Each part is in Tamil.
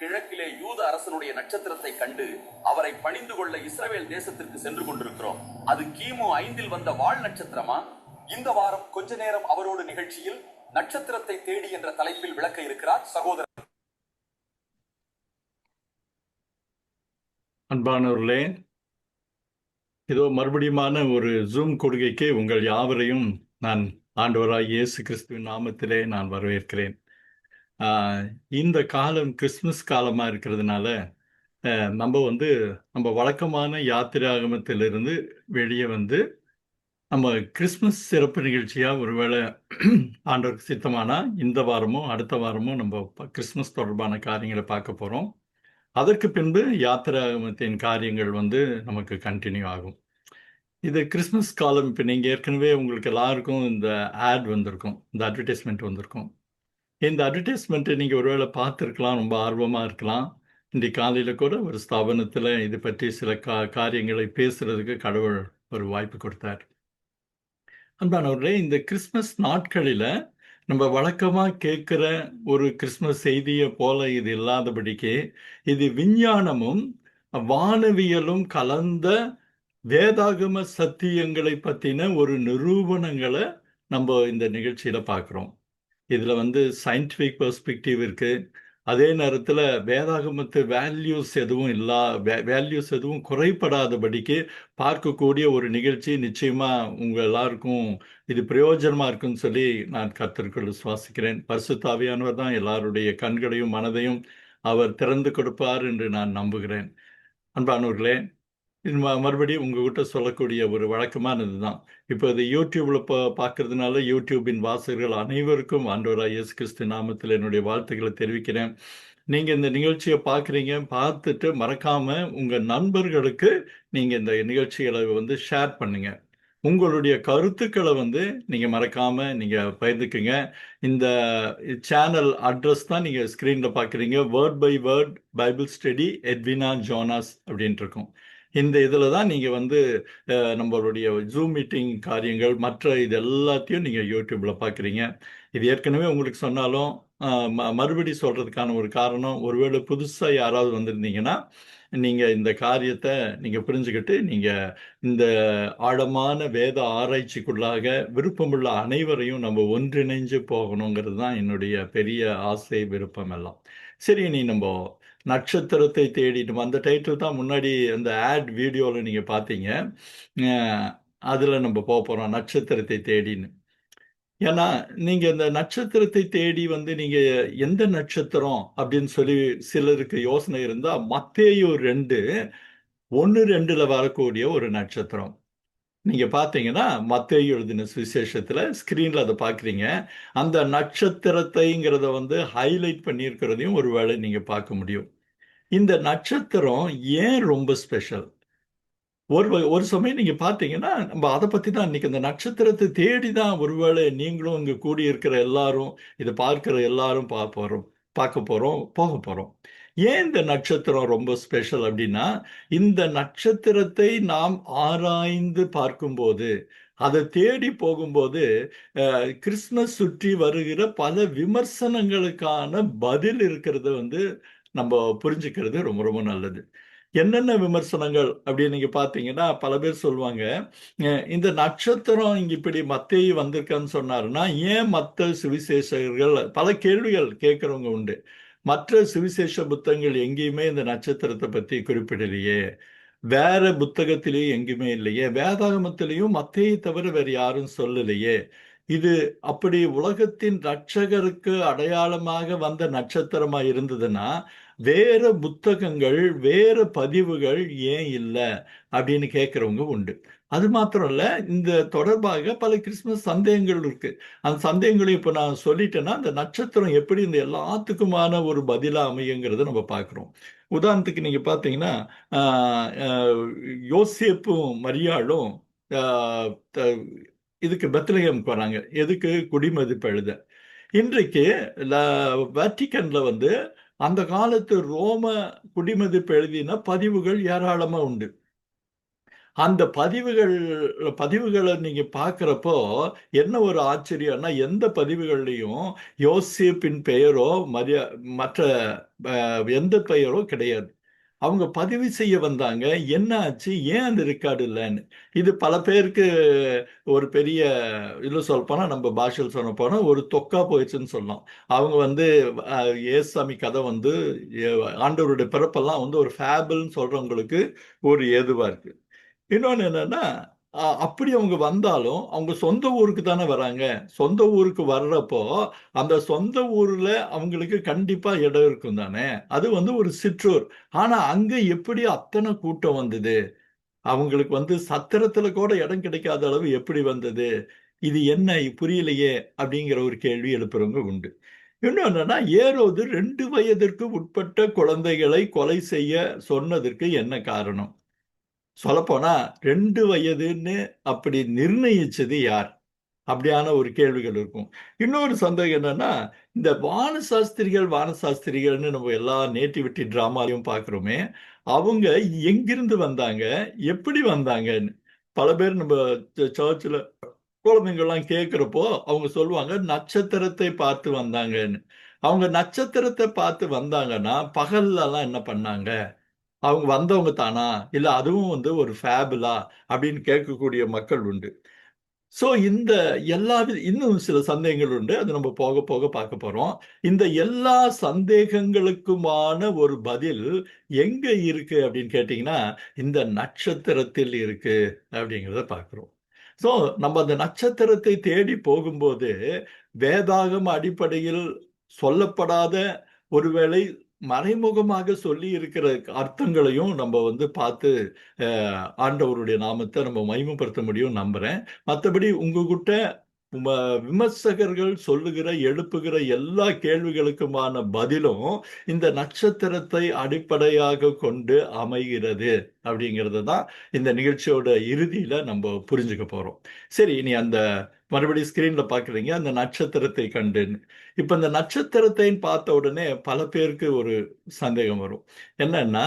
கிழக்கிலே யூத அரசனுடைய நட்சத்திரத்தை கண்டு அவரை பணிந்து கொள்ள இஸ்ரவேல் தேசத்திற்கு சென்று கொண்டிருக்கிறோம். அது கிமு 5 வந்த வால் நட்சத்திரமா? இந்த வாரம் கொஞ்ச நேரம் அவரோடு நிகழ்ச்சியில் நட்சத்திரத்தை தேடி என்ற தலைப்பில் விளக்க இருக்கிறார் சகோதரர். அன்பானவர்களே, இதோ மறுபடியுமான ஒரு ஜூம் கொடுகைக்கு உங்கள் யாவரையும் நான் ஆண்டவராய் இயேசு கிறிஸ்துவின் நாமத்திலே நான் வரவேற்கிறேன். இந்த காலம் கிறிஸ்துமஸ் காலமா இருக்கிறதுனால நம்ம வழக்கமான யாத்திராகமத்திலிருந்து வெளியே வந்து நம்ம கிறிஸ்துமஸ் சிறப்பு நிகழ்ச்சியா ஒருவேளை ஆண்டவருக்கு சித்தமானா இந்த வாரமோ அடுத்த வாரமோ நம்ம கிறிஸ்துமஸ் தொடர்பான காரியங்களை பார்க்க போறோம். அதற்கு பின்பு யாத்திராகமத்தின் காரியங்கள் நமக்கு கண்டினியூ ஆகும். இது கிறிஸ்மஸ் காலம். இப்போ நீங்கள் ஏற்கனவே உங்களுக்கு எல்லாருக்கும் இந்த ஆட் வந்திருக்கும், இந்த அட்வர்டைஸ்மெண்ட் வந்திருக்கும். இந்த அட்வர்டைஸ்மெண்ட்டை நீங்கள் ஒருவேளை பார்த்துருக்கலாம், ரொம்ப ஆர்வமாக இருக்கலாம். இன்றைக்கு காலையில் கூட ஒரு ஸ்தாபனத்தில் இது பற்றி சில காரியங்களை பேசுறதுக்கு கடவுள் ஒரு வாய்ப்பு கொடுத்தார். அன்பானவர்களே, இந்த கிறிஸ்மஸ் நாட்களில் நம்ம வழக்கமாக கேட்குற ஒரு கிறிஸ்மஸ் செய்தியை போல இது இல்லாதபடிக்கு இது விஞ்ஞானமும் வானவியலும் கலந்த வேதாகம சத்தியங்களை பற்றின ஒரு நிரூபணங்களை நம்ம இந்த நிகழ்ச்சியில பார்க்குறோம். இதுல சயின்டிஃபிக் பெர்ஸ்பெக்டிவ் இருக்கு. அதே நேரத்தில் வேதாகமத்து வேல்யூஸ் எதுவும் குறைபடாதபடிக்கு பார்க்கக்கூடிய ஒரு நிகழ்ச்சி. நிச்சயமா உங்க எல்லாருக்கும் இது பிரயோஜனமா இருக்குன்னு சொல்லி நான் கர்த்தருக்குள் விசுவாசிக்கிறேன். பரிசுத்த ஆவியானவர் தான் எல்லாருடைய கண்களையும் மனதையும் அவர் திறந்து கொடுப்பார் என்று நான் நம்புகிறேன். அன்பானவர்களே, இது மறுபடியும் உங்ககிட்ட சொல்லக்கூடிய ஒரு வழக்கமானது தான். இப்போ இது யூடியூப்ல பார்க்கறதுனால யூடியூபின் வாசகர்கள் அனைவருக்கும் ஆண்டவராய் இயேசு கிறிஸ்து நாமத்தில் என்னுடைய வாழ்த்துக்களை தெரிவிக்கிறேன். நீங்க இந்த நிகழ்ச்சியை பார்க்குறீங்க, பார்த்துட்டு மறக்காம உங்க நண்பர்களுக்கு நீங்க இந்த நிகழ்ச்சிகளை ஷேர் பண்ணுங்க. உங்களுடைய கருத்துக்களை நீங்க மறக்காம நீங்க பகிர்ந்துக்குங்க. இந்த சேனல் அட்ரஸ் தான் நீங்க ஸ்கிரீன்ல பார்க்குறீங்க. Word by word Bible study Edwina Jonas அப்படின்ட்டு இருக்கும். இந்த இதில் தான் நீங்கள் நம்மளுடைய ஜூம் மீட்டிங் காரியங்கள் மற்ற இது எல்லாத்தையும் நீங்கள் யூடியூப்பில் பார்க்குறீங்க. இது ஏற்கனவே உங்களுக்கு சொன்னாலும் மறுபடி சொல்கிறதுக்கான ஒரு காரணம், ஒருவேளை புதுசாக யாராவது வந்திருந்தீங்கன்னா நீங்கள் இந்த காரியத்தை நீங்கள் புரிஞ்சுக்கிட்டு நீங்கள் இந்த ஆழமான வேத ஆராய்ச்சிக்குள்ளாக விருப்பமுள்ள அனைவரையும் நம்ம ஒன்றிணைஞ்சு போகணுங்கிறது தான் என்னுடைய பெரிய ஆசை, விருப்பம் எல்லாம். சரி, நம்ம நட்சத்திரத்தை தேடிட்டு அந்த டைட்டில் தான் முன்னாடி அந்த ஆட் வீடியோவில் நீங்கள் பார்த்தீங்க. அதில் நம்ம போக போகிறோம், நட்சத்திரத்தை தேடின்னு. ஏன்னா நீங்கள் இந்த நட்சத்திரத்தை தேடி நீங்கள் எந்த நட்சத்திரம் அப்படின்னு சொல்லி சிலருக்கு யோசனை இருந்தால், மத்தேயு 2:1-2 வரக்கூடிய ஒரு நட்சத்திரம் நீங்க பார்த்தீங்கன்னா, மத்தேயு எழுதின சுவிசேஷத்துல ஸ்கிரீன்ல அதை பார்க்குறீங்க. அந்த நட்சத்திரத்தைங்கிறத ஹைலைட் பண்ணியிருக்கிறதையும் ஒரு வேளை நீங்க பார்க்க முடியும். இந்த நட்சத்திரம் ஏன் ரொம்ப ஸ்பெஷல்? ஒரு சமயம் நீங்க பார்த்தீங்கன்னா, நம்ம அதை பத்தி தான் இன்னைக்கு இந்த நட்சத்திரத்தை தேடி தான் ஒருவேளை நீங்களும் இங்க கூடி இருக்கிற எல்லாரும், இதை பார்க்கிற எல்லாரும் பார்க்க போறோம், போக போறோம். ஏன் இந்த நட்சத்திரம் ரொம்ப ஸ்பெஷல் அப்படின்னா, இந்த நட்சத்திரத்தை நாம் ஆராய்ந்து பார்க்கும்போது, அதை தேடி போகும்போது கிறிஸ்துமஸ் சுற்றி வருகிற பல விமர்சனங்களுக்கான பதில் இருக்கிறது நம்ம புரிஞ்சுக்கிறது ரொம்ப ரொம்ப நல்லது. என்னென்ன விமர்சனங்கள் அப்படின்னு நீங்க பார்த்தீங்கன்னா, பல பேர் சொல்லுவாங்க, இந்த நட்சத்திரம் இங்க இப்படி மத்தேயு வந்திருக்கான்னு சொன்னாருன்னா, ஏன் மற்ற சுவிசேஷகர்கள் பல கேள்விகள் கேட்கறவங்க உண்டு. மற்ற சுவிசேஷ புத்தகங்கள் எங்கேயுமே இந்த நட்சத்திரத்தை பத்தி குறிப்பிடலையே, வேற புத்தகத்திலேயும் எங்கேயுமே இல்லையே, வேதாகமத்திலையும் மத்தேயை தவிர வேற யாரும் சொல்லலையே, இது அப்படி உலகத்தின் ரட்சகருக்கு அடையாளமாக வந்த நட்சத்திரமா இருந்ததுன்னா வேற புத்தகங்கள் வேற பதிவுகள் ஏன் இல்லை அப்படின்னு கேட்கறவங்க உண்டு. அது மாத்திரம் இல்ல, இந்த தொடர்பாக பல கிறிஸ்துமஸ் சந்தேகங்கள் இருக்கு. அந்த சந்தேகங்களையும் இப்ப நான் சொல்லிட்டேன்னா, அந்த நட்சத்திரம் எப்படி இந்த எல்லாத்துக்குமான ஒரு பதிலா அமையுங்கிறத நம்ம பார்க்கிறோம். உதாரணத்துக்கு நீங்க பார்த்தீங்கன்னா, யோசேப்பும் மரியாளும் இதுக்கு பெத்லகேமுக்கு வராங்க. எதுக்கு? குடிமதிப்பு எழுத. இன்றைக்கு வேட்டிக்கன்ல அந்த காலத்து ரோம குடிமதிப்பு எழுதின பதிவுகள் ஏராளமா உண்டு. அந்த பதிவுகளை நீங்க பார்க்கிறப்போ என்ன ஒரு ஆச்சரியம்னா, எந்த பதிவுகள்லையும் யோசேப்பின் பெயரோ மற்ற எந்த பெயரோ கிடையாது. அவங்க பதிவு செய்ய வந்தாங்க, என்ன ஆச்சு, ஏன் அந்த ரெக்கார்டு இல்லைன்னு. இது பல பேருக்கு ஒரு பெரிய, இன்னும் சொல்ல போனா நம்ம பாஷையில் சொல்ல போனா ஒரு தொக்கா போயிடுச்சுன்னு சொல்லலாம். அவங்க வந்து ஏசாமி கதை வந்து ஆண்டவருடைய பிறப்பெல்லாம் வந்து ஒரு ஃபேபிள்னு சொல்றவங்களுக்கு ஒரு ஏதுவா இருக்கு. இன்னொன்னு என்னன்னா, அப்படி அவங்க வந்தாலும் அவங்க சொந்த ஊருக்கு தானே வராங்க. சொந்த ஊருக்கு வர்றப்போ அந்த சொந்த ஊர்ல அவங்களுக்கு கண்டிப்பா இடம் இருக்கும் தானே. அது வந்து ஒரு சிற்றூர். ஆனா அங்க எப்படி அத்தனை கூட்டம் வந்தது? அவங்களுக்கு வந்து சத்திரத்துல கூட இடம் கிடைக்காத அளவு எப்படி வந்தது? இது என்ன புரியலையே அப்படிங்கிற ஒரு கேள்வி எழுப்புறவங்க உண்டு. இன்னும் என்னன்னா, ஏரோது 2 வயதிற்கு உட்பட்ட குழந்தைகளை கொலை செய்ய சொன்னதற்கு என்ன காரணம்? சொல்லப்போனா 2 வயதுன்னு அப்படி நிர்ணயிச்சது யார்? அப்படியான ஒரு கேள்விகள் இருக்கும். இன்னொரு சந்தேகம் என்னன்னா, இந்த வானசாஸ்திரிகள்னு நம்ம எல்லா நேட்டிவிட்டி டிராமாலையும் பார்க்குறோமே, அவங்க எங்கிருந்து வந்தாங்க? எப்படி வந்தாங்கன்னு. பல பேர் நம்ம சர்ச்சில் குழந்தைங்கள்லாம் கேட்குறப்போ அவங்க சொல்லுவாங்க நட்சத்திரத்தை பார்த்து வந்தாங்கன்னு. அவங்க நட்சத்திரத்தை பார்த்து வந்தாங்கன்னா பகல்லலாம் என்ன பண்ணாங்க? அவங்க வந்தவங்க தானா? இல்ல அதுவும் வந்து ஒரு ஃபேபுலா? அப்படின்னு கேட்கக்கூடிய மக்கள் உண்டு. ஸோ இந்த இன்னும் சில சந்தேகங்கள் உண்டு. அது நம்ம போக போக பார்க்க போறோம். இந்த எல்லா சந்தேகங்களுக்குமான ஒரு பதில் எங்க இருக்கு அப்படின்னு கேட்டீங்கன்னா, இந்த நட்சத்திரத்தில் இருக்கு அப்படிங்கிறத பார்க்கிறோம். ஸோ நம்ம அந்த நட்சத்திரத்தை தேடி போகும்போது, வேதாகம அடிப்படையில் சொல்லப்படாத ஒருவேளை மறைமுகமாக சொல்லி இருக்கிற அர்த்தங்களையும் நம்ம வந்து பார்த்து ஆண்டவருடைய நாமத்தை நம்ம மகிமைப்படுத்த முடியும் நம்புறேன். மற்றபடி உங்ககிட்ட விமர்சகர்கள் சொல்லுகிற எழுப்புகிற எல்லா கேள்விகளுக்குமான பதிலும் இந்த நட்சத்திரத்தை அடிப்படையாக கொண்டு அமைகிறது அப்படிங்கிறது தான் இந்த நிகழ்ச்சியோட இறுதியில நம்ம புரிஞ்சுக்க போறோம். சரி, இனி அந்த மறுபடியும் ஸ்கிரீன்ல பாக்குறீங்க அந்த நட்சத்திரத்தை கண்டுன்னு. இப்ப இந்த நட்சத்திரத்தை பார்த்த உடனே பல பேருக்கு ஒரு சந்தேகம் வரும். என்னன்னா,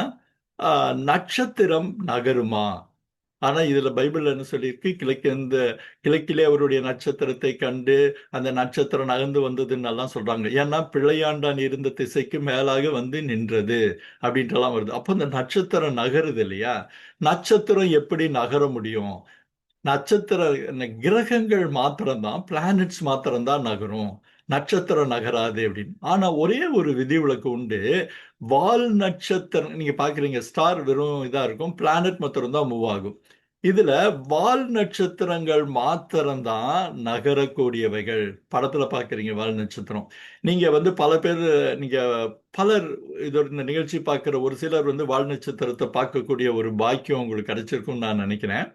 நட்சத்திரம் நகருமா? ஆனா இதுல பைபிள்ல என்ன சொல்லியிருக்கு, கிழக்கிலே அவருடைய நட்சத்திரத்தை கண்டு அந்த நட்சத்திரம் நகர்ந்து வந்ததுன்னு எல்லாம் சொல்றாங்க. ஏன்னா பிள்ளையாண்டான் இருந்த திசைக்கு மேலாக வந்து நின்றது அப்படின்ட்டு எல்லாம் வருது. அப்ப அந்த நட்சத்திரம் நகருது இல்லையா? நட்சத்திரம் எப்படி நகர முடியும்? நட்சத்திர கிரகங்கள் மாத்திரம்தான், பிளானட்ஸ் மாத்திரம்தான் நகரும், நட்சத்திரம் நகராது அப்படின்னு. ஆனா ஒரே ஒரு விதிவிலக்கு உண்டு. வால் நட்சத்திரம் நீங்க பாக்குறீங்க, ஸ்டார் வெறும் இதா இருக்கும், பிளானட் மாத்திரம் தான் மூவ் ஆகும். இதுல வால் நட்சத்திரங்கள் மாத்திரம்தான் நகரக்கூடியவைகள். படத்துல பாக்குறீங்க வால் நட்சத்திரம். நீங்க வந்து பல பேர், நீங்க பலர் இதோட இந்த நிகழ்ச்சி பார்க்கிற ஒரு சிலர் வந்து வால் நட்சத்திரத்தை பார்க்கக்கூடிய ஒரு பாக்கியம் உங்களுக்கு கிடைச்சிருக்கும்னு நான் நினைக்கிறேன்.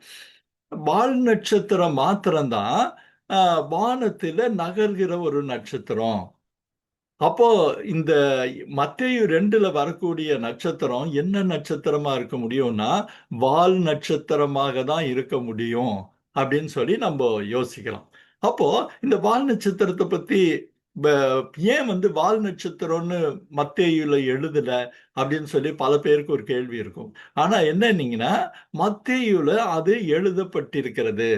வால் நட்சத்திரம் மாத்திரம்தான் வானத்துல நகர்கிற ஒரு நட்சத்திரம். அப்போ இந்த மத்தேயு 2ல வரக்கூடிய நட்சத்திரம் என்ன நட்சத்திரமா இருக்க முடியும்னா, வால் நட்சத்திரமாக தான் இருக்க முடியும் அப்படின்னு சொல்லி நம்ம யோசிக்கலாம். அப்போ இந்த வால் நட்சத்திரத்தை பத்தி ஏன் வந்து வால் நட்சத்திரம்னு மத்தேயுல எழுதல அப்படின்னு சொல்லி பல பேருக்கு ஒரு கேள்வி இருக்கும். ஆனா என்னன்னீங்கன்னா, மத்தேயுல அது எழுதப்பட்டிருக்கிறது.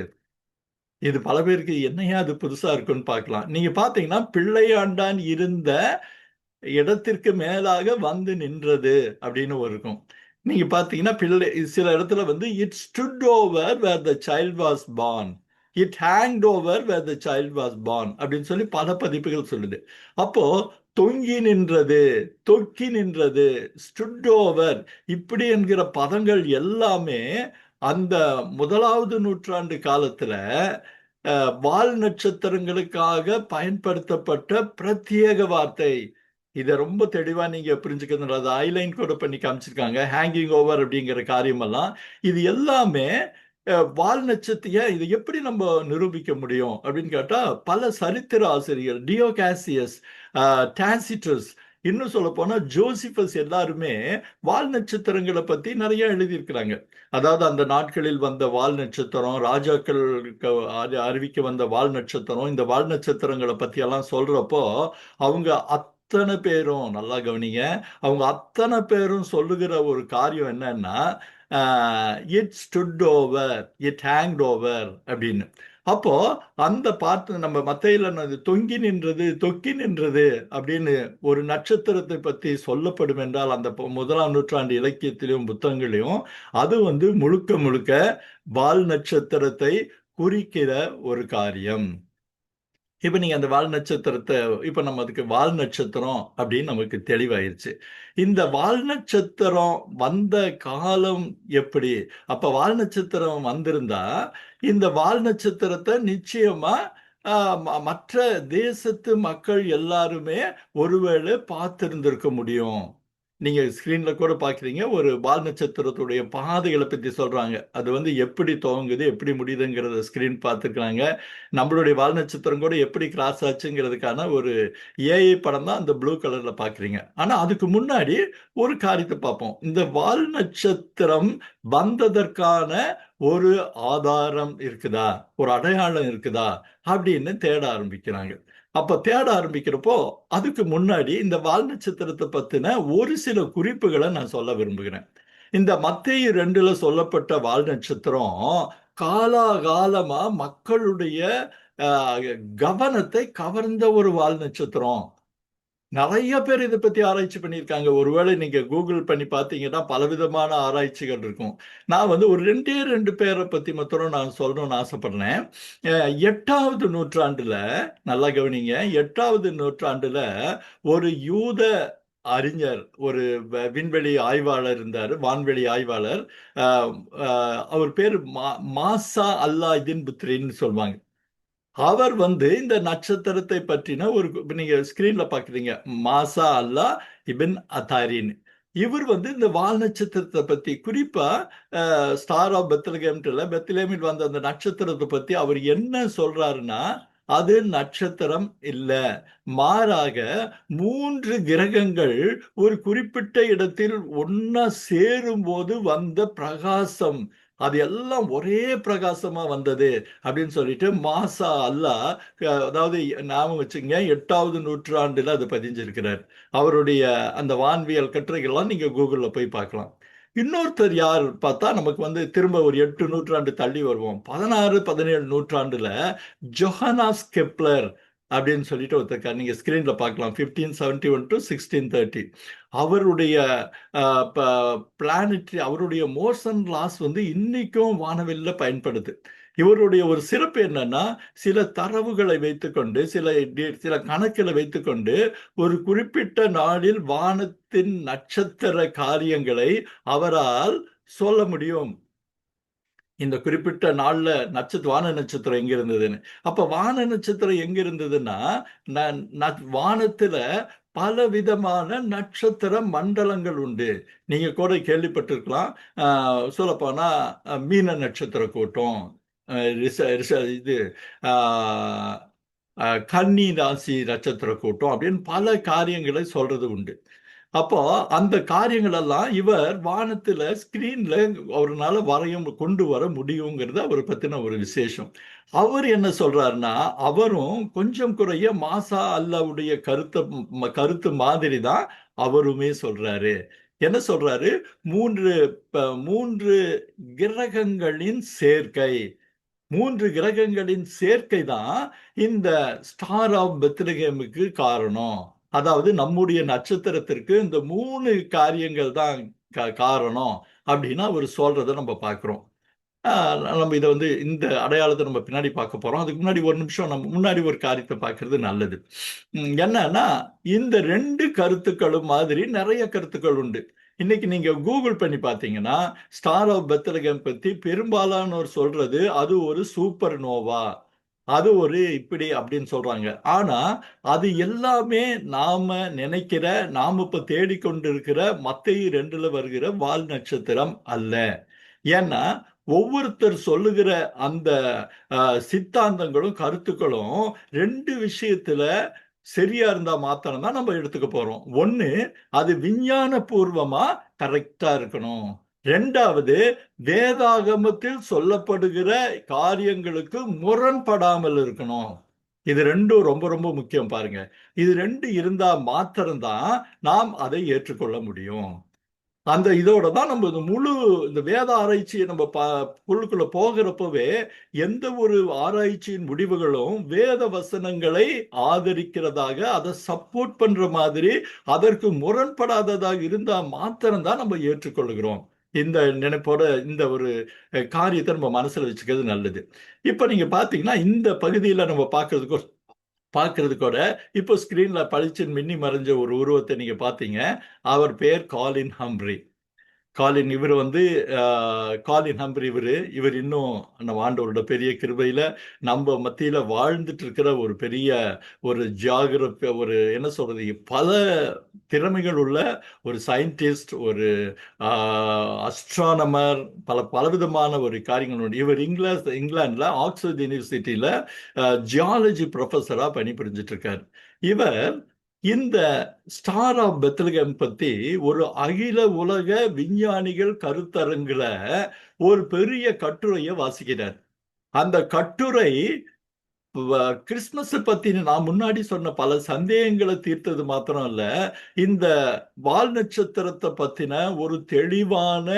இது பல பேருக்கு என்னையா அது புதுசா இருக்குன்னு பார்க்கலாம். நீங்க பார்த்தீங்கன்னா, பிள்ளையாண்டான் இருந்த இடத்திற்கு மேலாக வந்து நின்றது அப்படின்னு ஒரு இருக்கும். நீங்க பார்த்தீங்கன்னா, சில இடத்துல வந்து it stood over where the child was born. It hanged over where the child was born அப்படின்னு சொல்லி பல பதிப்புகள் சொல்லுது. அப்போ தொங்கி நின்றது, தொக்கி நின்றது, ஸ்டுட் ஓவர் இப்படி என்கிற பதங்கள் எல்லாமே அந்த 1வது நூற்றாண்டு காலத்துல வால் நட்சத்திரங்களுக்காக பயன்படுத்தப்பட்ட பிரத்யேக வார்த்தை. இதை ரொம்ப தெளிவா நீங்க புரிஞ்சுக்கிறது, அதை ஹைலைன் கூட பண்ணி காமிச்சிருக்காங்க. ஹேங்கிங் ஓவர் அப்படிங்கிற காரியமெல்லாம் இது எல்லாமே வால் நட்சத்திரம். இதை எப்படி நம்ம நிரூபிக்க முடியும் அப்படின்னு கேட்டா, பல சரித்திர ஆசிரியர் டியோகாசியஸ், டாசிட்டஸ், இன்னும் சொல்ல போனா ஜோசிபஸ் எல்லாருமே வால் நட்சத்திரங்களை பத்தி நிறைய எழுதியிருக்கிறாங்க. அதாவது அந்த நாட்களில் வந்த வால் நட்சத்திரம், ராஜாக்களுக்கு அறிவிக்க வந்த வால் நட்சத்திரம், இந்த வால் நட்சத்திரங்களை பத்தி எல்லாம் சொல்றப்போ அவங்க அத்தனை பேரும், நல்லா கவனிங்க, அவங்க அத்தனை பேரும் சொல்லுகிற ஒரு காரியம் என்னன்னா, it stood over, it hanged over அப்படின்னு. அப்போ அந்த பார்த்து நம்ம மத்தையில தொங்கி நின்றது, தொக்கி நின்றது அப்படின்னு ஒரு நட்சத்திரத்தை பற்றி சொல்லப்படும் என்றால் அந்த 1ஆம் நூற்றாண்டு இலக்கியத்திலும் புத்தகங்களையும் அது முழுக்க முழுக்க வால் நட்சத்திரத்தை குறிக்கிற ஒரு காரியம். இப்ப நீங்க அந்த வால் நட்சத்திரத்தை, இப்ப நம்ம அதுக்கு வால் நட்சத்திரம் அப்படின்னு நமக்கு தெளிவாயிருச்சு. இந்த வால் நட்சத்திரம் வந்த காலம் எப்படி? அப்ப வால் நட்சத்திரம் வந்திருந்தா இந்த வால் நட்சத்திரத்தை நிச்சயமா மற்ற தேசத்து மக்கள் எல்லாருமே ஒருவேளை பார்த்திருந்திருக்க முடியும். நீங்க ஸ்கிரீன்ல கூட பாக்குறீங்க, ஒரு வால் நட்சத்திரத்துடைய பாதைகளை பத்தி சொல்றாங்க. அது எப்படி துவங்குது, எப்படி முடியுதுங்கிறத ஸ்கிரீன் பார்த்துருக்காங்க. நம்மளுடைய வால் நட்சத்திரம் கூட எப்படி கிராஸ் ஆச்சுங்கிறதுக்கான ஒரு ஏஐ படம் தான் அந்த ப்ளூ கலர்ல பாக்குறீங்க. ஆனா அதுக்கு முன்னாடி ஒரு காரியத்தை பார்ப்போம். இந்த வால் நட்சத்திரம் வந்ததற்கான ஒரு ஆதாரம் இருக்குதா, ஒரு அடையாளம் இருக்குதா அப்படின்னு தேட ஆரம்பிக்கிறாங்க. அப்ப தேட ஆரம்பிக்கிறப்போ அதுக்கு முன்னாடி இந்த வால் நட்சத்திரத்தை பத்தின ஒரு சில குறிப்புகளை நான் சொல்ல விரும்புகிறேன். இந்த மத்தேயு 2ல சொல்லப்பட்ட வால் நட்சத்திரம் காலாகாலமா மக்களுடைய கவனத்தை கவர்ந்த ஒரு வால் நட்சத்திரம். நிறைய பேர் இதை பத்தி ஆராய்ச்சி பண்ணியிருக்காங்க. ஒருவேளை நீங்க கூகுள் பண்ணி பார்த்தீங்கன்னா பலவிதமான ஆராய்ச்சிகள் இருக்கும். நான் ஒரு ரெண்டே ரெண்டு பேரை பத்தி மாத்திரம் நான் சொல்லணும்னு ஆசைப்படுறேன். 8வது நூற்றாண்டுல, நல்லா கவனிங்க, 8வது நூற்றாண்டுல ஒரு யூத அறிஞர், ஒரு விண்வெளி ஆய்வாளர் இருந்தார், வான்வெளி ஆய்வாளர். அவர் பேரு மாசா அல்லா இதின் புத்ரின்னு சொல்லுவாங்க. அவர் இந்த நட்சத்திரத்தை பற்றின ஒரு, நீங்க ஸ்கிரீன்ல பாக்குறீங்க, மாசா அல்லா இபின் அத்தாரின். இவர் இந்த வால் நட்சத்திரத்தை பத்தி, குறிப்பா ஸ்டார் ஆஃப் பெத்லகேமில் வந்த அந்த நட்சத்திரத்தை பத்தி அவர் என்ன சொல்றாருன்னா, அது நட்சத்திரம் இல்ல, மாறாக 3 கிரகங்கள் ஒரு குறிப்பிட்ட இடத்தில் ஒன்னா சேரும் போது வந்த பிரகாசம், அது எல்லாம் ஒரே பிரகாசமா வந்தது அப்படின்னு சொல்லிட்டு மாசா அல்லா, அதாவது நாம வச்சுங்க 8வது நூற்றாண்டுல அது பதிஞ்சிருக்கிறார். அவருடைய அந்த வான்வியல் கட்டுரைகள்லாம் நீங்க கூகுள்ல போய் பார்க்கலாம். இன்னொருத்தர் யார் பார்த்தா நமக்கு திரும்ப ஒரு 8 நூற்றாண்டு தள்ளி வருவோம். 16, 17 நூற்றாண்டுல ஜொஹானஸ் கெப்லர் அப்படின்னு சொல்லிட்டு ஒருத்தர், நீங்க ஸ்கிரீன்ல பார்க்கலாம், 1571 to 1630. அவருடைய பிளானட்ரி, அவருடைய மோஷன் லாஸ் இன்னைக்கும் வானவெளியில பயன்படுது. இவருடைய ஒரு சிறப்பு என்னன்னா, சில தரவுகளை வைத்துக்கொண்டு, சில கணக்குகளை வைத்துக்கொண்டு ஒரு குறிப்பிட்ட நாளில் வானத்தின் நட்சத்திர காரியங்களை அவரால் சொல்ல முடியும். இந்த குறிப்பிட்ட நாள்ல வான நட்சத்திரம் எங்க இருந்ததுன்னு. அப்ப வான நட்சத்திரம் எங்க இருந்ததுன்னா, வானத்துல பல விதமான நட்சத்திர மண்டலங்கள் உண்டு. நீங்க கூட கேள்விப்பட்டிருக்கலாம். சொல்லப்போனா மீன நட்சத்திர கூட்டம், இது கன்னி ராசி நட்சத்திர கூட்டம் அப்படின்னு பல காரியங்களை சொல்றது உண்டு. அப்போ அந்த காரியங்கள் எல்லாம் இவர் வானத்துல ஸ்கிரீன்ல அவரால் கொண்டு வர முடியுங்கிறது அவரை பத்தின ஒரு விசேஷம். அவர் என்ன சொல்றாருன்னா, அவரும் கொஞ்சம் குறைய மாசா அல்லாவுடைய கருத்து மாதிரி தான் அவருமே சொல்றாரு. என்ன சொல்றாரு? மூன்று கிரகங்களின் சேர்க்கை, 3 கிரகங்களின் சேர்க்கை தான் இந்த ஸ்டார் ஆஃப் பெத்லகேமுக்கு காரணம். அதாவது நம்முடைய நட்சத்திரத்திற்கு இந்த 3 காரியங்கள் தான் காரணம் அப்படின்னு அவர் சொல்றதை நம்ம பார்க்கிறோம். நம்ம இதை இந்த அடையாளத்தை நம்ம பின்னாடி பார்க்க போறோம். அதுக்கு முன்னாடி ஒரு நிமிஷம் நம்ம முன்னாடி ஒரு காரியத்தை பார்க்கறது நல்லது. என்னன்னா, இந்த 2 கருத்துக்களும் மாதிரி நிறைய கருத்துக்கள் உண்டு. இன்னைக்கு நீங்க கூகுள் பண்ணி பார்த்தீங்கன்னா, ஸ்டார் ஆஃப் பெத்லகேம் பத்தி பெரும்பாலானோர் சொல்றது அது ஒரு சூப்பர் நோவா, அது ஒரு இப்படி அப்படின்னு சொல்றாங்க. ஆனா அது எல்லாமே நாம நினைக்கிற, நாம இப்ப தேடிக்கொண்டிருக்கிற மத்தேயு 2ல வருகிற வால் நட்சத்திரம் அல்ல. ஏன்னா ஒவ்வொருத்தர் சொல்லுகிற அந்த சித்தாந்தங்களும் கருத்துக்களும் 2 விஷயத்துல சரியா இருந்தா மாத்திரம் தான் நம்ம எடுத்துக்க போறோம். ஒண்ணு, அது விஞ்ஞான பூர்வமா கரெக்டா இருக்கணும். 2வது, வேதாகமத்தில் சொல்லப்படுகிற காரியங்களுக்கு முரண்படாமல் இருக்கணும். இது 2ம் ரொம்ப ரொம்ப முக்கியம். பாருங்க, இது 2 இருந்தா மாத்திரம்தான் நாம் அதை ஏற்றுக்கொள்ள முடியும். அந்த இதோட தான் நம்ம இந்த முழு இந்த வேத ஆராய்ச்சியை நம்ம பொருளுக்குள்ள போகிறப்பவே எந்த ஒரு ஆராய்ச்சியின் முடிவுகளும் வேத வசனங்களை ஆதரிக்கிறதாக, அதை சப்போர்ட் பண்ற மாதிரி, அதற்கு முரண்படாததாக இருந்தா மாத்திரம்தான் நம்ம ஏற்றுக்கொள்கிறோம். இந்த நினைப்போட இந்த ஒரு காரியத்தை நம்ம மனசுல வச்சுக்கிறது நல்லது. இப்ப நீங்க பாத்தீங்கன்னா இந்த பகுதியில நம்ம பார்க்கறதுக்கூட இப்போ ஸ்கிரீன்ல பளிச்சுன்னு மின்னி மறைஞ்ச ஒரு உருவத்தை நீங்க பாத்தீங்க. அவர் பேர் காலின் ஹம்ப்ரி. இவர் வந்து காலின் ஹம்ப்ரி. இவர் இன்னும் நம்ம ஆண்டவரோட பெரிய கிருபையில நம்ம மத்தியில வாழ்ந்துட்டு இருக்கிற ஒரு பெரிய ஒரு ஜியாகிரபி, ஒரு என்ன சொல்றது, பல திறமைகள் உள்ள ஒரு சயின்டிஸ்ட், ஒரு அஸ்ட்ரானமர், பலவிதமான ஒரு காரியங்கள். இவர் இங்கிலாந்துல ஆக்ஸ்போர்ட் யூனிவர்சிட்டியில ஜியாலஜி ப்ரொஃபஸரா பணிபுரிஞ்சிட்டு இருக்கார். இவர் இந்த ஸ்டார் ஆஃப் பெத்லகேம் பத்தி ஒரு அகில உலக விஞ்ஞானிகள் கருத்தரங்குல ஒரு பெரிய கட்டுரையை வாசிக்கிறார். அந்த கட்டுரை கிறிஸ்துமஸ் பத்தி நான் முன்னாடி சொன்ன பல சந்தேகங்களை தீர்த்தது மாத்திரம் இல்ல, இந்த வால் நட்சத்திரத்தை பத்தின ஒரு தெளிவான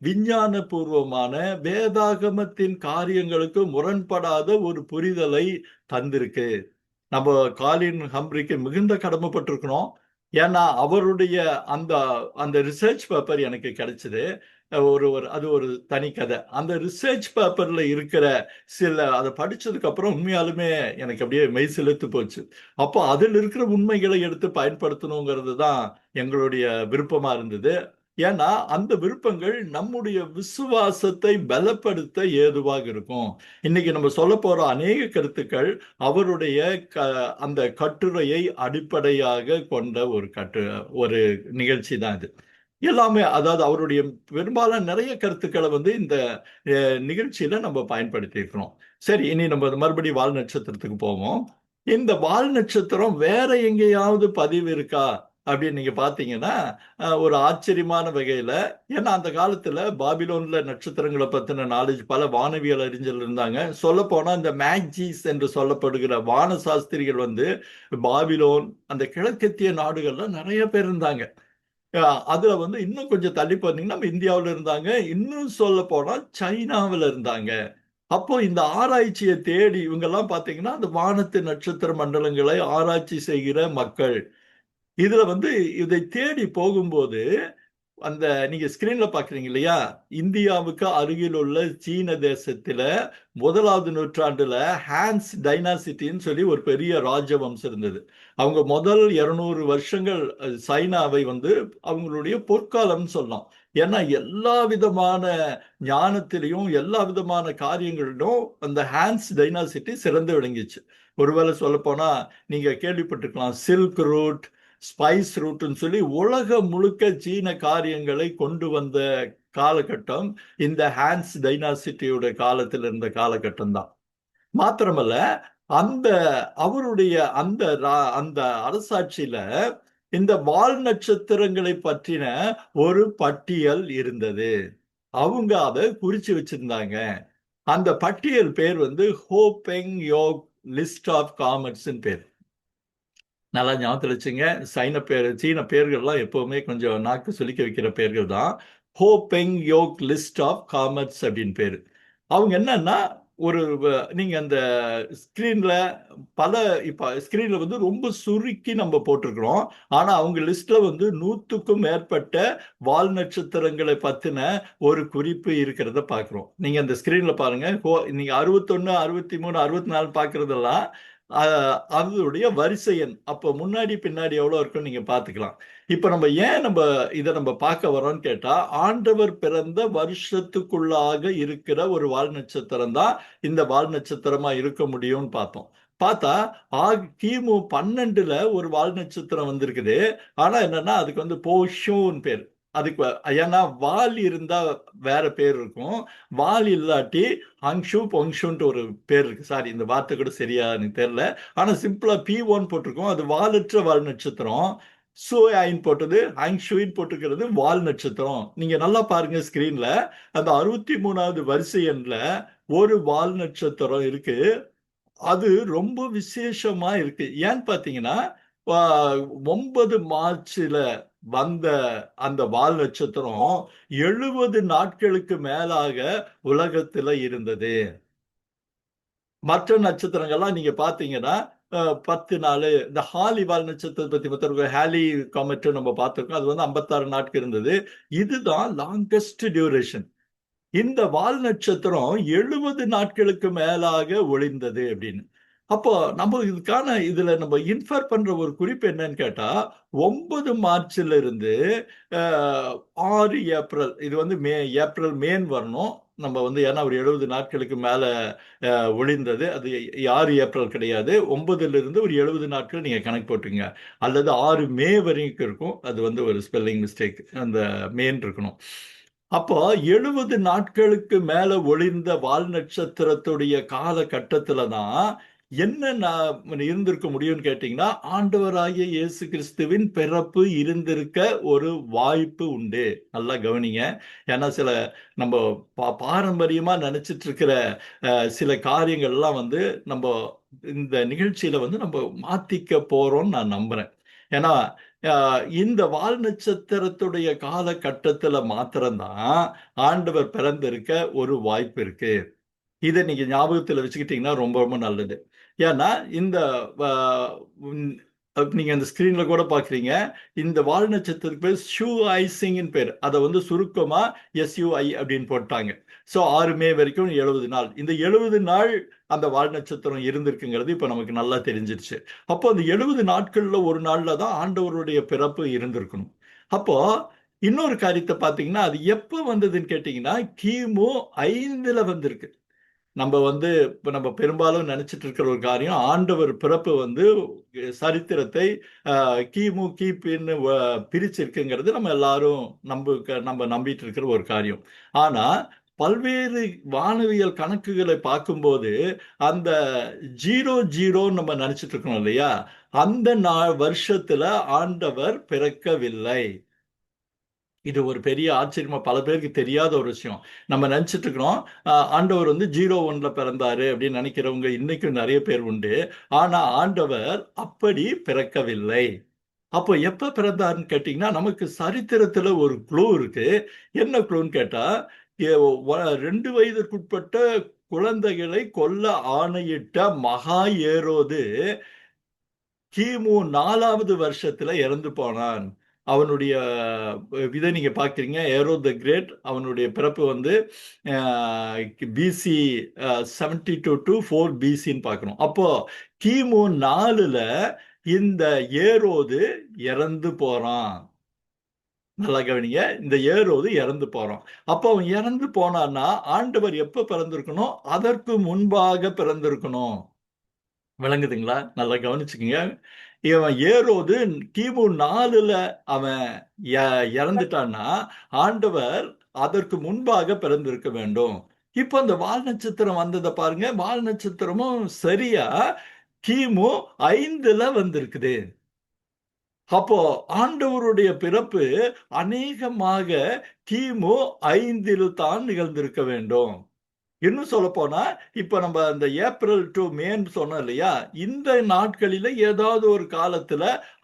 விஞ்ஞான பூர்வமான வேதாகமத்தின் காரியங்களுக்கு முரண்படாத ஒரு புரிதலை தந்திருக்கு. நம்ம காலின் ஹம்ப்ரிக்கு மிகுந்த கடமைப்பட்டிருக்கணும். ஏன்னா அவருடைய அந்த அந்த ரிசர்ச் பேப்பர் எனக்கு கிடைச்சது. அது ஒரு தனி கதை. அந்த ரிசர்ச் பேப்பர்ல இருக்கிற அதை படிச்சதுக்கு அப்புறம் உண்மையாலுமே எனக்கு அப்படியே மெய் சிலுத்து போச்சு. அப்போ அதில் இருக்கிற உண்மைகளை எடுத்து பயன்படுத்தணுங்கிறது தான் எங்களுடைய விருப்பமா இருந்தது. ஏன்னா அந்த விருப்பங்கள் நம்முடைய விசுவாசத்தை பலப்படுத்த ஏதுவாக இருக்கும். இன்னைக்கு நம்ம சொல்ல போற அநேக கருத்துக்கள் அவருடைய அந்த கட்டுரையை அடிப்படையாக கொண்ட ஒரு நிகழ்ச்சி தான் இது. எல்லாமே, அதாவது அவருடைய பெரும்பாலான நிறைய கருத்துக்களை வந்து இந்த நிகழ்ச்சியில நம்ம பயன்படுத்தி இருக்கிறோம். சரி, இனி நம்ம மறுபடியும் வால் நட்சத்திரத்துக்கு போவோம். இந்த வால் நட்சத்திரம் வேற எங்கேயாவது பதிவு இருக்கா அப்படின்னு நீங்க பாத்தீங்கன்னா ஒரு ஆச்சரியமான வகையில, ஏன்னா அந்த காலத்துல பாபிலோன்ல நட்சத்திரங்களை பத்தின நாலேஜ் பல வானவியல் அறிஞர்கள் இருந்தாங்க. சொல்ல போனா இந்த மேக்ஜீஸ் என்று சொல்லப்படுகிற வான சாஸ்திரிகள் வந்து பாபிலோன், அந்த கிழக்கத்திய நாடுகள்ல நிறைய பேர் இருந்தாங்க. அதுல வந்து இன்னும் கொஞ்சம் தள்ளி போனீங்கன்னா நம்ம இந்தியாவில் இருந்தாங்க, இன்னும் சொல்ல போனா சைனாவில் இருந்தாங்க. அப்போ இந்த ஆராய்ச்சியை தேடி இவங்கெல்லாம் பாத்தீங்கன்னா அந்த வானத்து நட்சத்திர மண்டலங்களை ஆராய்ச்சி செய்கிற மக்கள். இதுல வந்து இதை தேடி போகும்போது அந்த நீங்க ஸ்கிரீன்ல பாக்குறீங்க இல்லையா, இந்தியாவுக்கு அருகில் உள்ள சீன தேசத்துல 1வது நூற்றாண்டுல ஹான்ஸ் டைனாசிட்டின்னு சொல்லி ஒரு பெரிய ராஜவம்சம் இருந்தது. அவங்க முதல் 200 வருஷங்கள் சைனாவை வந்து அவங்களுடைய பொற்காலம்னு சொல்லலாம். ஏன்னா எல்லா விதமான ஞானத்திலையும் எல்லா விதமான காரியங்களிலும் அந்த ஹான்ஸ் டைனாசிட்டி சிறந்து விளங்கிச்சு. ஒருவேளை சொல்ல போனா நீங்க கேள்விப்பட்டிருக்கலாம் சில்க் ரூட், ஸ்பைஸ் ரூட்னு சொல்லி உலகம் முழுக்க சீன காரியங்களை கொண்டு வந்த காலகட்டம் இந்த ஹான்ஸ் டைனாசிட்டியோட காலத்தில் இருந்த காலகட்டம் தான். மாத்திரமல்ல, அந்த அவருடைய அந்த அரசாட்சியில இந்த வால் நட்சத்திரங்களை பற்றின ஒரு பட்டியல் இருந்தது. அவங்க அதை குறிச்சு வச்சிருந்தாங்க. அந்த பட்டியல் பேர் வந்து ஹோபெங் யோக் லிஸ்ட் ஆஃப் காமெட்ஸ் பேர். நல்லா ஞாபகத்தில் வச்சுங்க. சீன பேர்கள்லாம் எப்பவுமே கொஞ்சம் நாக்கு சுலிக்க வைக்கிற பேர்கள் தான். ஹோபெங் யோக் லிஸ்ட் ஆஃப் காமெட்ஸ் அப்படின்னு பேரு. அவங்க என்னன்னா நீங்க அந்த ஸ்கிரீன்ல இப்ப ஸ்கிரீன்ல வந்து ரொம்ப சுருக்கி நம்ம போட்டிருக்கிறோம். ஆனா அவங்க லிஸ்ட்ல வந்து 100க்கும் மேற்பட்ட வால் நட்சத்திரங்களை பத்தின ஒரு குறிப்பு இருக்கிறத பாக்குறோம். நீங்க அந்த ஸ்கிரீன்ல பாருங்க. நீங்க 61, 63, 64 பாக்குறதெல்லாம் அதனுடைய வரிசை எண். அப்ப முன்னாடி பின்னாடி எவ்வளவு இருக்குன்னு நீங்க பாத்துக்கலாம். இப்ப நம்ம இதை நம்ம பார்க்க வரோம்னு கேட்டா, ஆண்டவர் பிறந்த வருஷத்துக்குள்ளாக இருக்கிற ஒரு வால் நட்சத்திரம் தான் இந்த வால் நட்சத்திரமா இருக்க முடியும்னு பார்த்தோம். பார்த்தா கிமு 12ல ஒரு வால் நட்சத்திரம் வந்திருக்குது. ஆனா என்னன்னா அதுக்கு வந்து போஷோன்னு பேர். அதுக்கு ஏன்னா வால் இருந்தா வேற பேர் இருக்கும், வால் இல்லாட்டி அங்ஷு பொங்ஷுன்ட்டு ஒரு பேர் இருக்கு. சாரி, இந்த வார்த்தை கூட சரியா எனக்கு தெரியல. ஆனா சிம்பிளா P1 போட்டிருக்கோம், அது வாலற்ற வால் நட்சத்திரம். சூயின் போட்டது அங்ஷுயின் போட்டிருக்கிறது வால் நட்சத்திரம். நீங்க நல்லா பாருங்க ஸ்கிரீன்ல, அந்த 63வது வரிசை எண்ல ஒரு வால் நட்சத்திரம் இருக்கு. அது ரொம்ப விசேஷமா இருக்கு. ஏன்னு பாத்தீங்கன்னா 9 மார்ச்ல வந்த அந்த வால் நட்சத்திரம் 70 நாட்களுக்கு மேலாக உலகத்துல இருந்தது. மற்ற நட்சத்திரங்கள்லாம் நீங்க பாத்தீங்கன்னா 10 நாள். இந்த ஹாலி வால் நட்சத்திரத்தை பத்தி பார்த்திருக்கோம், ஹாலி காமெட் நம்ம பார்த்திருக்கோம். அது வந்து 56 நாட்கள் இருந்தது. இதுதான் லாங்கஸ்ட் டியூரேஷன். இந்த வால் நட்சத்திரம் 70 நாட்களுக்கு மேலாக ஒளிந்தது அப்படின்னு. அப்போ நம்ம இதுல நம்ம இன்ஃபர் பண்ற ஒரு குறிப்பு என்னன்னு கேட்டா, 9 மார்ச்ல இருந்து 6 ஏப்ரல், இது வந்து ஏப்ரல் மேன் வரணும். நம்ம வந்து ஏன்னா ஒரு 70 நாட்களுக்கு மேல ஒளிந்தது, அது 6 ஏப்ரல் கிடையாது. 9ல இருந்து ஒரு 70 நாட்கள் நீங்க கணக்கு போட்டுங்க, அல்லது 6 மே வரைக்கும் இருக்கும். அது வந்து ஒரு ஸ்பெல்லிங் மிஸ்டேக், அந்த மேன் இருக்கணும். அப்போ 70 நாட்களுக்கு மேல ஒளிர்ந்த வால் நட்சத்திரத்துடைய காலகட்டத்துல தான் என்ன இருந்திருக்க முடியும்னு கேட்டீங்கன்னா, ஆண்டவராகிய இயேசு கிறிஸ்துவின் பிறப்பு இருந்திருக்க ஒரு வாய்ப்பு உண்டு. நல்லா கவனிங்க. ஏன்னா சில நம்ம பாரம்பரியமா நினைச்சிட்டு இருக்கிற சில காரியங்கள்லாம் வந்து நம்ம இந்த நிகழ்ச்சியில வந்து நம்ம மாத்திக்க போறோம்னு நான் நம்புறேன். ஏன்னா இந்த வால் நட்சத்திரத்துடைய காலகட்டத்துல மாத்திரம்தான் ஆண்டவர் பிறந்திருக்க ஒரு வாய்ப்பு இருக்கு. இதை நீங்க ஞாபகத்துல வச்சுக்கிட்டீங்கன்னா ரொம்ப ரொம்ப நல்லது. ஏன்னா இந்த நீங்க அந்த ஸ்கிரீன்ல கூட பாக்குறீங்க, இந்த வால் நட்சத்திரத்துக்கு பேர் ஷூ ஐசிங் பேர். அதை வந்து சுருக்கமா SUI அப்படின்னு போட்டாங்க. ஸோ 6 மே வரைக்கும் 70 நாள். இந்த 70 நாள் அந்த வால் நட்சத்திரம் இருந்திருக்குங்கிறது இப்ப நமக்கு நல்லா தெரிஞ்சிருச்சு. அப்போ அந்த 70 நாட்கள்ல ஒரு நாள்ல தான் ஆண்டவருடைய பிறப்பு இருந்திருக்கணும். அப்போ இன்னொரு காரியத்தை பாத்தீங்கன்னா, அது எப்ப வந்ததுன்னு கேட்டீங்கன்னா, கிமு 5ல வந்திருக்கு. நம்ம வந்து இப்ப நம்ம பெரும்பாலும் நினைச்சிட்டு இருக்கிற ஒரு காரியம், ஆண்டவர் பிறப்பு வந்து சரித்திரத்தை கிமு கிபின்னு பிரிச்சிருக்குங்கிறது நம்ம எல்லாரும் நம்ம நம்பிட்டு இருக்கிற ஒரு காரியம். ஆனா பல்வேறு வானவியல் கணக்குகளை பார்க்கும்போது அந்த 00 நம்ம நினைச்சிட்டு இருக்கோம் இல்லையா, அந்த வருஷத்துல ஆண்டவர் பிறக்கவில்லை. இது ஒரு பெரிய ஆச்சரியமா பல பேருக்கு தெரியாத ஒரு விஷயம். நம்ம நினைச்சிட்டு இருக்கிறோம் ஆண்டவர் வந்து 01ல பிறந்தாரு அப்படின்னு நினைக்கிறவங்க இன்னைக்கும் நிறைய பேர் உண்டு. ஆனா ஆண்டவர் அப்படி பிறக்கவில்லை. அப்போ எப்ப பிறந்தாருன்னு கேட்டீங்கன்னா, நமக்கு சரித்திரத்துல ஒரு க்ளூ இருக்கு. என்ன க்ளூன்னு கேட்டா, 2 வயதிற்குட்பட்ட குழந்தைகளை கொல்ல ஆணையிட்ட மகா ஏரோது கிமு 4வது வருஷத்துல இறந்து போனான். அவனுடைய இதை நீங்க பாக்குறீங்க, ஏரோ த கிரேட். அவனுடைய பிறப்பு வந்து BC 72 to 4 BCன்னு பார்க்கணும். அப்போ கிமு 4ல இந்த ஏரோது இறந்து போறான். நல்லா கவனிங்க, இந்த ஏரோது இறந்து போறான். அப்போ அவன் இறந்து போனான்னா ஆண்டவர் எப்ப பிறந்திருக்கணும்? அதற்கு முன்பாக பிறந்திருக்கணும். விளங்குதுங்களா? நல்லா கவனிச்சுக்கங்க. இவன் ஏரோது கிமு 4ல அவன் இறந்துட்டான்னா ஆண்டவர் அதற்கு முன்பாக பிறந்திருக்க வேண்டும். இப்ப அந்த வால் நட்சத்திரம் வந்ததை பாருங்க. வால் நட்சத்திரமும் சரியா கிமு 5ல வந்திருக்குது. அப்போ ஆண்டவருடைய பிறப்பு அநேகமாக கிமு 5ல் தான் நிகழ்ந்திருக்க வேண்டும். இன்னும் சொல்ல போனா, இப்ப நம்ம அந்த ஏப்ரல் டு மேன்னு சொன்னோம் இல்லையா, இந்த நாட்களில ஏதாவது ஒரு காலத்துல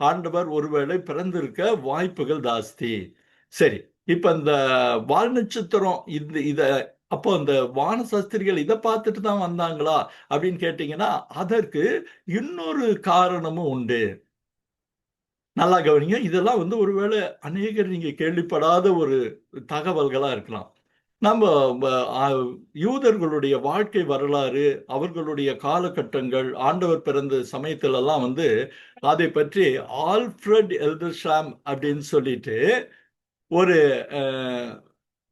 ஆண்டவர் ஒருவேளை பிறந்திருக்க வாய்ப்புகள் ஜாஸ்தி. சரி, இப்ப இந்த வால் நட்சத்திரம் இத அப்போ அந்த வான சாஸ்திரிகள் இதை பார்த்துட்டு தான் வந்தாங்களா அப்படின்னு கேட்டீங்கன்னா, அதற்கு இன்னொரு காரணமும் உண்டு. நல்லா கவனிங்க. இதெல்லாம் வந்து ஒருவேளை அநேகர் நீங்க கேள்விப்படாத ஒரு தகவல்களா இருக்கலாம். நம்ம யூதர்களுடைய வாழ்க்கை வரலாறு, அவர்களுடைய காலகட்டங்கள், ஆண்டவர் பிறந்த சமயத்துல எல்லாம் வந்து அதை பற்றி ஆல்ஃபிரட் எல்டர்ஷாம் அப்படின்னு சொல்லிட்டு ஒரு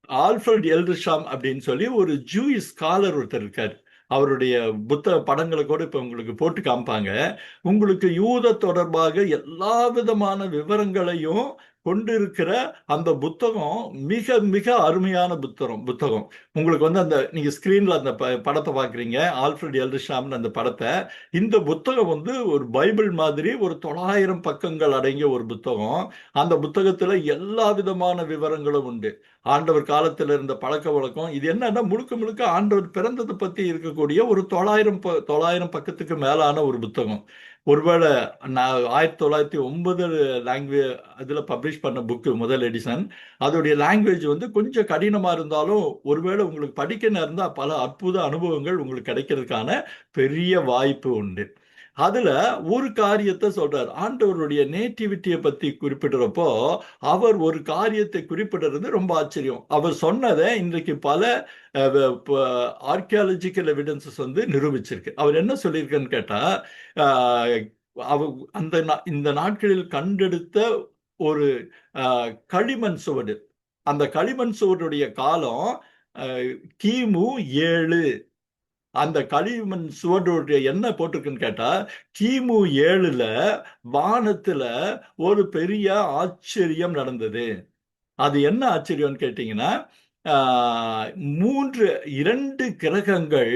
ஆல்ஃபிரட் எல்டர்ஷாம் அப்படின்னு சொல்லி ஒரு ஜூயிஷ் ஸ்காலர் ஒருத்தர் இருக்கார். அவருடைய படங்களை கூட இப்ப உங்களுக்கு போட்டு காமிப்பாங்க. உங்களுக்கு யூத தொடர்பாக எல்லா விதமான விவரங்களையும் கொண்டிருக்கிற அந்த புத்தகம் மிக மிக அருமையான புத்தகம். உங்களுக்கு வந்து அந்த நீங்க ஸ்கிரீன்ல அந்த படத்தை பாக்குறீங்க, ஆல்ஃபிரட் எல்டர்ஷாம் அந்த படத்தை. இந்த புத்தகம் வந்து ஒரு பைபிள் மாதிரி ஒரு 900 பக்கங்கள் அடங்கிய ஒரு புத்தகம். அந்த புத்தகத்துல எல்லா விதமான விவரங்களும் உண்டு. ஆண்டவர் காலத்துல இருந்த பழக்க வழக்கம் இது என்னன்னா முழுக்க முழுக்க ஆண்டவர் பிறந்ததை பத்தி இருக்கக்கூடிய ஒரு 900 பக்கத்துக்கு மேலான ஒரு புத்தகம். ஒருவேளை நான் 1909 லாங்குவேஜ் இதுல பப்ளிஷ் பண்ண புக்கு முதல் எடிஷன். அதோடைய லாங்குவேஜ் வந்து கொஞ்சம் கடினமா இருந்தாலும் ஒருவேளை உங்களுக்கு படிக்க நேர்ந்தா பல அற்புத அனுபவங்கள் உங்களுக்கு கிடைக்கிறதுக்கான பெரிய வாய்ப்பு உண்டு. அதுல ஒரு காரியத்தை சொல்றார். ஆண்டவருடைய நேட்டிவிட்டியை பத்தி குறிப்பிடுறப்போ அவர் ஒரு காரியத்தை குறிப்பிடுறது ரொம்ப ஆச்சரியம். அவர் சொன்னதை இன்றைக்கு பல ஆர்கியாலஜிக்கல் எவிடன்சஸ் வந்து நிரூபிச்சிருக்கு. அவர் என்ன சொல்லியிருக்குன்னு கேட்டா, அஹ், இந்த நாட்களில் கண்டெடுத்த ஒரு களிமண் சுவடு, அந்த களிமண் சுவடுடைய காலம் கிமு 7. அந்த களிமண் சுவடுடைய என்ன போட்டிருக்குன்னு கேட்டா, கிமு 7ல வானத்துல ஒரு பெரிய ஆச்சரியம் நடந்தது. அது என்ன ஆச்சரியம்னு கேட்டீங்கன்னா, ஆஹ், 2 கிரகங்கள்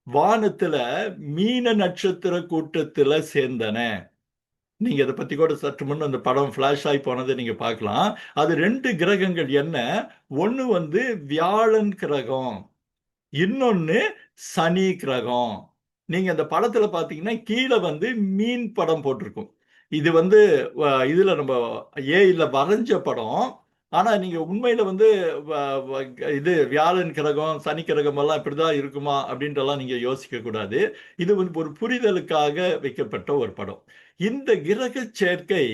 வானத்துல மீன நட்சத்திர கூட்டத்துல சேர்ந்தன. நீங்க இதை பத்தி கூட சற்று முன் அந்த படம் பிளாஷ் ஆகி போனதை நீங்க பார்க்கலாம். அது 2 கிரகங்கள் என்ன, ஒண்ணு வந்து வியாழன் கிரகம், இன்னொன்னு சனி கிரகம். நீங்க அந்த படத்துல பாத்தீங்கன்னா கீழே வந்து மீன் படம் போட்டிருக்கும். இது வந்து இதுல நம்ம ஏஐல வரைஞ்ச படம். ஆனா நீங்க உண்மையில வந்து இது வியாழன் கிரகம் சனி கிரகம் எல்லாம் இப்படிதான் இருக்குமா அப்படின்றலாம் நீங்க யோசிக்க கூடாது. இது வந்து ஒரு புரிதலுக்காக வைக்கப்பட்ட ஒரு படம். இந்த கிரக சேர்க்கை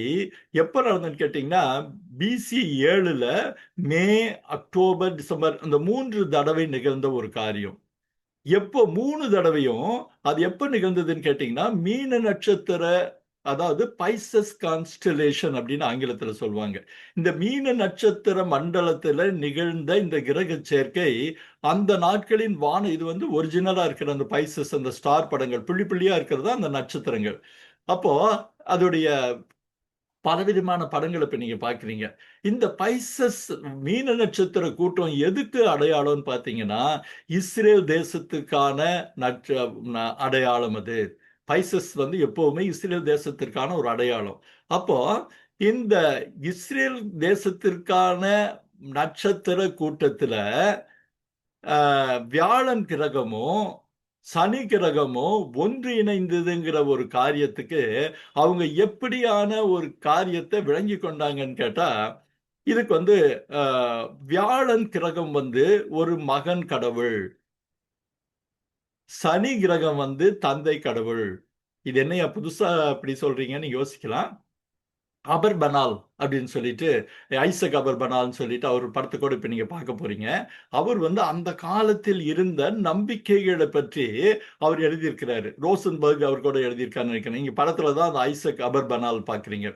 எப்ப நடந்ததுன்னு கேட்டீங்கன்னா, பிசி 7ல மே, அக்டோபர், டிசம்பர் அந்த 3 தடவை நிகழ்ந்த ஒரு காரியம். எப்போ 3 தடவையும் அது எப்ப நிகழ்ந்ததுன்னு கேட்டீங்கன்னா, மீன நட்சத்திர, அதாவது பைசஸ் கான்ஸ்டலேஷன் அப்படின்னு ஆங்கிலத்துல சொல்லுவாங்க. இந்த மீன நட்சத்திர மண்டலத்துல நிகழ்ந்த இந்த கிரக சேர்க்கை அந்த நாட்களின் இது வந்து ஒரிஜினலா இருக்கிற அந்த பைசஸ், அந்த ஸ்டார் படங்கள் புள்ளி புள்ளியா இருக்கிறதா அந்த நட்சத்திரங்கள். அப்போ அதோடைய பலவிதமான படங்களை இப்ப நீங்க பாக்குறீங்க. இந்த பைசஸ் மீன நட்சத்திர கூட்டம் எதுக்கு அடையாளம்னு பாத்தீங்கன்னா, இஸ்ரேல் தேசத்துக்கான அடையாளம் அது. பைசஸ் வந்து எப்பவுமே இஸ்ரேல் தேசத்திற்கான ஒரு அடையாளம். அப்போ இந்த இஸ்ரேல் தேசத்திற்கான நட்சத்திர கூட்டத்துல வியாழன் கிரகமும் சனி கிரகமும் ஒன்று இணைந்ததுங்கிற ஒரு காரியத்துக்கு அவங்க எப்படியான ஒரு காரியத்தை விளங்கி கொண்டாங்கன்னு கேட்டா, இதுக்கு வந்து வியாழன் கிரகம் வந்து ஒரு மகன் கடவுள், சனி கிரகம் வந்து தந்தை கடவுள். இது என்னையா புதுசா அப்படி சொல்றீங்கன்னு யோசிக்கலாம். அபர்பனால் அப்படின்னு சொல்லிட்டு, ஐசக் அபர்பனால்னு சொல்லிட்டு அவர் படத்தை கூட இப்ப நீங்க பார்க்க போறீங்க. அவர் வந்து அந்த காலத்தில் இருந்த நம்பிக்கைகளை பற்றி அவர் எழுதியிருக்கிறாரு. ரோசன்பர்க் அவர் கூட எழுதியிருக்காருன்னு நினைக்கிறேன். நீங்க படத்துலதான் அந்த ஐசக் அபர்பனால் பாக்குறீங்க.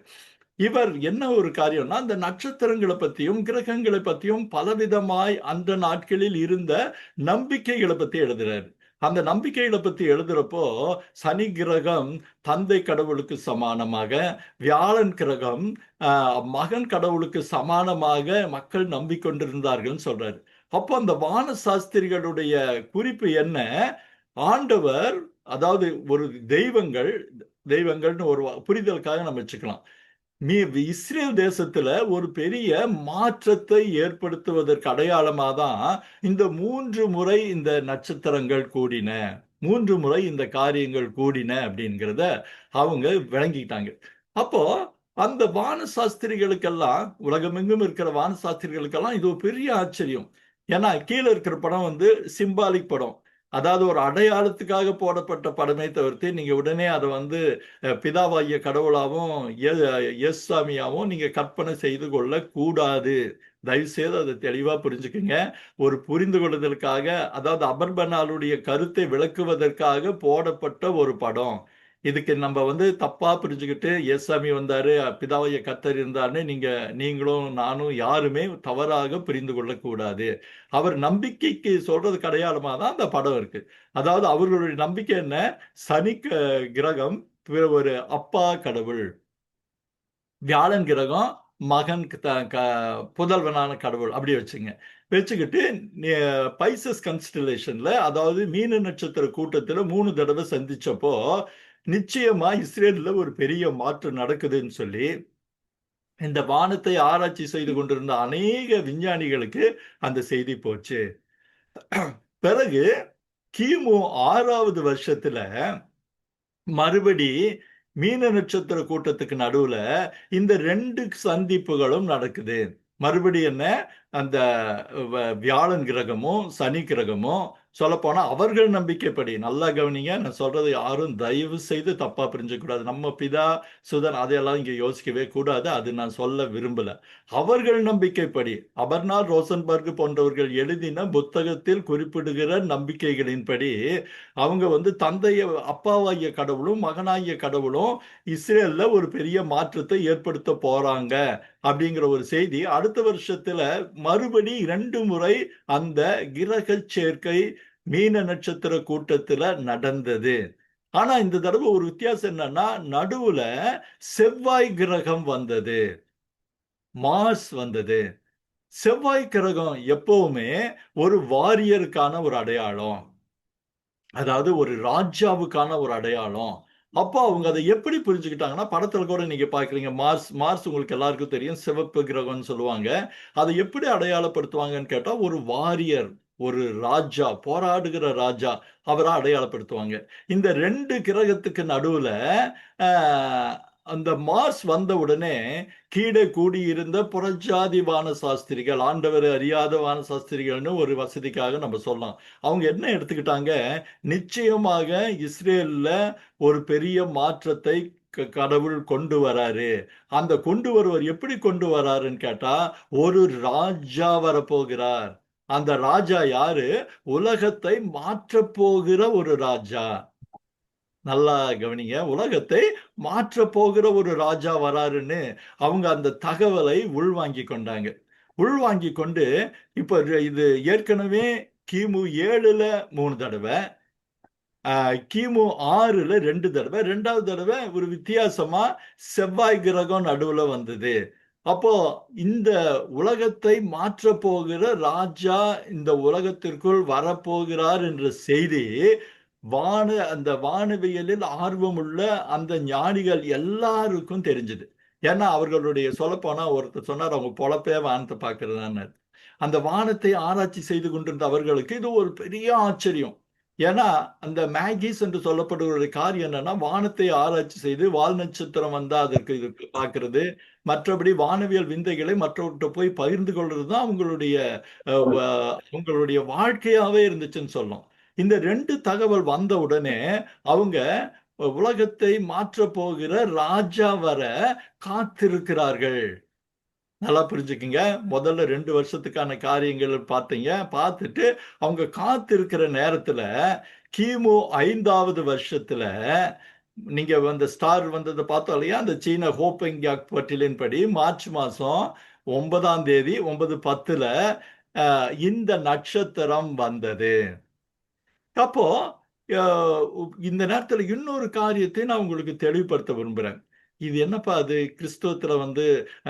இவர் என்ன ஒரு காரியம்னா, அந்த நட்சத்திரங்களை பத்தியும் கிரகங்களை பத்தியும் பலவிதமாய் அந்த நாட்களில் இருந்த நம்பிக்கைகளை பத்தி எழுதுறாரு. அந்த நம்பிக்கைகளை பத்தி எழுதுறப்போ சனி கிரகம் தந்தை கடவுளுக்கு சமானமாக, வியாழன் கிரகம் மகன் கடவுளுக்கு சமானமாக மக்கள் நம்பிக்கொண்டிருந்தார்கள் சொல்றாரு. அப்போ அந்த வான சாஸ்திரிகளுடைய குறிப்பு என்ன, ஆண்டவர், அதாவது ஒரு தெய்வங்கள்னு ஒரு புரிதலுக்காக நம்ம வச்சுக்கலாம். இஸ்ரேல் தேசத்துல ஒரு பெரிய மாற்றத்தை ஏற்படுத்துவதற்கு அடையாளமா தான் இந்த 3 முறை இந்த நட்சத்திரங்கள் கூடின, 3 முறை இந்த காரியங்கள் கூடின அப்படிங்கிறத அவங்க விளங்கிட்டாங்க. அப்போ அந்த வான சாஸ்திரிகளுக்கெல்லாம், உலகமெங்கும் இருக்கிற வான சாஸ்திரிகளுக்கெல்லாம் இது ஒரு பெரிய ஆச்சரியம். ஏன்னா கீழே இருக்கிற படம் வந்து சிம்பாலிக் படம், அதாவது ஒரு அடையாளத்துக்காக போடப்பட்ட படமே தவிர்த்து நீங்க உடனே அதை வந்து பிதாவாகிய கடவுளாவும் எஸ் சாமியாவும் நீங்க கற்பனை செய்து கொள்ள கூடாது. தயவுசெய்து அதை தெளிவா புரிஞ்சுக்குங்க. ஒரு புரிந்து கொள்ளுதலுக்காக, அதாவது அபர்பனாலுடைய கருத்தை விளக்குவதற்காக போடப்பட்ட ஒரு படம். இதுக்கு நம்ம வந்து தப்பா புரிஞ்சுக்கிட்டு ஏசாமி வந்தாரு, பிதாவைய கர்த்தர் இருந்தாருன்னு நீங்களும் நானும் யாருமே தவறாக புரிந்து கொள்ளக்கூடாது. அவர் நம்பிக்கைக்கு சொல்றதுக்கு அடையாளமா தான் அந்த படம் இருக்கு. அதாவது அவர்களுடைய நம்பிக்கை என்ன, சனி கிரகம் ஒரு அப்பா கடவுள், வியாழன் கிரகம் மகன் புதல்வனான கடவுள், அப்படி வச்சுக்கிட்டு பைசஸ் கன்ஸ்டலேஷன்ல, அதாவது மீன நட்சத்திர கூட்டத்துல 3 தடவை சந்திச்சப்போ நிச்சயமா இஸ்ரேல்ல ஒரு பெரிய மாற்றம் நடக்குதுன்னு சொல்லி இந்த வானத்தை ஆராய்ச்சி செய்து கொண்டிருந்த அநேக விஞ்ஞானிகளுக்கு அந்த செய்தி போச்சு. பிறகு கிமு 6வது வருஷத்துல மறுபடி மீன நட்சத்திர கூட்டத்துக்கு நடுவுல இந்த 2 சந்திப்புகளும் நடக்குது. மறுபடி என்ன, அந்த வியாழன் கிரகமும் சனி கிரகமும் சொல்லப்போனா அவர்கள் நம்பிக்கைப்படி, நல்லா கவனிங்க, நான் சொல்றது யாரும் தயவு செய்து தப்பா புரிஞ்சுக்க கூடாது. நம்ம பிதா சுதன் அதையெல்லாம் இங்க யோசிக்கவே கூடாது. அது நான் சொல்ல விரும்பல. அவர்கள் நம்பிக்கைப்படி அபர்னார் ரோசன்பர்க் போன்றவர்கள் எழுதின புத்தகத்தில் குறிப்பிடுகிற நம்பிக்கைகளின்படி அவங்க தந்தைய அப்பாவாகிய கடவுளும் மகனாகிய கடவுளும் இஸ்ரேல்ல ஒரு பெரிய மாற்றத்தை ஏற்படுத்த போறாங்க அப்படிங்கிற ஒரு செய்தி அடுத்த வருஷத்துல மறுபடி 2 முறை அந்த கிரக சேர்க்கை மீன நட்சத்திர கூட்டத்துல நடந்தது. ஆனா இந்த தடவை ஒரு வித்தியாசம் என்னன்னா, நடுவுல செவ்வாய் கிரகம் வந்தது, மார்ஸ் வந்தது. செவ்வாய் கிரகம் எப்பவுமே ஒரு வாரியருக்கான ஒரு அடையாளம், அதாவது ஒரு ராஜாவுக்கான ஒரு அடையாளம். அப்போ அவங்க அதை எப்படி புரிஞ்சுக்கிட்டாங்கன்னா, படத்துல கூட நீங்க பாக்குறீங்க, மார்ஸ் மார்ஸ் உங்களுக்கு எல்லாருக்கும் தெரியும், சிவப்பு கிரகம்னு சொல்லுவாங்க. அதை எப்படி அடையாளப்படுத்துவாங்கன்னு கேட்டா, ஒரு வாரியர், ஒரு ராஜா, போராடுகிற ராஜா, அவரா அடையாளப்படுத்துவாங்க. இந்த 2 கிரகத்துக்கு நடுவுல ஆஹ், அந்த மார்ஸ் வந்த உடனே கீழே கூடியிருந்த புறஜாதி வான சாஸ்திரிகள், ஆண்டவர் அறியாத வான சாஸ்திரிகள்னு ஒரு வசதிக்காக நம்ம சொல்லலாம், அவங்க என்ன எடுத்துக்கிட்டாங்க, நிச்சயமாக இஸ்ரேல்ல ஒரு பெரிய மாற்றத்தை கடவுள் கொண்டு வராரு. அந்த கொண்டு வருவர் எப்படி கொண்டு வராருன்னு கேட்டா, ஒரு ராஜா வரப்போகிறார். அந்த ராஜா யாரு? உலகத்தை மாற்றப் போகிற ஒரு ராஜா. நல்லா கவனிங்க, உலகத்தை மாற்ற போகிற ஒரு ராஜா வராருன்னு அவங்க அந்த தகவலை உள்வாங்கி கொண்டாங்க. உள்வாங்கி கொண்டு இப்ப இது ஏற்கனவே கிமு 7ல 3 தடவை, கிமு 6ல 2 தடவை, 2வது தடவை ஒரு வித்தியாசமா செவ்வாய் கிரகம் நடுவுல வந்தது. அப்போ இந்த உலகத்தை மாற்ற போகிற ராஜா இந்த உலகத்திற்குள் வரப்போகிறார் என்ற செய்தி அந்த வானவியலில் ஆர்வமுள்ள அந்த ஞானிகள் எல்லாருக்கும் தெரிஞ்சது. ஏன்னா அவர்களுடைய சொல்லப்போனா ஒருத்தர் சொன்னார், அவங்க பொழப்பே வானத்தை பார்க்கறதான்னு. அந்த வானத்தை ஆராய்ச்சி செய்து கொண்டிருந்த அவர்களுக்கு இது ஒரு பெரிய ஆச்சரியம். ஏன்னா அந்த மேகிஸ் என்று சொல்லப்படுகிற காரியம் என்னன்னா, வானத்தை ஆராய்ச்சி செய்து வால் நட்சத்திரம் வந்தா அதற்கு இதுக்கு பார்க்கிறது, மற்றபடி வானவியல் விந்தைகளை மற்றவர்கிட்ட போய் பகிர்ந்து கொள்றது தான் அவங்களுடைய வாழ்க்கையாவே இருந்துச்சுன்னு சொல்லலாம். இந்த 2 தகவல் வந்த உடனே அவங்க உலகத்தை மாற்ற போகிற ராஜா வர காத்திருக்கிறார்கள். நல்லா புரிஞ்சுக்குங்க, முதல்ல 2 வருஷத்துக்கான காரியங்கள் பார்த்தீங்க, பார்த்துட்டு அவங்க காத்திருக்கிற நேரத்துல கிமு 5வது வருஷத்துல நீங்க அந்த ஸ்டார் வந்ததை பார்த்தோம் இல்லையா, அந்த சீன ஹோப்பெங்யாக் பட்டியலின் படி மார்ச் மாசம் 9ஆம் தேதி 9:10ல இந்த நட்சத்திரம் வந்தது. அப்போ இந்த நேரத்துல இன்னொரு காரியத்தை நான் உங்களுக்கு தெளிவுபடுத்த விரும்புறேன். இது என்னப்பா அது, கிறிஸ்துவத்துல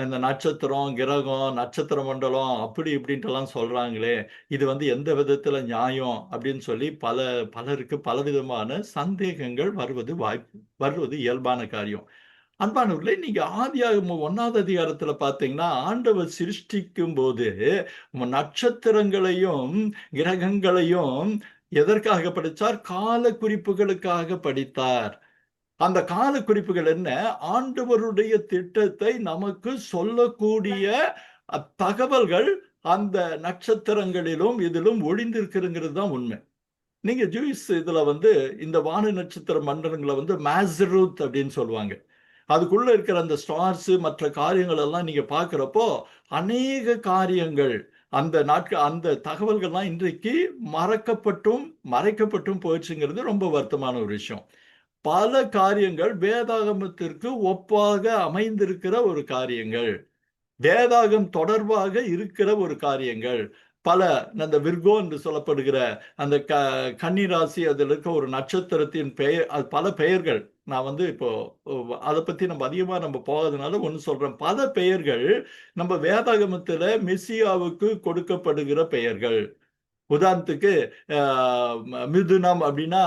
அந்த நட்சத்திரம், கிரகம், நட்சத்திர மண்டலம் அப்படி இப்படின்ட்டு எல்லாம் சொல்றாங்களே, இது எந்த விதத்துல நியாயம் அப்படின்னு சொல்லி பலருக்கு பலவிதமான சந்தேகங்கள் வருவது இயல்பான காரியம். அன்பானவர்களே, நீங்க ஆதியாகமம் 1வது அதிகாரத்துல பாத்தீங்கன்னா, ஆண்டவர் சிருஷ்டிக்கும் போது நட்சத்திரங்களையும் கிரகங்களையும் எதற்காக படித்தார்? கால குறிப்புகளுக்காக படித்தார். அந்த கால குறிப்புகள் என்ன? ஆண்டவருடைய திட்டத்தை நமக்கு சொல்லக்கூடிய தகவல்கள் அந்த நட்சத்திரங்களிலும் இதிலும் ஒளிந்திருக்கிறது தான் உண்மை. நீங்க ஜூயிஸ் இதுல இந்த வான நட்சத்திர மண்டலங்களை மேசரூத் அப்படின்னு சொல்லுவாங்க. அதுக்குள்ள இருக்கிற அந்த ஸ்டார்ஸ் மற்ற காரியங்கள் எல்லாம் நீங்க பாக்குறப்போ அநேக காரியங்கள் அந்த தகவல்கள்லாம் இன்றைக்கு மறைக்கப்பட்டும் போயிடுச்சுங்கிறது ரொம்ப வருத்தமான ஒரு விஷயம். பல காரியங்கள் வேதாகமத்திற்கு ஒப்பாக அமைந்திருக்கிற ஒரு காரியங்கள், வேதாகம் தொடர்பாக இருக்கிற ஒரு காரியங்கள், அந்த விர்கோ என்று சொல்லப்படுகிற அந்த கன்னிராசி, அதில் இருக்க ஒரு நட்சத்திரத்தின் பெயர், அது பல பெயர்கள். நான் இப்போ அதை பத்தி நம்ம அதிகமா போகாதனால ஒன்று சொல்றேன். பல பெயர்கள் நம்ம வேதாகமத்துல மெசியாவுக்கு கொடுக்கப்படுகிற பெயர்கள். உதாரணத்துக்கு மிதுனம் அப்படின்னா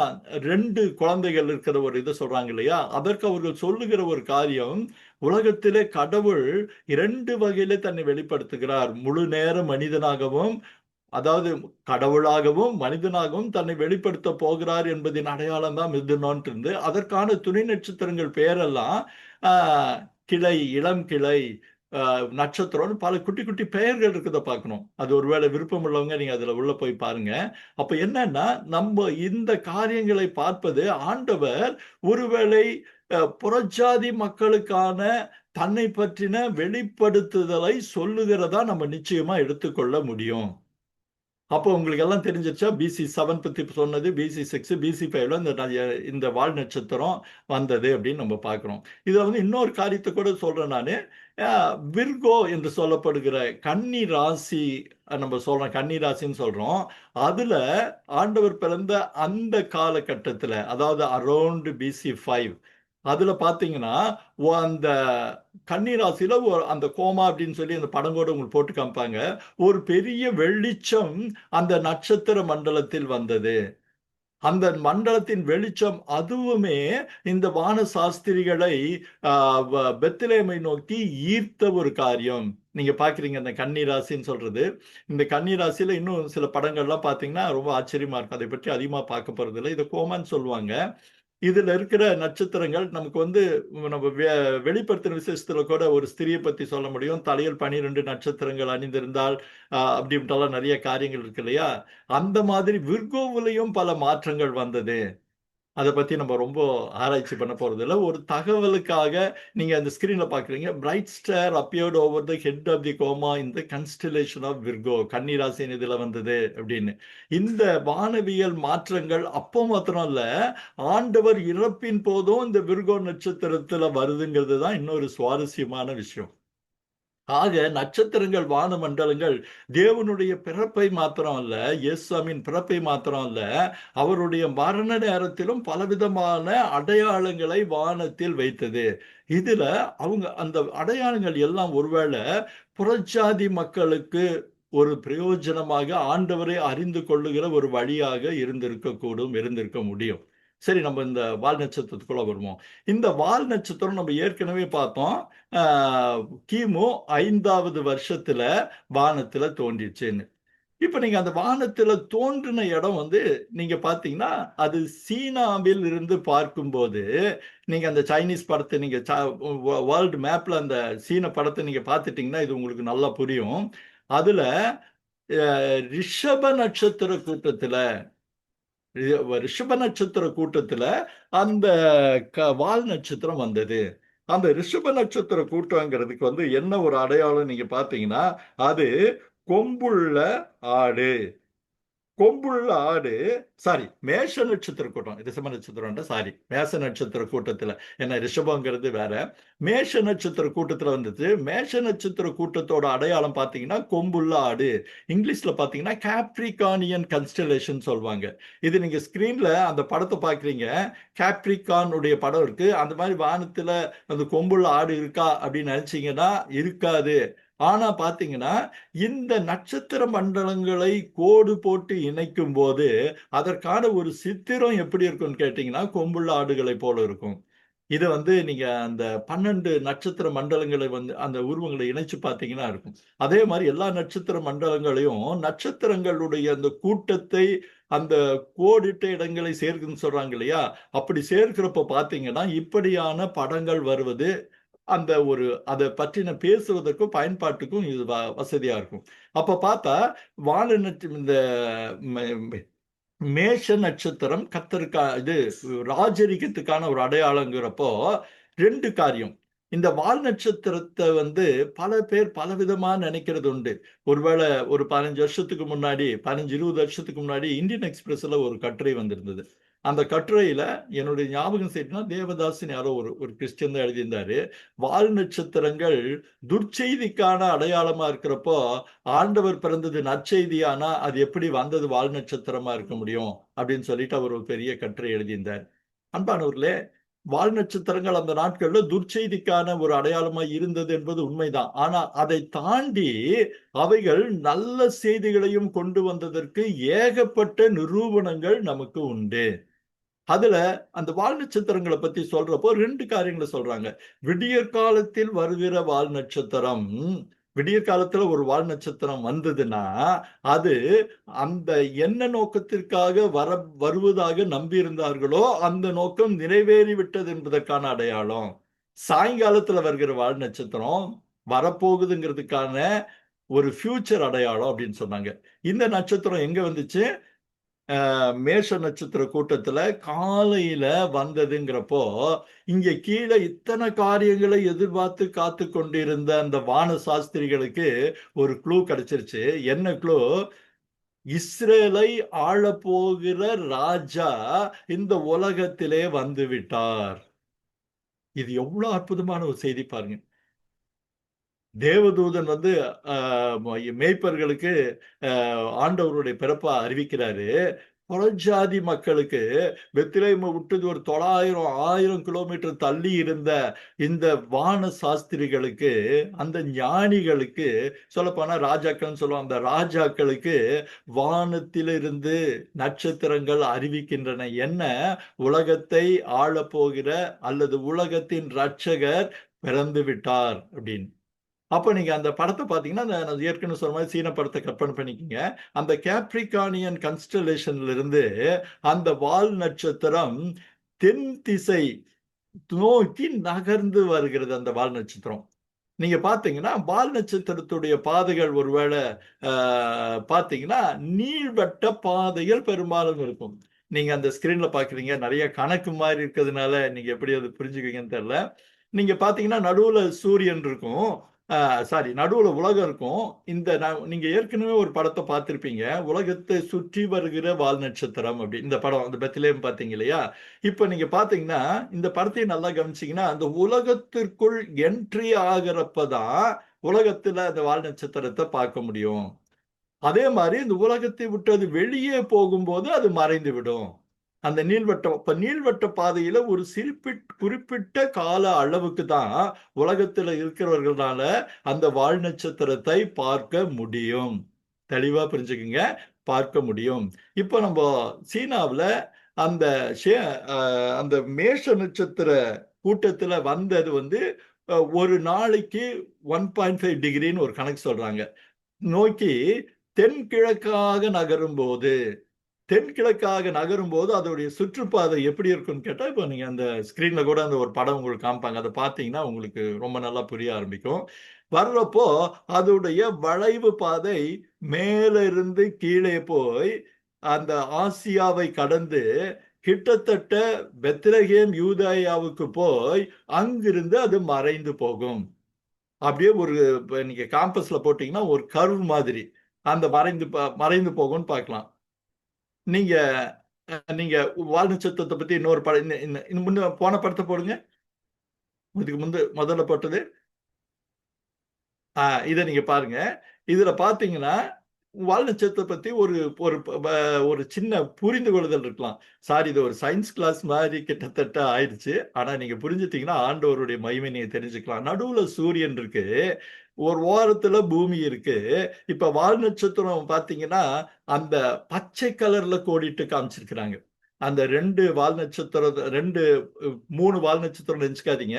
2 குழந்தைகள் இருக்கிற ஒரு இதை சொல்றாங்க இல்லையா? அதற்கு அவர்கள் சொல்லுகிற ஒரு காரியம், உலகத்திலே கடவுள் 2 வகையிலே தன்னை வெளிப்படுத்துகிறார். முழு நேர மனிதனாகவும், அதாவது கடவுளாகவும் மனிதனாகவும் தன்னை வெளிப்படுத்த போகிறார் என்பதின் அடையாளம் தான் மிதுனோன்ட்டு இருந்து, அதற்கான துணை நட்சத்திரங்கள் பெயரெல்லாம் ஆஹ், கிளை, இளம் கிளை, நட்சத்திரம்னு பல குட்டி குட்டி பெயர்கள் இருக்கிறத பார்க்கணும். அது ஒருவேளை விருப்பம் உள்ளவங்க நீங்க அதுல உள்ள போய் பாருங்க. அப்ப என்னன்னா, நம்ம இந்த காரியங்களை பார்ப்பது ஆண்டவர் ஒருவேளை புறஜாதி மக்களுக்கான தன்னை பற்றின வெளிப்படுத்துதலை சொல்லுகிறதா நம்ம நிச்சயமா எடுத்துக்கொள்ள முடியும். அப்போ உங்களுக்கு எல்லாம் தெரிஞ்சிருச்சா? பிசி 7 பத்தி சொன்னது, பிசி 6, பிசி 5ல இந்த வால் நட்சத்திரம் வந்தது அப்படின்னு நம்ம பார்க்கிறோம். இதுல வந்து இன்னொரு காரியத்தை கூட சொல்றேன் நானு. விர்கோ என்று சொல்லப்படுகிற கன்னி ராசி, நம்ம சொல்றோம் கன்னி ராசின்னு சொல்றோம். அதுல ஆண்டவர் பிறந்த அந்த காலகட்டத்துல, அதாவது அரௌண்ட் பிசி 5, அதுல பாத்தீங்கன்னா அந்த கன்னிராசியில அந்த கோமா அப்படின்னு சொல்லி அந்த படம் கூட உங்களுக்கு போட்டு காமிப்பாங்க. ஒரு பெரிய வெளிச்சம் அந்த நட்சத்திர மண்டலத்தில் வந்தது. அந்த மண்டலத்தின் வெளிச்சம் அதுவுமே இந்த வான சாஸ்திரிகளை பெத்லேமை நோக்கி ஈர்த்த ஒரு காரியம். நீங்க பாக்குறீங்க அந்த கன்னிராசின்னு சொல்றது. இந்த கன்னிராசியில இன்னும் சில படங்கள்லாம் பாத்தீங்கன்னா ரொம்ப ஆச்சரியமா இருக்கும். அதை பற்றி அதிகமா பார்க்க போறது இல்லை. இதை கோமான்னு சொல்லுவாங்க. இதுல இருக்கிற நட்சத்திரங்கள் நமக்கு வந்து நம்ம வெளிப்படுத்தின விசேஷத்துல கூட ஒரு ஸ்திரியை பத்தி சொல்ல முடியும். தலையில் 12 நட்சத்திரங்கள் அணிந்திருந்தால் அப்படின்ட்டுலாம் நிறைய காரியங்கள் இருக்கு இல்லையா? அந்த மாதிரி விர்கோவிலையும் பல மாற்றங்கள் வந்தது. அதை பத்தி நம்ம ரொம்ப ஆராய்ச்சி பண்ண போறது இல்லை. ஒரு தகவலுக்காக நீங்க அந்த ஸ்கிரீன்ல பாக்குறீங்க, bright star appeared over the head of the coma in the constellation of Virgo, கன்னிராசின் இதுல வந்தது அப்படின்னு. இந்த வானவியல் மாற்றங்கள் அப்போ மாத்திரம் இல்ல, ஆண்டவர் இறப்பின் போதும் இந்த விர்கோ நட்சத்திரத்துல வருதுங்கிறது தான் இன்னொரு சுவாரஸ்யமான விஷயம். ஆக நட்சத்திரங்கள், வான மண்டலங்கள் தேவனுடைய பிறப்பை மாத்திரம் அல்ல, இயேசுவின் பிறப்பை மாத்திரம் அல்ல, அவருடைய மரண நேரத்திலும் பலவிதமான அடையாளங்களை வானத்தில் வைத்தது. இதுல அவங்க அந்த அடையாளங்கள் எல்லாம் ஒருவேளை புறஜாதி மக்களுக்கு ஒரு பிரயோஜனமாக ஆண்டவரை அறிந்து கொள்ளுகிற ஒரு வழியாக இருந்திருக்க முடியும். சரி, நம்ம இந்த வால் நட்சத்திரத்துக்குள்ள வருவோம். இந்த வால் நட்சத்திரம் நம்ம ஏற்கனவே பார்த்தோம். கிமு 5வது வருஷத்துல வானத்துல தோன்றிச்சுன்னு. இப்ப நீங்க அந்த வானத்துல தோன்றின இடம் வந்து நீங்க பாத்தீங்கன்னா, அது சீனாவில் இருந்து பார்க்கும்போது, நீங்க அந்த சைனீஸ் படத்தை நீங்க வேர்ல்டு மேப்ல அந்த சீன படத்தை நீங்க பார்த்துட்டீங்கன்னா இது உங்களுக்கு நல்லா புரியும். அதுல ரிஷப நட்சத்திர கூட்டத்துல ரிஷப நட்சத்திர கூட்டத்துல அந்த வால் நட்சத்திரம் வந்தது. அந்த ரிஷப நட்சத்திர கூட்டங்கிறதுக்கு வந்து என்ன ஒரு அடையாளம் நீங்க பாத்தீங்கன்னா, அது கொம்புள்ள ஆடு. கொம்புள்ள ஆடு, சாரி, மேஷ நட்சத்திர கூட்டம், ரிஷப நட்சத்திரம் சாரி, மேஷ நட்சத்திர கூட்டத்துல, என்ன ரிஷபங்கிறது வேற, மேஷ நட்சத்திர கூட்டத்துல வந்துச்சு. மேஷ நட்சத்திர கூட்டத்தோட அடையாளம் பாத்தீங்கன்னா கொம்புள்ள ஆடு. இங்கிலீஷ்ல பாத்தீங்கன்னா கேப்ரிகானியன் கன்ஸ்டலேஷன் சொல்லுவாங்க. இது நீங்க ஸ்கிரீன்ல அந்த படத்தை பாக்குறீங்க, கேப்ரிகான் உடைய படம் இருக்கு. அந்த மாதிரி வானத்துல அந்த கொம்புள்ள ஆடு இருக்கா அப்படின்னு நினைச்சீங்கன்னா இருக்காது. ஆனா பாத்தீங்கன்னா இந்த நட்சத்திர மண்டலங்களை கோடு போட்டு இணைக்கும் போது அதற்கான ஒரு சித்திரம் எப்படி இருக்கும்னு கேட்டீங்கன்னா கொம்புள்ள ஆடுகளை போல இருக்கும். இது வந்து நீங்க அந்த 12 நட்சத்திர மண்டலங்களை வந்து அந்த உருவங்களை இணைச்சு பார்த்தீங்கன்னா இருக்கும். அதே மாதிரி எல்லா நட்சத்திர மண்டலங்களையும் நட்சத்திரங்களுடைய அந்த கூட்டத்தை அந்த கோடிட்ட இடங்களை சேர்க்குன்னு சொல்றாங்க இல்லையா? அப்படி சேர்க்கிறப்ப பார்த்தீங்கன்னா இப்படியான படங்கள் வருவது அந்த ஒரு அதை பற்றின பேசுவதற்கும் பயன்பாட்டுக்கும் இது வசதியா இருக்கும். அப்ப பார்த்தா வான இந்த மேஷ நட்சத்திரம் கத்தருக்கா இது ராஜரிகத்துக்கான ஒரு அடையாளங்கிறப்போ 2 காரியம். இந்த வால் நட்சத்திரத்தை வந்து பல பேர் பலவிதமா நினைக்கிறது உண்டு. ஒருவேளை ஒரு 15 வருஷத்துக்கு முன்னாடி, 15-20 வருஷத்துக்கு முன்னாடி இந்தியன் எக்ஸ்பிரஸ்ல ஒரு கட்டுரை வந்திருந்தது. அந்த கட்டுரையில என்னுடைய ஞாபகம் செய்யணும்னா தேவதாசன் யாரோ ஒரு கிறிஸ்டியன் தான் எழுதியிருந்தாரு. வால் நட்சத்திரங்கள் துர்ச்செய்திக்கான அடையாளமா இருக்கிறப்போ ஆண்டவர் பிறந்தது நற்செய்தியானா அது எப்படி வந்தது வால் நட்சத்திரமா இருக்க முடியும் அப்படின்னு சொல்லிட்டு அவர் ஒரு பெரிய கட்டுரை எழுதியிருந்தார். அன்பானவர்களே, வால் நட்சத்திரங்கள் அந்த நாட்கள்ல துர்ச்செய்திக்கான ஒரு அடையாளமா இருந்தது என்பது உண்மைதான். ஆனா அதை தாண்டி அவைகள் நல்ல செய்திகளையும் கொண்டு வந்ததற்கு ஏகப்பட்ட நிரூபணங்கள் நமக்கு உண்டு. அதுல அந்த வால் நட்சத்திரங்களை பத்தி சொல்றப்போ 2 காரியங்களை சொல்றாங்க. விடியற் காலத்தில் வருகிற வால் நட்சத்திரம், விடியற் காலத்துல ஒரு வால் நட்சத்திரம் வந்ததுன்னா அது அந்த என்ன நோக்கத்திற்காக வருவதாக நம்பியிருந்தார்களோ அந்த நோக்கம் நிறைவேறிவிட்டது என்பதற்கான அடையாளம். சாயங்காலத்துல வருகிற வால் நட்சத்திரம் வரப்போகுதுங்கிறதுக்கான ஒரு ஃபியூச்சர் அடையாளம் அப்படின்னு சொன்னாங்க. இந்த நட்சத்திரம் எங்க வந்துச்சு? மேஷ நட்சத்திர கூட்டத்துல காலையில வந்ததுங்கிறப்போ இங்க கீழே இத்தனை காரியங்களை எதிர்பார்த்து காத்து கொண்டிருந்த அந்த வான சாஸ்திரிகளுக்கு ஒரு க்ளூ கிடைச்சிருச்சு. என்ன க்ளூ? இஸ்ரேலை ஆள போகிற ராஜா இந்த உலகத்திலே வந்து விட்டார். இது எவ்வளவு அற்புதமான ஒரு செய்தி பாருங்க. தேவதூதன் வந்து மேய்ப்பர்களுக்கு ஆண்டவருடைய பிறப்பா அறிவிக்கிறாரு. புறஜாதி மக்களுக்கு பெத்லகேமை விட்டது ஒரு 900-1000 கிலோமீட்டர் தள்ளி இருந்த இந்த வான சாஸ்திரிகளுக்கு, அந்த ஞானிகளுக்கு, சொல்லப்போனா ராஜாக்கள்னு சொல்லுவாங்க, அந்த ராஜாக்களுக்கு வானத்திலிருந்து நட்சத்திரங்கள் அறிவிக்கின்றன. என்ன? உலகத்தை ஆள போகிற அல்லது உலகத்தின் ரட்சகர் பிறந்து விட்டார் அப்படின்னு. அப்ப நீங்க அந்த படத்தை பாத்தீங்கன்னா, நான் ஏற்கனவே சொன்ன மாதிரி சீன படத்தை கற்பனை பண்ணிக்கங்க. அந்த கேப்ரிகானியன் கன்ஸ்டலேஷன்ல இருந்து அந்த வால் நட்சத்திரம் தென் திசை நோக்கி நகர்ந்து வருகிறது. அந்த வால் நட்சத்திரம் நீங்க பாத்தீங்கன்னா, வால் நட்சத்திரத்துடைய பாதைகள் ஒருவேளை பாத்தீங்கன்னா நீள்வட்ட பாதைகள் பெரும்பாலும் இருக்கும். நீங்க அந்த ஸ்கிரீன்ல பாக்குறீங்க, நிறைய கணக்கு மாதிரி இருக்கிறதுனால நீங்க எப்படி அது புரிஞ்சுக்குவீங்கன்னு தெரியல. நீங்க பாத்தீங்கன்னா நடுவுல சூரியன் இருக்கும், சாரி, நடுவுல உலகம் இருக்கும். நீங்க ஏற்கனவே ஒரு படத்தை பார்த்திருப்பீங்க, உலகத்தை சுற்றி வருகிற வால் நட்சத்திரம் அப்படி. இந்த படம் அந்த பெத்லகேம் பாத்தீங்க இல்லையா? இப்ப நீங்க பாத்தீங்கன்னா இந்த படத்தையும் நல்லா கவனிச்சீங்கன்னா, அந்த உலகத்திற்குள் என்ட்ரி ஆகிறப்பதான் உலகத்துல அந்த வால் நட்சத்திரத்தை பார்க்க முடியும். அதே மாதிரி இந்த உலகத்தை விட்டு அது வெளியே போகும்போது அது மறைந்து விடும். அந்த நீள்வட்ட பாதையில ஒரு குறிப்பிட்ட கால அளவுக்கு தான் உலகத்துல இருக்கிறவர்களால அந்த வால் நட்சத்திரத்தை பார்க்க முடியும். தெளிவா புரிஞ்சுக்குங்க, பார்க்க முடியும். இப்போ நம்ம சீனாவுல அந்த அந்த மேஷ நட்சத்திர கூட்டத்துல வந்தது வந்து ஒரு நாளைக்கு 1.5 டிகிரின்னு ஒரு கணக்கு சொல்றாங்க. நோக்கி தென்கிழக்காக நகரும் போது அதோடைய சுற்றுப்பாதை எப்படி இருக்குன்னு கேட்டா, இப்போ நீங்க அந்த ஸ்கிரீன்ல கூட அந்த ஒரு படம் உங்களுக்கு காமிப்பாங்க, அதை பார்த்தீங்கன்னா உங்களுக்கு ரொம்ப நல்லா புரிய ஆரம்பிக்கும். வர்றப்போ அதோடைய வளைவு பாதை மேல இருந்து கீழே போய் அந்த ஆசியாவை கடந்து கிட்டத்தட்ட பெத்லகேம் யூதாயாவுக்கு போய் அங்கிருந்து அது மறைந்து போகும். அப்படியே நீங்க காம்பஸ்ல போட்டீங்கன்னா ஒரு கர்வ் மாதிரி அந்த மறைந்து போகும்னு பார்க்கலாம். நீங்க நீங்க வால் நட்சத்திரத்தை பத்தி இன்னொரு படம் முன்ன போன படத்தை போடுங்க. இதுக்கு முதல்ல போட்டது இதை நீங்க பாருங்க. இதுல பாத்தீங்கன்னா வால் நட்சத்திரத்தை பத்தி ஒரு சின்ன புரிந்து கொள்ளுதல் இருக்கலாம். சாரி, இது ஒரு சயின்ஸ் கிளாஸ் மாதிரி கிட்டத்தட்ட ஆயிடுச்சு. ஆனா நீங்க புரிஞ்சுட்டீங்கன்னா ஆண்டவருடைய மகிமை நீங்க தெரிஞ்சுக்கலாம். நடுவுல சூரியன் இருக்கு, ஒரு ஓரத்துல பூமி இருக்கு. இப்ப வால் நட்சத்திரம் பாத்தீங்கன்னா அந்த பச்சை கலர்ல கோடிட்டு காமிச்சிருக்கிறாங்க. அந்த 2 வால் நட்சத்திரம் 3 வால் நட்சத்திரம் நினைச்சுக்காதீங்க,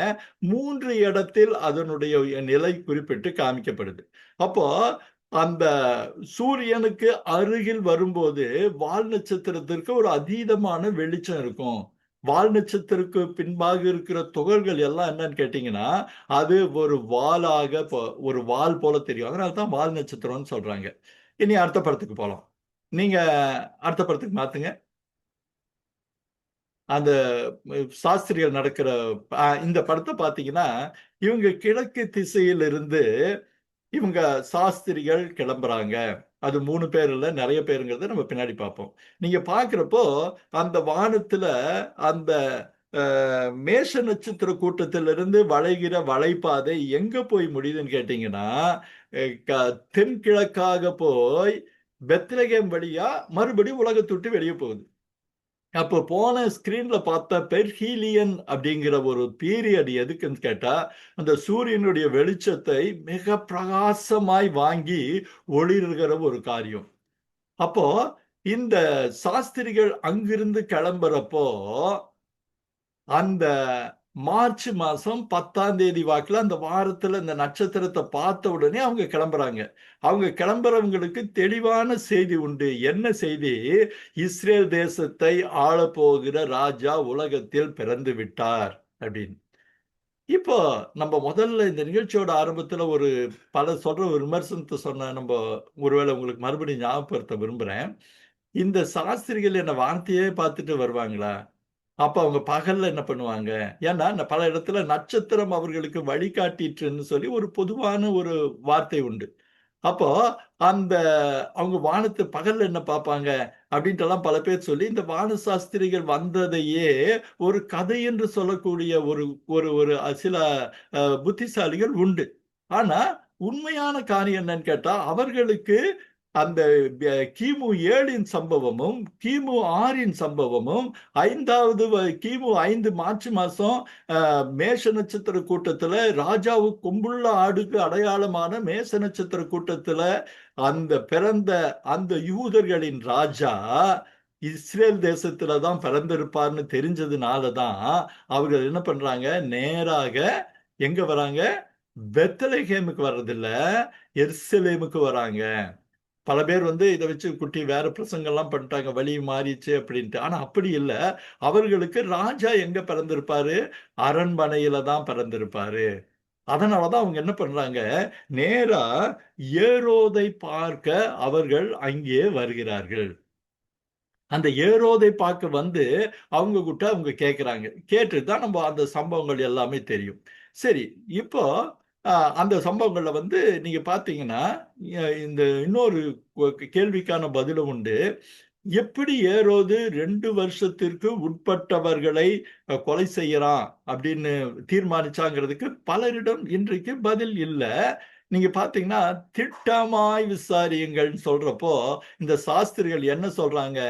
3 இடத்தில் அதனுடைய நிலை குறிப்பிட்டு காமிக்கப்படுது. அப்போ அந்த சூரியனுக்கு அருகில் வரும்போது வால் நட்சத்திரத்திற்கு ஒரு அதீதமான வெளிச்சம் இருக்கும். வால் நட்சத்திரத்துக்கு பின்பாக இருக்கிற துகள்கள் எல்லாம் என்னன்னு கேட்டீங்கன்னா, அது ஒரு வால் போல தெரியும். அதனாலதான் வால் நட்சத்திரம்னு சொல்றாங்க. இனி அடுத்த படத்துக்கு போலாம். நீங்க அடுத்த படத்துக்கு மாத்துங்க. அந்த சாஸ்திரிகள் நடக்கிற இந்த படத்தை பாத்தீங்கன்னா, இவங்க கிழக்கு திசையிலிருந்து இவங்க சாஸ்திரிகள் கிளம்புறாங்க. அது 3 பேர் இல்ல, நிறைய பேருங்கிறத நம்ம பின்னாடி பார்ப்போம். நீங்க பார்க்கிறப்போ அந்த வானத்துல அந்த மேஷ நட்சத்திர கூட்டத்திலிருந்து வளைகிற வளைப்பாதை எங்க போய் முடியுதுன்னு கேட்டீங்கன்னா, தென்கிழக்காக போய் பெத்லகேம் வழியா மறுபடியும் உலகத்தை விட்டு வெளியே போகுது. அப்போ போன ஸ்கிரீன்ல பார்த்த பெர்ஹீலியன் அப்படிங்கிற ஒரு பீரியட் எதுக்குன்னு கேட்டா, அந்த சூரியனுடைய வெளிச்சத்தை மிக பிரகாசமாய் வாங்கி ஒளிர்கிற ஒரு காரியம். அப்போ இந்த சாஸ்திரிகள் அங்கிருந்து கிளம்புறப்போ அந்த மார்ச் மாசம் 10ஆம் தேதி வாக்குல அந்த வாரத்துல இந்த நட்சத்திரத்தை பார்த்த உடனே அவங்க கிளம்புறாங்க. அவங்க கிளம்புறவங்களுக்கு தெளிவான செய்தி உண்டு. என்ன செய்தி? இஸ்ரேல் தேசத்தை ஆளப்போகிற ராஜா உலகத்தில் பிறந்து விட்டார் அப்படின்னு. இப்போ நம்ம முதல்ல இந்த நிகழ்ச்சியோட ஆரம்பத்துல ஒரு சொல்ற ஒரு விமர்சனத்தை சொன்ன நம்ம ஒருவேளை உங்களுக்கு மறுபடியும் ஞாபகப்படுத்த விரும்புறேன். இந்த சாஸ்திரிகள் என்ன வானத்தையே பார்த்துட்டு வருவாங்களா? அப்ப அவங்க பகல்ல என்ன பண்ணுவாங்க? ஏன்னா பல இடத்துல நட்சத்திரம் அவர்களுக்கு வழிகாட்டிற்றுன்னு சொல்லி ஒரு பொதுவான ஒரு வார்த்தை உண்டு. அப்போ அந்த அவங்க வானத்தை பகல்ல என்ன பார்ப்பாங்க அப்படின்ட்டு எல்லாம் பல பேர் சொல்லி இந்த வான சாஸ்திரிகள் வந்ததையே ஒரு கதை என்று சொல்லக்கூடிய ஒரு ஒரு ஒரு சில புத்திசாலிகள் உண்டு. ஆனா உண்மையான காரியம் என்னன்னு கேட்டா அவர்களுக்கு அந்த கிமு 7 சம்பவமும் கிமு 6 சம்பவமும் கிமு 5 மார்ச் மாசம் மேஷ நட்சத்திர கூட்டத்துல ராஜாவு கொம்புள்ள ஆடுக்கு அடையாளமான மேஷ நட்சத்திர கூட்டத்துல அந்த பிறந்த அந்த யூதர்களின் ராஜா இஸ்ரேல் தேசத்துலதான் பிறந்திருப்பார்னு தெரிஞ்சதுனாலதான் அவர்கள் என்ன பண்றாங்க, நேராக எங்க வராங்க? பெத்லகேமுக்கு வர்றதில்ல, எருசலேமுக்கு வராங்க. பல பேர் இதை வச்சு குட்டி வேற பிரசங்கம்லாம் பண்ணிட்டாங்க, வழி மாறிச்சு அப்படின்ட்டு. ஆனா அப்படி இல்ல. அவர்களுக்கு ராஜா எங்க பிறந்திருப்பாரு? அரண்மனையில தான் பிறந்திருப்பாரு. அதனாலதான் அவங்க என்ன பண்றாங்க, நேரா ஏரோதை பார்க்க அவர்கள் அங்கே வருகிறார்கள். அந்த ஏரோதை பார்க்க அவங்க கிட்ட அவங்க கேட்கிறாங்க. கேட்டுட்டு தான் நம்ம அந்த சம்பவங்கள் எல்லாமே தெரியும். சரி, இப்போ அந்த சம்பவங்கள்ல நீங்க பாத்தீங்கன்னா இந்த இன்னொரு கேள்விக்கான பதிலும் உண்டு. எப்படி ஏரோது 2 வருஷத்திற்கு உட்பட்டவர்களை கொலை செய்யறான் அப்படின்னு தீர்மானிச்சாங்கிறதுக்கு பலரிடம் இன்றைக்கு பதில் இல்லை. நீங்க பாத்தீங்கன்னா திட்டமாய் விசாரியுங்கள்னு சொல்றப்போ இந்த சாஸ்திரிகள் என்ன சொல்றாங்க,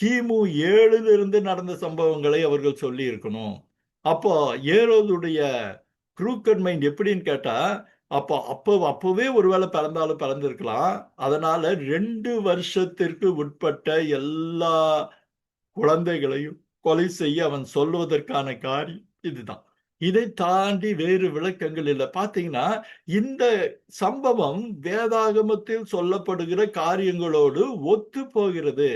கிமு 7ல இருந்து நடந்த சம்பவங்களை அவர்கள் சொல்லி இருக்கணும். அப்போ ஏரோதுடைய க்ரூக்கட் மைண்ட் எப்படின்னு கேட்டா, அப்பவே ஒருவேளை பிறந்தாலும் பிறந்திருக்கலாம். அதனால 2 வருஷத்திற்கு உட்பட்ட எல்லா குழந்தைகளையும் கொலை செய்ய அவன் சொல்வதற்கான காரியம் இதுதான். இதை தாண்டி வேறு விளக்கங்கள் இல்லை. பாத்தீங்கன்னா இந்த சம்பவம் வேதாகமத்தில் சொல்லப்படுகிற காரியங்களோடு ஒத்து போகிறது.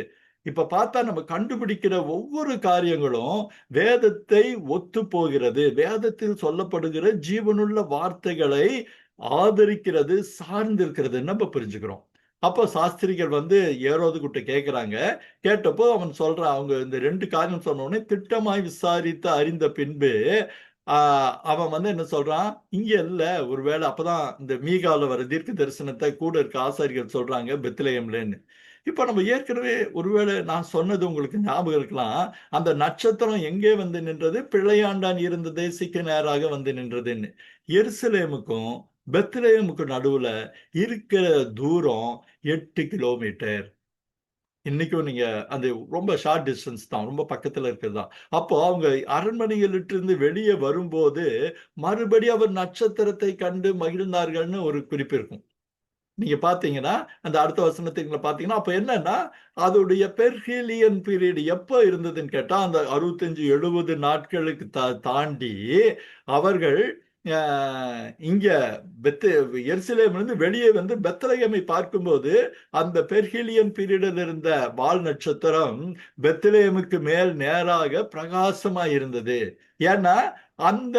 இப்ப பார்த்தா நம்ம கண்டுபிடிக்கிற ஒவ்வொரு காரியங்களும் வேதத்தை ஒத்து போகிறது. வேதத்தில் சொல்லப்படுகிற ஜீவனுள்ள வார்த்தைகளை ஆதரிக்கிறது, சார்ந்திருக்கிறது நம்ம புரிஞ்சுக்கிறோம். அப்போ சாஸ்திரிகள் ஏரோது கிட்ட கேட்கிறாங்க. கேட்டப்போ அவன் சொல்றான், அவங்க இந்த 2 காரியம் சொன்ன உடனே திட்டமாய் விசாரித்து அறிந்த பின்பு அவன் என்ன சொல்றான், இங்க இல்ல, ஒருவேளை அப்பதான் இந்த மீகால வர தீர்க்க தரிசனத்தை கூட இருக்க ஆசாரிகள் சொல்றாங்க பெத்லகேம்லன்னு. இப்ப நம்ம ஏற்கனவே ஒருவேளை நான் சொன்னது உங்களுக்கு ஞாபகம் இருக்கலாம். அந்த நட்சத்திரம் எங்கே நின்றது? பிள்ளையாண்டான் இருந்த தேசிக்கு நேராக நின்றதுன்னு. எருசலேமுக்கும் பெத்லகேமுக்கும் நடுவுல இருக்கிற தூரம் 8 கிலோமீட்டர். இன்னைக்கும் நீங்க அந்த ரொம்ப ஷார்ட் டிஸ்டன்ஸ் தான், ரொம்ப பக்கத்துல இருக்கிறது தான். அப்போ அவங்க அரண்மனையிலிருந்து வெளியே வரும்போது மறுபடியும் அவர் நட்சத்திரத்தை கண்டு மகிழ்ந்தார்கள்னு ஒரு குறிப்பு இருக்கும். நீங்க பாத்தீங்கன்னா அந்த அடுத்த வசனத்துக்குள்ள பாத்தீங்கன்னா அப்ப என்னன்னா அதோடைய பெர்ஹிலியன் பீரியட் எப்ப இருந்ததுன்னு கேட்டா அந்த 65-70 நாட்களுக்கு தாண்டி அவர்கள் இங்க எருசலேமிலிருந்து வெளியே பெத்லகேமை பார்க்கும்போது அந்த பெர்ஹிலியன் பீரியடில் இருந்த வால் நட்சத்திரம் பெத்லகேமுக்கு மேல் நேராக பிரகாசமாய் இருந்தது. ஏன்னா அந்த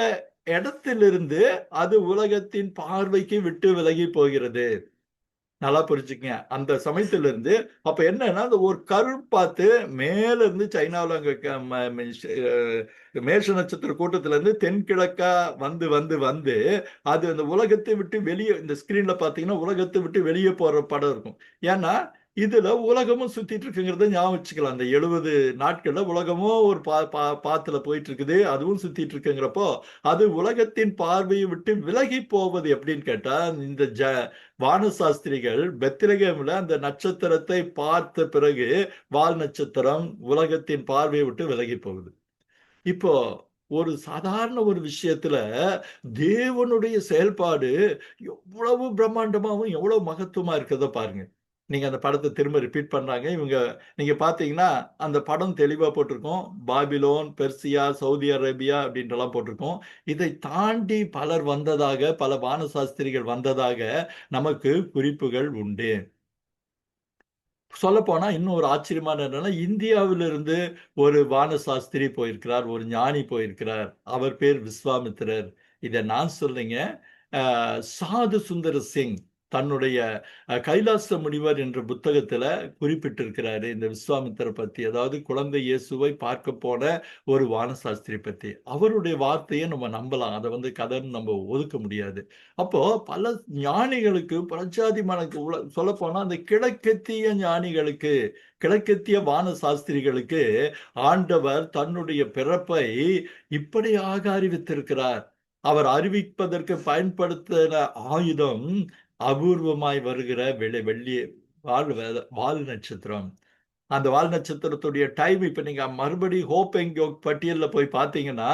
இடத்திலிருந்து அது உலகத்தின் பார்வைக்கு விட்டு விலகி போகிறது. நல்லா புரிஞ்சுக்கங்க. அந்த சமயத்துல இருந்து அப்ப என்னன்னா அந்த ஒரு கருள் பார்த்து மேல இருந்து சைனாவில் அங்க மேஷ நட்சத்திர கூட்டத்துல இருந்து தென்கிழக்கா வந்து அது அந்த உலகத்தை விட்டு வெளியே, இந்த ஸ்கிரீன்ல பாத்தீங்கன்னா உலகத்தை விட்டு வெளியே போற படம் இருக்கும். ஏன்னா இதுல உலகமும் சுத்திட்டு இருக்குங்கிறத ஞாபகம் வச்சுக்கலாம். அந்த 70 நாட்கள்ல உலகமும் ஒரு பாத்துல போயிட்டு இருக்குது, அதுவும் சுத்திட்டு இருக்குங்கிறப்போ அது உலகத்தின் பார்வையை விட்டு விலகி போவது எப்படின்னு கேட்டா, இந்த வானசாஸ்திரிகள் பெத்லகேம்ல அந்த நட்சத்திரத்தை பார்த்த பிறகு வால் நட்சத்திரம் உலகத்தின் பார்வையை விட்டு விலகி போகுது. இப்போ ஒரு சாதாரண ஒரு விஷயத்துல தேவனுடைய செயல்பாடு எவ்வளவு பிரம்மாண்டமாவும் எவ்வளவு மகத்துவமா இருக்கிறத பாருங்க. நீங்க அந்த படத்தை திரும்ப ரிப்பீட் பண்றாங்க இவங்க. நீங்க பாத்தீங்கன்னா அந்த படம் தெளிவா போட்டிருக்கோம். பாபிலோன், பெர்சியா, சவுதி அரேபியா அப்படின்றலாம் போட்டிருக்கோம். இதை தாண்டி பலர் வந்ததாக, பல வானசாஸ்திரிகள் வந்ததாக நமக்கு குறிப்புகள் உண்டு. சொல்ல போனா இன்னும் ஒரு ஆச்சரியமான என்னன்னா, இந்தியாவிலிருந்து ஒரு வானசாஸ்திரி போயிருக்கிறார், ஒரு ஞானி போயிருக்கிறார். அவர் பேர் விஸ்வாமித்திரர். இதை நான் சொல்லுங்க. சாது சுந்தர சிங் தன்னுடைய கைலாச முனிவர் என்ற புத்தகத்துல குறிப்பிட்டிருக்கிறாரு இந்த விஸ்வாமித்திர பத்தி. அதாவது குழந்தை இயேசுவை பார்க்க போன ஒரு வானசாஸ்திரி பத்தி. அவருடைய வார்த்தையை நம்ம நம்பலாம். அதை கதைன்னு நம்ம ஒதுக்க முடியாது. அப்போ பல ஞானிகளுக்கு, பிரஜாதி சொல்ல போனா அந்த கிழக்கத்திய ஞானிகளுக்கு, கிழக்கத்திய வான சாஸ்திரிகளுக்கு ஆண்டவர் தன்னுடைய பிறப்பை இப்படியாக அறிவித்திருக்கிறார். அவர் அறிவிப்பதற்கு பயன்படுத்தின ஆயுதம் அபூர்வமாய் வருகிற வெள்ளி வால் நட்சத்திரம். அந்த வால் நட்சத்திரத்துடைய டைம் இப்ப நீங்க மறுபடி பட்டியல்ல போய் பார்த்தீங்கன்னா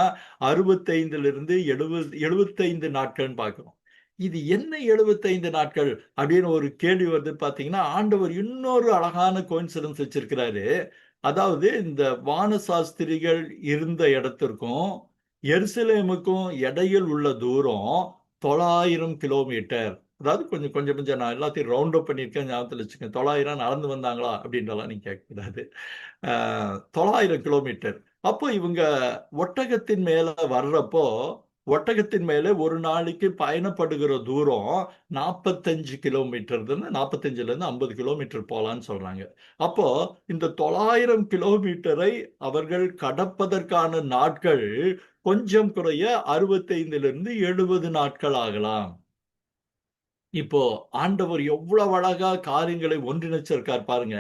65 இருந்து 75 நாட்கள்னு பார்க்கிறோம். இது என்ன 75 நாட்கள் அப்படின்னு ஒரு கேள்வி வருது பார்த்தீங்கன்னா, ஆண்டவர் இன்னொரு அழகான கோயின்சிடன்ஸ் வச்சிருக்கிறாரு. அதாவது இந்த வானசாஸ்திரிகள் இருந்த இடத்திற்கும் எருசலேமுக்கும் இடையில் உள்ள தூரம் 900 கிலோமீட்டர். அதாவது கொஞ்சம் கொஞ்சம் கொஞ்சம் நான் எல்லாத்தையும் ரவுண்ட் அப் பண்ணியிருக்கேன், ஞாபகத்தில் வச்சுக்கேன். 900 நடந்து வந்தாங்களா அப்படின்றலாம் நீங்க கேட்கக்கூடாது. 900 கிலோமீட்டர். அப்போ இவங்க ஒட்டகத்தின் மேல வர்றப்போ, ஒட்டகத்தின் மேலே ஒரு நாளைக்கு பயணப்படுகிற தூரம் 45 கிலோமீட்டர், 45ல இருந்து 50 கிலோமீட்டர் போலான்னு சொல்றாங்க. அப்போ இந்த 900 கிலோமீட்டரை அவர்கள் கடப்பதற்கான நாட்கள் கொஞ்சம் குறைய 65லிருந்து 70 நாட்கள் ஆகலாம். இப்போ ஆண்டவர் எவ்வளவு அழகா காரியங்களை ஒன்றிணைச்சிருக்கார் பாருங்க.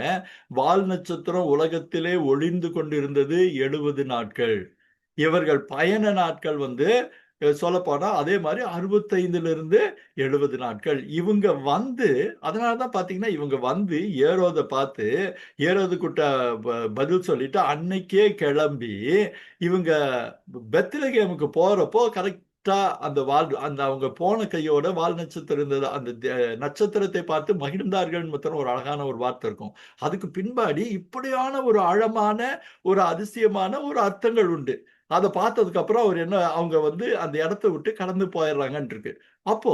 வால் நட்சத்திரம் உலகத்திலே ஒளிந்து கொண்டிருந்தது 70 நாட்கள். இவர்கள் பயண நாட்கள் சொல்ல போனா அதே மாதிரி 65லிருந்து 70 நாட்கள். இவங்க அதனாலதான் பாத்தீங்கன்னா இவங்க ஏரோதை பார்த்து ஏரோது கிட்ட பதில் சொல்லிட்டு அன்னைக்கே கிளம்பி இவங்க பெத்லகேமுக்கு போறப்போ கரெக்டா அந்த அவங்க போன கையோட வால் நட்சத்திரம் இருந்தது. அந்த நட்சத்திரத்தை பார்த்து மகிழ்ந்தார்கள் ஒரு அழகான ஒரு வார்த்தை இருக்கும். அதுக்கு பின்பாடி இப்படியான ஒரு ஆழமான ஒரு அதிசயமான ஒரு அர்த்தங்கள் உண்டு. அதை பார்த்ததுக்கு அப்புறம் அவர் அவங்க அந்த இடத்தை விட்டு கடந்து போயிடுறாங்கன்னு இருக்கு. அப்போ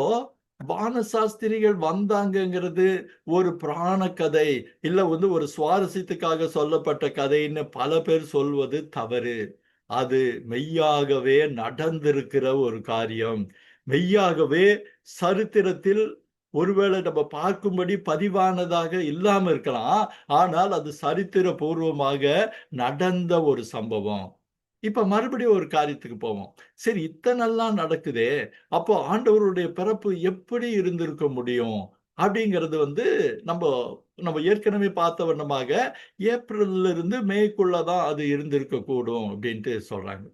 வானசாஸ்திரிகள் வந்தாங்கங்கிறது ஒரு புராண கதை இல்ல ஒரு சுவாரஸ்யத்துக்காக சொல்லப்பட்ட கதைன்னு பல பேர் சொல்வது தவறு. அது மெய்யாகவே நடந்திருக்கிற ஒரு காரியம். மெய்யாகவே சரித்திரத்தில் ஒருவேளை நம்ம பார்க்கும்படி பதிவானதாக இல்லாம இருக்கலாம். ஆனால் அது சரித்திர பூர்வமாக நடந்த ஒரு சம்பவம். இப்ப மறுபடியும் ஒரு காரியத்துக்கு போவோம். சரி, இத்தனெல்லாம் நடக்குதே, அப்போ ஆண்டவருடைய பிறப்பு எப்படி இருந்திருக்க முடியும் அப்படிங்கிறது நம்ம நம்ம ஏற்கனவே பார்த்த வண்ணமாக ஏப்ரல்ல இருந்து மேக்குள்ளதான் அது இருந்திருக்க கூடும் அப்படின்ட்டு சொல்றாங்க.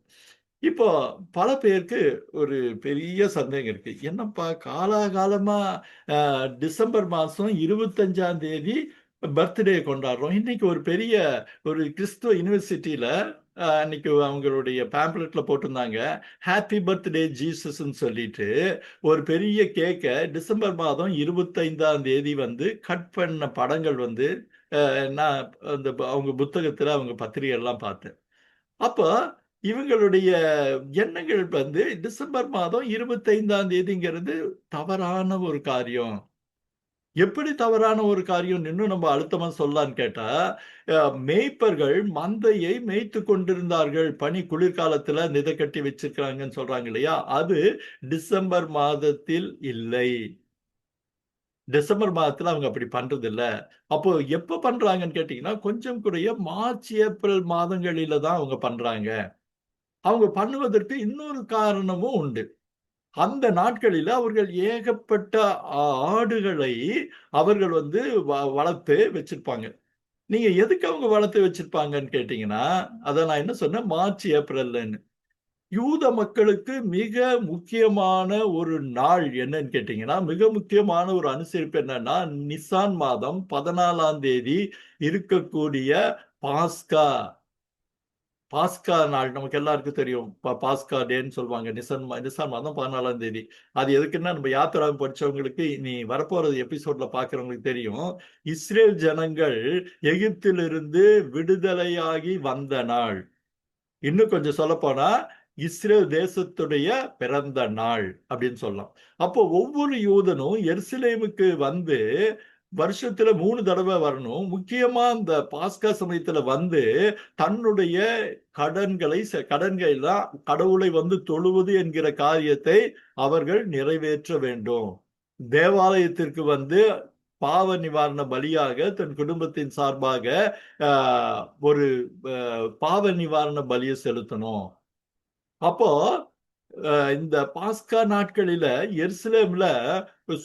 இப்போ பல பேருக்கு ஒரு பெரிய சந்தேகம் இருக்கு. என்னப்பா காலாகாலமா டிசம்பர் மாசம் 25ஆம் தேதி பர்த்டே கொண்டாடுறோம். இன்னைக்கு ஒரு பெரிய ஒரு கிறிஸ்துவ யூனிவர்சிட்டியில அன்னைக்கு அவங்களுடைய பேம்ப்ளெட்ல போட்டிருந்தாங்க, ஹாப்பி பர்த்டே ஜீசஸ்ன்னு சொல்லிட்டு ஒரு பெரிய கேக்க டிசம்பர் மாதம் 25ஆம் தேதி கட் பண்ண படங்கள் நான் அந்த அவங்க புத்தகத்துல அவங்க பத்திரிகை எல்லாம் பார்த்தேன். அப்போ இவங்களுடைய எண்ணங்கள் டிசம்பர் மாதம் 25ஆம் தேதிங்கிறது தவறான ஒரு காரியம். எப்படி தவறான ஒரு காரியம் இன்னும் நம்ம அழுத்தமா சொல்லலான்னு கேட்டா, மேய்ப்பர்கள் மந்தையை மேய்த்து கொண்டிருந்தார்கள். பனி குளிர்காலத்துல நிதை கட்டி வச்சிருக்காங்கன்னு சொல்றாங்க இல்லையா, அது டிசம்பர் மாதத்தில் இல்லை. டிசம்பர் மாதத்துல அவங்க அப்படி பண்றது இல்ல. அப்போ எப்ப பண்றாங்கன்னு கேட்டீங்கன்னா, கொஞ்சம் குறைய மார்ச் ஏப்ரல் மாதங்களில தான் அவங்க பண்றாங்க. அவங்க பண்ணுவதற்கு இன்னொரு காரணமும் உண்டு. அந்த நாட்களில் அவர்கள் ஏகப்பட்ட ஆடுகளை அவர்கள் வந்து வளர்த்து வச்சிருப்பாங்க. நீங்க எதுக்கு அவங்க வளர்த்து வச்சிருப்பாங்கன்னு கேட்டீங்கன்னா, அதை நான் என்ன சொன்னேன், மார்ச் ஏப்ரல்னு. யூத மக்களுக்கு மிக முக்கியமான ஒரு நாள் என்னன்னு கேட்டீங்கன்னா, மிக முக்கியமான ஒரு அனுசரிப்பு என்னன்னா, நிசான் மாதம் 14ஆம் தேதி இருக்கக்கூடிய பாஸ்கா. பாஸ்கா நாள் நமக்கு எல்லாருக்கும் தெரியும். பாஸ்கா டேன்னு சொல்லுவாங்க. நிசான் மாதம் 14ஆம் தேதி. அது எதுக்குன்னா, நம்ம யாத்திராவை படிச்சவங்களுக்கு இனி வரப்போற எபிசோட்ல பார்க்கிறவங்களுக்கு தெரியும். இஸ்ரேல் ஜனங்கள் எகிப்திலிருந்து விடுதலையாகி வந்த நாள். இன்னும் கொஞ்சம் சொல்ல போனா இஸ்ரேல் தேசத்துடைய பிறந்த நாள் அப்படின்னு சொல்லலாம். அப்போ ஒவ்வொரு யூதனும் எருசலேமுக்கு வந்து வருஷத்துல 3 தடவை வரணும். முக்கியமா இந்த பாஸ்கா சமயத்துல வந்து தன்னுடைய கடன்களை தான் கடவுளை வந்து தொழுவது என்கிற காரியத்தை அவர்கள் நிறைவேற்ற வேண்டும். தேவாலயத்திற்கு வந்து பாவ நிவாரண பலியாக தன் குடும்பத்தின் சார்பாக ஒரு பாவ நிவாரண பலியை செலுத்தணும். அப்போ இந்த பாஸ்கா நாட்களில எருசலேம்ல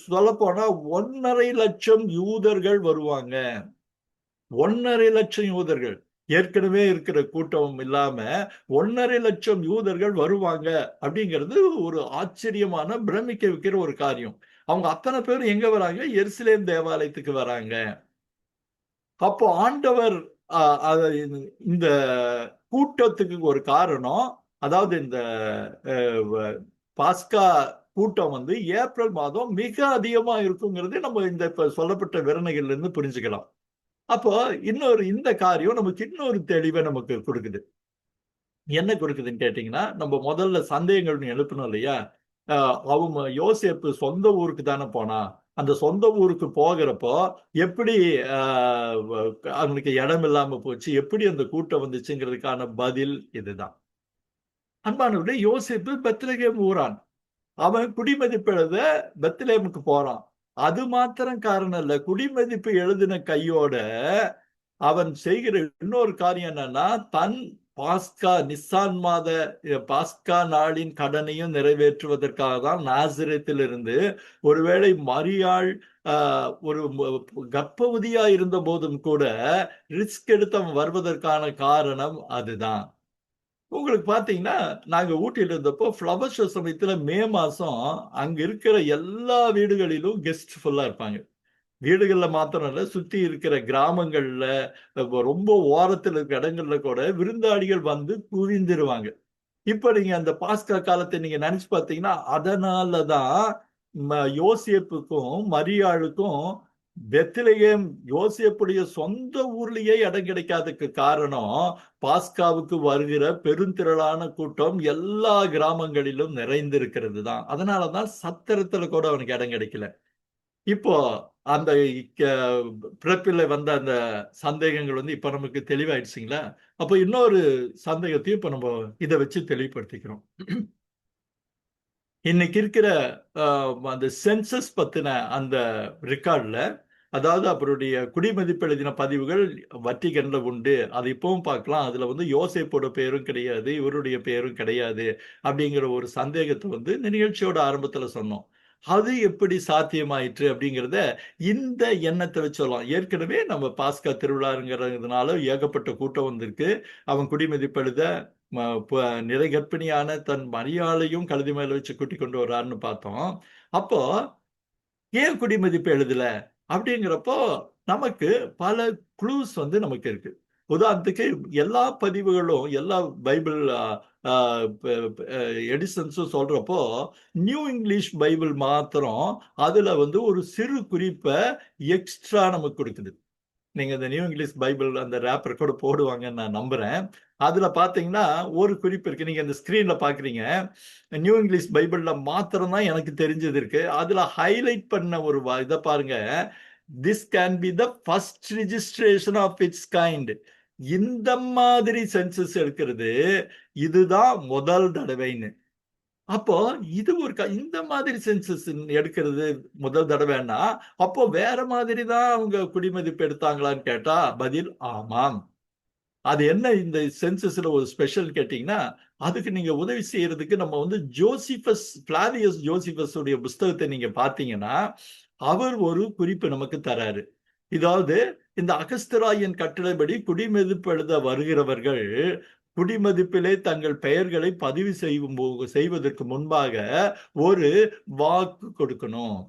சொல்ல போனா 1.5 லட்சம் யூதர்கள் வருவாங்க. 1.5 லட்சம் யூதர்கள், ஏற்கனவே இருக்கிற கூட்டம் இல்லாம 1.5 லட்சம் யூதர்கள் வருவாங்க அப்படிங்கிறது ஒரு ஆச்சரியமான பிரமிக்க வைக்கிற ஒரு காரியம். அவங்க அத்தனை பேரும் எங்க வராங்க? எருசலேம் தேவாலயத்துக்கு வராங்க. அப்போ ஆண்டவர் இந்த கூட்டத்துக்கு ஒரு காரணம், அதாவது இந்த பாஸ்கா கூட்டம் வந்து ஏப்ரல் மாதம் மிக அதிகமா இருக்குங்கிறது நம்ம இந்த இப்ப சொல்லப்பட்ட விவரணைகள்ல இருந்து புரிஞ்சுக்கலாம். அப்போ இந்த காரியம் நமக்கு இன்னொரு தெளிவை நமக்கு கொடுக்குது. என்ன கொடுக்குதுன்னு கேட்டீங்கன்னா, நம்ம முதல்ல சந்தேகங்கள் எழுப்பணும் இல்லையா? அவங்க யோசேப்பு சொந்த ஊருக்கு தானே போனா. அந்த சொந்த ஊருக்கு போகிறப்போ எப்படி அவங்களுக்கு இடம் இல்லாம போச்சு, எப்படி அந்த கூட்டம் வந்துச்சுங்கிறதுக்கான பதில் இதுதான். அன்பானவர்களே, யோசேப்பு பெத்லகேம் ஊரான். அவன் குடிமதிப்பு எழுத பெத்லகேமுக்கு போறான். அது மாத்திரம் காரணம் இல்ல. குடிமதிப்பு எழுதின கையோட அவன் செய்கிற இன்னொரு காரியம் என்னன்னா, தன் நிசான் மாத பாஸ்கா நாளின் கடனையும் நிறைவேற்றுவதற்காக தான் நாசரேத்திலிருந்து, ஒருவேளை மரியாள் ஒரு கர்ப்பவதியா இருந்த போதும் கூட ரிஸ்க் எடுத்து அவன் வருவதற்கான காரணம் அதுதான். உங்களுக்கு பாத்தீங்கன்னா, நாங்க ஊட்டியில இருந்தப்போ ஃப்ளவர் ஷோ சமயத்துல மே மாசம் அங்க இருக்கிற எல்லா வீடுகளிலும் கெஸ்ட் ஃபுல்லா இருப்பாங்க. வீடுகள்ல மாத்திரம் இல்ல, சுத்தி இருக்கிற கிராமங்கள்ல ரொம்ப ஓரத்துல இருக்கிற இடங்கள்ல கூட விருந்தாளிகள் வந்து குவிந்துருவாங்க. இப்ப நீங்க அந்த பாஸ்கா காலத்தை நீங்க நினைச்சு பார்த்தீங்கன்னா, அதனாலதான் யோசேப்புக்கும் மரியாளுக்கும் பெத்லகேம் யோசேப்புடைய சொந்த ஊர்லயே இடம் கிடைக்காததுக்கு காரணம், பாஸ்காவுக்கு வருகிற பெருந்திரளான கூட்டம் எல்லா கிராமங்களிலும் நிறைந்திருக்கிறது தான். அதனாலதான் சத்திரத்துல கூட அவனுக்கு இடம் கிடைக்கல. இப்போ அந்த பிறப்பில் வந்த அந்த சந்தேகங்கள் வந்து இப்ப நமக்கு தெளிவாயிடுச்சுங்களா? அப்ப இன்னொரு சந்தேகத்தையும் இப்ப நம்ம இதை வச்சு தெளிவுபடுத்திக்கிறோம். இன்னைக்கு இருக்கிற அந்த சென்சஸ் பத்தின அந்த ரெக்கார்ட்ல, அதாவது அவருடைய குடிமதிப்பு எழுதின பதிவுகள் வட்டிகன்ல உண்டு. அது இப்பவும் பார்க்கலாம். அதுல வந்து யோசேப்போட பேரும் கிடையாது, இவருடைய பேரும் கிடையாது அப்படிங்கிற ஒரு சந்தேகத்தை வந்து இந்த நிகழ்ச்சியோட ஆரம்பத்துல சொன்னோம். அது எப்படி சாத்தியமாயிற்று அப்படிங்கிறத இந்த எண்ணத்தை வச்சு சொல்லலாம். ஏற்கனவே நம்ம பாஸ்கா திருவிழாங்கிறதுனால ஏகப்பட்ட கூட்டம் வந்திருக்கு. அவன் குடிமதிப்பு எழுத நிறை கர்ப்பிணியான தன் மரியாளையும் கழுதி மேல வச்சு கூட்டி கொண்டு வர்றாருன்னு பார்த்தோம். அப்போ ஏன் குடிமதிப்பு எழுதல அப்படிங்கிறப்போ நமக்கு பல க்ளூஸ் வந்து நமக்கு இருக்கு. உதாரணத்துக்கு எல்லா பதிவுகளும் எல்லா பைபிள் எடிஷன்ஸும் சொல்றப்போ நியூ இங்கிலீஷ் பைபிள் மாத்திரம் அதுல வந்து ஒரு சிறு குறிப்பை எக்ஸ்ட்ரா நமக்கு கொடுக்குது. நீங்க இந்த நியூ இங்கிலீஷ் பைபிள் அந்த ரேப்பர் கூட போடுவாங்கன்னு நான் நம்புறேன். அதுல பாத்தீங்கன்னா ஒரு குறிப்பு இருக்கு. நீங்க இந்த ஸ்கிரீன்ல பாக்குறீங்க. நியூ இங்கிலீஷ் பைபிள்ல மாத்திரம் தான் எனக்கு தெரிஞ்சது இருக்கு. அதுல ஹைலைட் பண்ண ஒரு இதை பாருங்க. This can be the first registration of its kind. இந்த மாதிரி சென்சஸ் எடுக்கிறது இதுதான் முதல் தடவைன்னு. அப்போ இது ஒரு இந்த மாதிரி சென்சஸ் எடுக்கிறது முதல் தடவைன்னா, அப்போ வேற மாதிரி தான் அவங்க குடிமதிப்பு எடுத்தாங்களான்னு கேட்டா பதில் ஆமாம். அது என்ன இந்த சென்சஸ்ல ஒரு ஸ்பெஷல் கேட்டீங்கன்னா, அதுக்கு நீங்க உதவி செய்யறதுக்கு நம்ம வந்து பிளாவியஸ் ஜோசிபஸ் உடைய புஸ்தகத்தை நீங்க பார்த்தீங்கன்னா அவர் ஒரு குறிப்பு நமக்கு தராரு. இதாவது இந்த அகஸ்தராயன் கட்டளைப்படி குடிமதிப்பு எழுத வருகிறவர்கள் குடிமதிப்பிலே தங்கள் பெயர்களை பதிவு செய்வதற்கு முன்பாக ஒரு வாக்கு கொடுக்கணும்.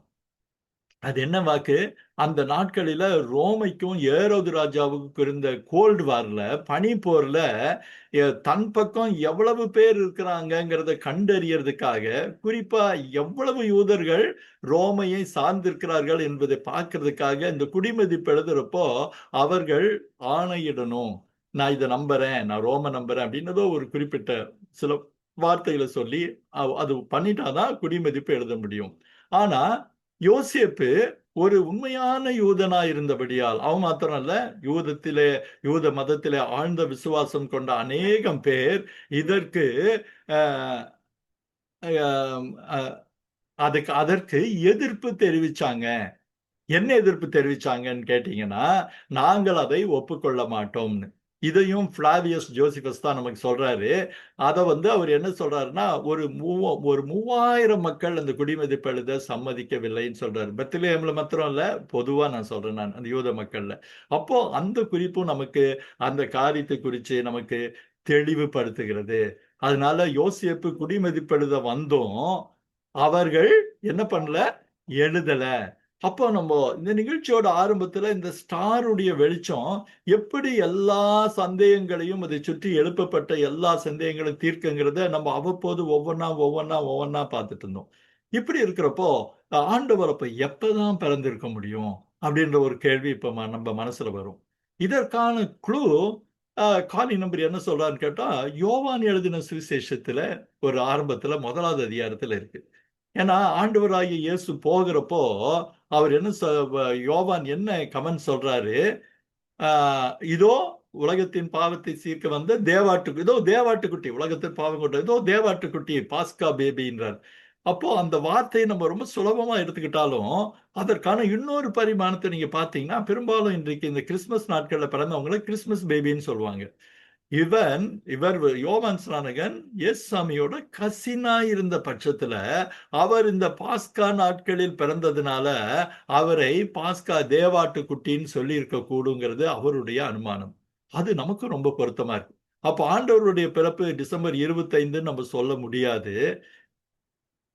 அது என்ன வாக்கு? அந்த நாட்களில ரோமைக்கும் ஏரோது ராஜாவுக்கும் இருந்த கோல்டு வார்ல, பனி போர்ல தன் பக்கம் எவ்வளவு பேர் இருக்கிறாங்கிறத கண்டறியறதுக்காக, குறிப்பா எவ்வளவு யூதர்கள் ரோமையை சார்ந்திருக்கிறார்கள் என்பதை பார்க்கறதுக்காக இந்த குடிமதிப்பு எழுதுறப்போ அவர்கள் ஆணையிடணும். நான் இதை நம்புறேன், நான் ரோம நம்புறேன் அப்படின்னதோ ஒரு குறிப்பிட்ட சில வார்த்தைகளை சொல்லி அது பண்ணிட்டாதான் குடிமதிப்பு எழுத முடியும். ஆனா யோசேப்பு ஒரு உண்மையான யூதனா இருந்தபடியால், அவன் மாத்திரம் அல்ல, யூத மதத்திலே ஆழ்ந்த விசுவாசம் கொண்ட அநேகம் பேர் இதற்கு அஹ், அஹ், அதற்கு எதிர்ப்பு தெரிவிச்சாங்க. என்ன எதிர்ப்பு தெரிவிச்சாங்கன்னு கேட்டீங்கன்னா, நாங்கள் அதை ஒப்புக்கொள்ள மாட்டோம்னு. இதையும் பிளாவியஸ் ஜோசிபஸ் தான் நமக்கு சொல்றாரு. அதை வந்து அவர் என்ன சொல்றாருன்னா, ஒரு 3000 மக்கள் அந்த குடிமதிப்பு எழுத சம்மதிக்கவில்லைன்னு சொல்றாரு. பெத்லஹேம்ல மாத்திரம் இல்ல, பொதுவா நான் சொல்றேன், நான் அந்த யூத மக்கள்ல. அப்போ அந்த குறிப்பும் நமக்கு அந்த காரியத்தை குறித்து நமக்கு தெளிவுபடுத்துகிறது. அதனால யோசேப்பு குடிமதிப்பு எழுத வந்தும் அவர்கள் என்ன பண்ணல, எழுதல. அப்போ நம்ம இந்த நிகழ்ச்சியோட ஆரம்பத்துல இந்த ஸ்டாருடைய வெளிச்சம் எப்படி எல்லா சந்தேகங்களையும் அதை சுற்றி எழுப்பப்பட்ட எல்லா சந்தேகங்களையும் தீர்க்குங்கிறத நம்ம அவ்வப்போது ஒவ்வொன்னா பார்த்துட்டு இருந்தோம். இப்படி இருக்கிறப்போ ஆண்டவர் அப்ப எப்பதான் பிறந்திருக்க முடியும் அப்படின்ற ஒரு கேள்வி இப்ப நம்ம மனசுல வரும். இதற்கான க்ளூ காலி நம்பர் என்ன சொல்றான்னு கேட்டா, யோவான் எழுதின சுவிசேஷத்துல ஒரு ஆரம்பத்துல 1வது அதிகாரத்துல இருக்கு. ஏன்னா ஆண்டவராகிய இயேசு போகிறப்போ அவர் என்ன யோவான் என்ன கமெண்ட் சொல்றாரு? இதோ உலகத்தின் பாவத்தை சீர்க்க வந்த இதோ தேவாட்டுக்குட்டி, உலகத்தின் பாவம் கொண்ட இதோ தேவாட்டுக்குட்டி, பாஸ்கா பேபின்றார். அப்போ அந்த வார்த்தையை நம்ம ரொம்ப சுலபமா எடுத்துக்கிட்டாலும் அதற்கான இன்னொரு பரிமாணத்தை நீங்க பாத்தீங்கன்னா, பெரும்பாலும் இன்றைக்கு இந்த கிறிஸ்துமஸ் நாட்கள்ல பிறந்தவங்களை கிறிஸ்துமஸ் பேபின்னு சொல்லுவாங்க. இவர் யோவான் ஸ்நானகன் சாமியோட கசினா இருந்த பட்சத்துல அவர் இந்த பாஸ்கா நாட்களில் பிறந்ததுனால அவரை பாஸ்கா தேவாட்டு குட்டின்னு சொல்லி இருக்க கூடுங்கிறது அவருடைய அனுமானம். அது நமக்கு ரொம்ப பொருத்தமா இருக்கு. அப்ப ஆண்டவருடைய பிறப்பு டிசம்பர் 25 நம்ம சொல்ல முடியாது.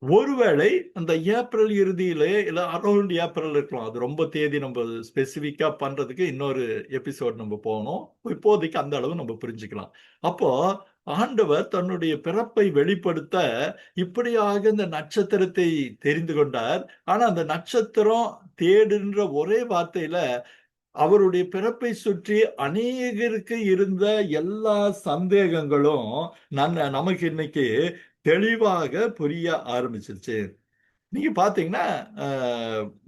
ஒருவேளை அந்த ஏப்ரல் இறுதியிலே இல்ல அரௌண்ட் ஏப்ரல் இருக்கலாம். அது ரொம்ப தேதி நம்ம ஸ்பெசிபிக்கா பண்றதுக்கு இன்னொரு எபிசோட் நம்ம போகணும். இப்போதைக்கு அந்த அளவு நம்ம புரிஞ்சுக்கலாம். அப்போ ஆண்டவர் தன்னுடைய பிறப்பை வெளிப்படுத்த இப்படியாக இந்த நட்சத்திரத்தை தெரிந்து கொண்டார். ஆனா அந்த நட்சத்திரம் தேடுன்ற ஒரே வார்த்தையில அவருடைய பிறப்பை சுற்றி அநேகருக்கு இருந்த எல்லா சந்தேகங்களும் நமக்கு இன்னைக்கு தெளிவாக புரிய ஆரம்பிச்சிருச்சு. நீங்க பாத்தீங்கன்னா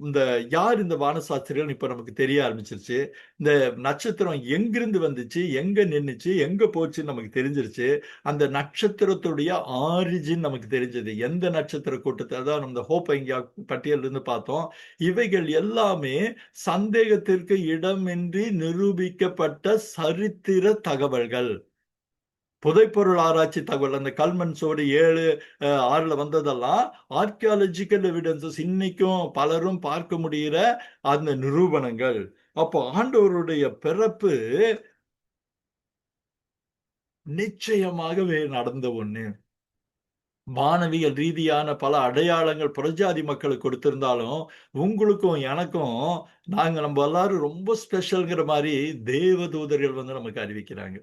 இந்த யார் இந்த வானசாஸ்திரிகள் இப்ப நமக்கு தெரிய ஆரம்பிச்சிருச்சு. இந்த நட்சத்திரம் எங்கிருந்து வந்துச்சு, எங்க நின்னுச்சு, எங்க போச்சுன்னு நமக்கு தெரிஞ்சிருச்சு. அந்த நட்சத்திரத்துடைய ஆரிஜின் நமக்கு தெரிஞ்சது. எந்த நட்சத்திர கூட்டத்தை, அதாவது நம்ம ஹோப் இந்தியா பட்டியல் இருந்து பார்த்தோம். இவைகள் எல்லாமே சந்தேகத்திற்கு இடமின்றி நிரூபிக்கப்பட்ட சரித்திர தகவல்கள். புதைப்பொருள் ஆராய்ச்சி தகவல், அந்த கல்மன் சோடு 7-6 வந்ததெல்லாம் ஆர்கியாலஜிக்கல் எவிடன்சஸ், இன்னைக்கும் பலரும் பார்க்க முடிகிற அந்த நிரூபணங்கள். அப்போ ஆண்டவருடைய பிறப்பு நிச்சயமாகவே நடந்த ஒண்ணு. வானவியல் ரீதியான பல அடையாளங்கள் புறஜாதி மக்களுக்கு கொடுத்திருந்தாலும் உங்களுக்கும் எனக்கும் நம்ம எல்லாரும் ரொம்ப ஸ்பெஷல்ங்கிற மாதிரி தேவதூதர்கள் நமக்கு அறிவிக்கிறாங்க.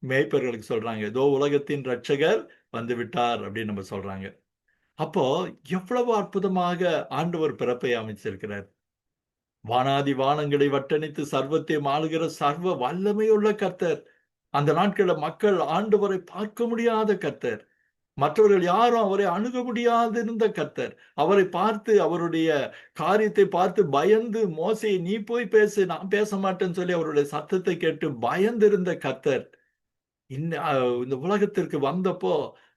மேய்ப்பர்களுக்கு சொல்றாங்க, ஏதோ உலகத்தின் ரட்சகர் வந்து விட்டார் அப்படின்னு நம்ம சொல்றாங்க. அப்போ எவ்வளவு அற்புதமாக ஆண்டவர் பிறப்பை அமைச்சிருக்கிறார். வானாதி வானங்களை வட்டணித்து சர்வத்தை ஆளுகிற சர்வ வல்லமையுள்ள கர்த்தர். அந்த நாட்களில் மக்கள் ஆண்டவரை பார்க்க முடியாத கர்த்தர், மற்றவர்கள் யாரும் அவரை அணுக முடியாது இருந்த கர்த்தர், அவரை பார்த்து அவருடைய காரியத்தை பார்த்து பயந்து, மோசே நீ போய் பேசு, நான் பேச மாட்டேன்னு சொல்லி அவருடைய சத்தத்தை கேட்டு பயந்திருந்த கர்த்தர் இந்த உலகத்திற்கு வந்தப்போ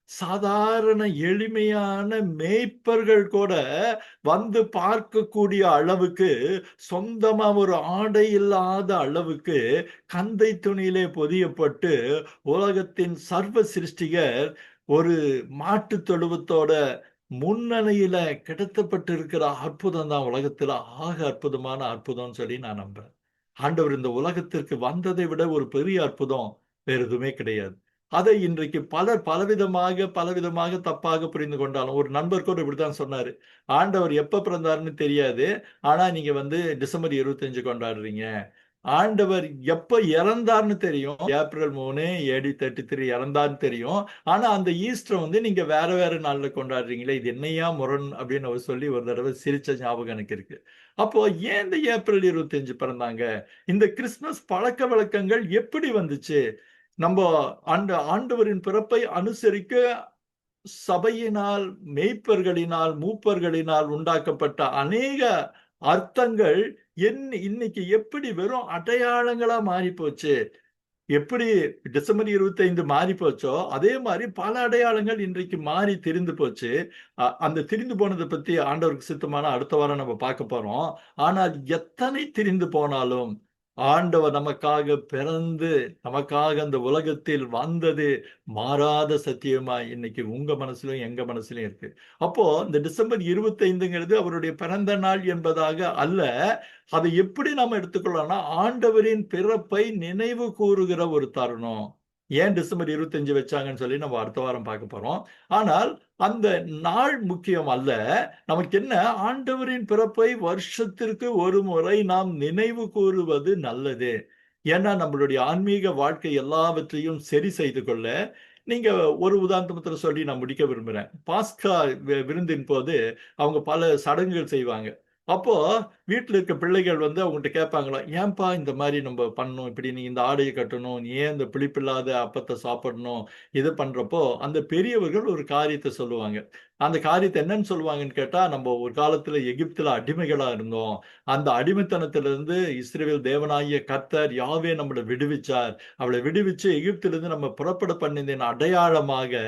சாதாரண எளிமையான மேய்ப்பர்கள் கூட வந்து பார்க்கக்கூடிய அளவுக்கு, சொந்தமா ஒரு ஆடை இல்லாத அளவுக்கு கந்தை துணியிலே பொதியப்பட்டு உலகத்தின் சர்வ சிருஷ்டிகர் ஒரு மாட்டு தொழுவத்தோட முன்னணியில கிடத்தப்பட்டு இருக்கிற அற்புதம் தான் உலகத்துல ஆக அற்புதமான அற்புதம்னு சொல்லி நான் நம்புறேன். ஆண்டவர் இந்த உலகத்திற்கு வந்ததை விட ஒரு பெரிய அற்புதம் வேற எதுவுமே கிடையாது. அதை இன்றைக்கு பலர் பலவிதமாக தப்பாக புரிந்து கொண்டாலும், ஒரு நண்பர் கூட இப்படித்தான் சொன்னாரு. ஆண்டவர் எப்ப பிறந்தாருன்னு தெரியாது. ஆனா நீங்க வந்து டிசம்பர் 25 கொண்டாடுறீங்க. ஆண்டவர் எப்ப இறந்தார்னு தெரியும். ஏப்ரல் 3 AD 33 இறந்தார்னு தெரியும். ஆனா அந்த ஈஸ்டர் வந்து நீங்க வேற வேற நாள்ல கொண்டாடுறீங்களே, இது என்னையா முரண் அப்படின்னு அவர் சொல்லி ஒரு தடவை சிரிச்ச ஞாபகம் எனக்கு இருக்கு. அப்போ ஏன் இந்த ஏப்ரல் 25 பிறந்தாங்க? இந்த கிறிஸ்துமஸ் பழக்க வழக்கங்கள் எப்படி வந்துச்சு? நம்ம ஆண்டவரின் பிறப்பை அனுசரிக்க சபையினால், மேய்ப்பர்களினால், மூப்பர்களினால் உண்டாக்கப்பட்ட அநேக அர்த்தங்கள் இன்னைக்கு எப்படி வெறும் அடையாளங்களா மாறி போச்சு? எப்படி டிசம்பர் 25 மாறி போச்சோ, அதே மாதிரி பல அடையாளங்கள் இன்றைக்கு மாறி திரிந்து போச்சு. அந்த திரிந்து போனதை பத்தி ஆண்டவருக்கு சித்தமான அடுத்த வாரம் நம்ம பார்க்க போறோம். ஆனால் எத்தனை திரிந்து போனாலும் ஆண்டவர் நமக்காக பிறந்து, நமக்காக அந்த உலகத்தில் வந்தது மாறாத சத்தியமா இன்னைக்கு உங்க மனசுலயும் எங்க மனசுலயும் இருக்கு. அப்போ இந்த டிசம்பர் 25ங்கிறது அவருடைய பிறந்த நாள் என்பதாக அல்ல, அதை எப்படி நாம எடுத்துக்கொள்ளலாம்னா ஆண்டவரின் பிறப்பை நினைவு கூறுகிற ஒரு தருணம். ஏன் டிசம்பர் 25 வச்சாங்கன்னு சொல்லி நம்ம அடுத்த வாரம் பார்க்க போறோம். ஆனால் அந்த நாள் முக்கியம் அல்ல. நமக்கு என்ன, ஆண்டவரின் பிறப்பை வருஷத்திற்கு ஒரு முறை நாம் நினைவு கூறுவது நல்லது. ஏன்னா நம்மளுடைய ஆன்மீக வாழ்க்கை எல்லாவற்றையும் சரி செய்து கொள்ள, நீங்க ஒரு உதாரணத்துல சொல்லி நான் முடிக்க விரும்புறேன். பாஸ்கா விருந்தின் போது அவங்க பல சடங்குகள் செய்வாங்க. அப்போ வீட்டுல இருக்க பிள்ளைகள் வந்து அவங்ககிட்ட கேட்பாங்களாம், ஏன்பா இந்த மாதிரி நம்ம பண்ணணும், இப்படி நீ இந்த ஆடையை கட்டணும், நீ ஏன் இந்த புளிப்பில்லாத அப்பத்தை சாப்பிடணும், இது பண்றப்போ அந்த பெரியவர்கள் ஒரு காரியத்தை சொல்லுவாங்க. அந்த காரியத்தை என்னன்னு சொல்லுவாங்கன்னு கேட்டா, நம்ம ஒரு காலத்துல எகிப்துல அடிமைகளா இருந்தோம். அந்த அடிமைத்தனத்திலிருந்து இஸ்ரவேல் தேவனாகிய கர்த்தர் யாவே நம்மளை விடுவிச்சார். அவளை விடுவிச்சு எகிப்திலிருந்து நம்ம புறப்பட பண்ணியதின் அடையாளமாக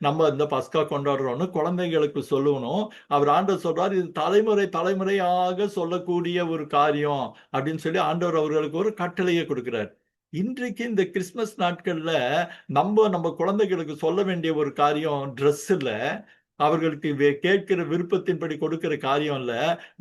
நம்ம இந்த பஸ்கா கொண்டாடுறோம்னு குழந்தைகளுக்கு சொல்லணும். அவர் ஆண்டவர் சொல்றார், இது தலைமுறை தலைமுறையாக சொல்லக்கூடிய ஒரு காரியம் அப்படின்னு சொல்லி ஆண்டவர் அவர்களுக்கு ஒரு கட்டளையை கொடுக்கிறார். இன்றைக்கு இந்த கிறிஸ்துமஸ் நாட்கள்ல நம்ம குழந்தைகளுக்கு சொல்ல வேண்டிய ஒரு காரியம் ட்ரெஸ் இல்ல, அவர்களுக்கு கேட்கிற விருப்பத்தின்படி கொடுக்கிற காரியம் இல்ல.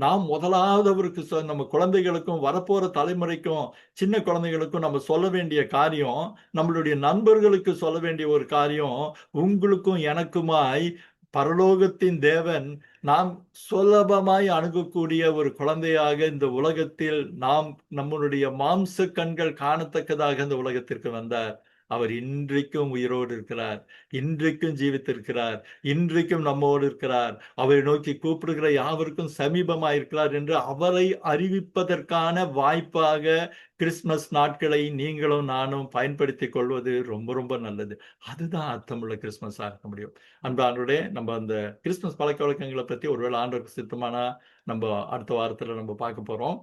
நாம் முதலாவது அவருக்கு நம்ம குழந்தைகளுக்கும் வரப்போற தலைமுறைக்கும் சின்ன குழந்தைகளுக்கும் நம்ம சொல்ல வேண்டிய காரியம், நம்மளுடைய நண்பர்களுக்கு சொல்ல வேண்டிய ஒரு காரியம், உங்களுக்கும் எனக்குமாய் பரலோகத்தின் தேவன் நாம் சுலபமாய் அணுகக்கூடிய ஒரு குழந்தையாக இந்த உலகத்தில் நாம் நம்மளுடைய மாம்ச கண்கள் காணத்தக்கதாக இந்த உலகத்திற்கு வந்தார். அவர் இன்றைக்கும் உயிரோடு இருக்கிறார், இன்றைக்கும் ஜீவித்திருக்கிறார், இன்றைக்கும் நம்மோடு இருக்கிறார். அவரை நோக்கி கூப்பிடுகிற யாவருக்கும் சமீபமாய் இருக்கிறார் என்று அவரை அறிவிப்பதற்கான வாய்ப்பாக கிறிஸ்துமஸ் நாட்களை நீங்களும் நானும் பயன்படுத்திக் கொள்வது ரொம்ப ரொம்ப நல்லது. அதுதான் அர்த்தமுள்ள கிறிஸ்துமஸா இருக்க முடியும். அன்பானவர்களே, நம்ம அந்த கிறிஸ்துமஸ் பழக்க வழக்கங்களை பத்தி ஒருவேளை ஆண்டவருக்கு சித்தமானா நம்ம அடுத்த வாரத்துல நம்ம பார்க்க போறோம்.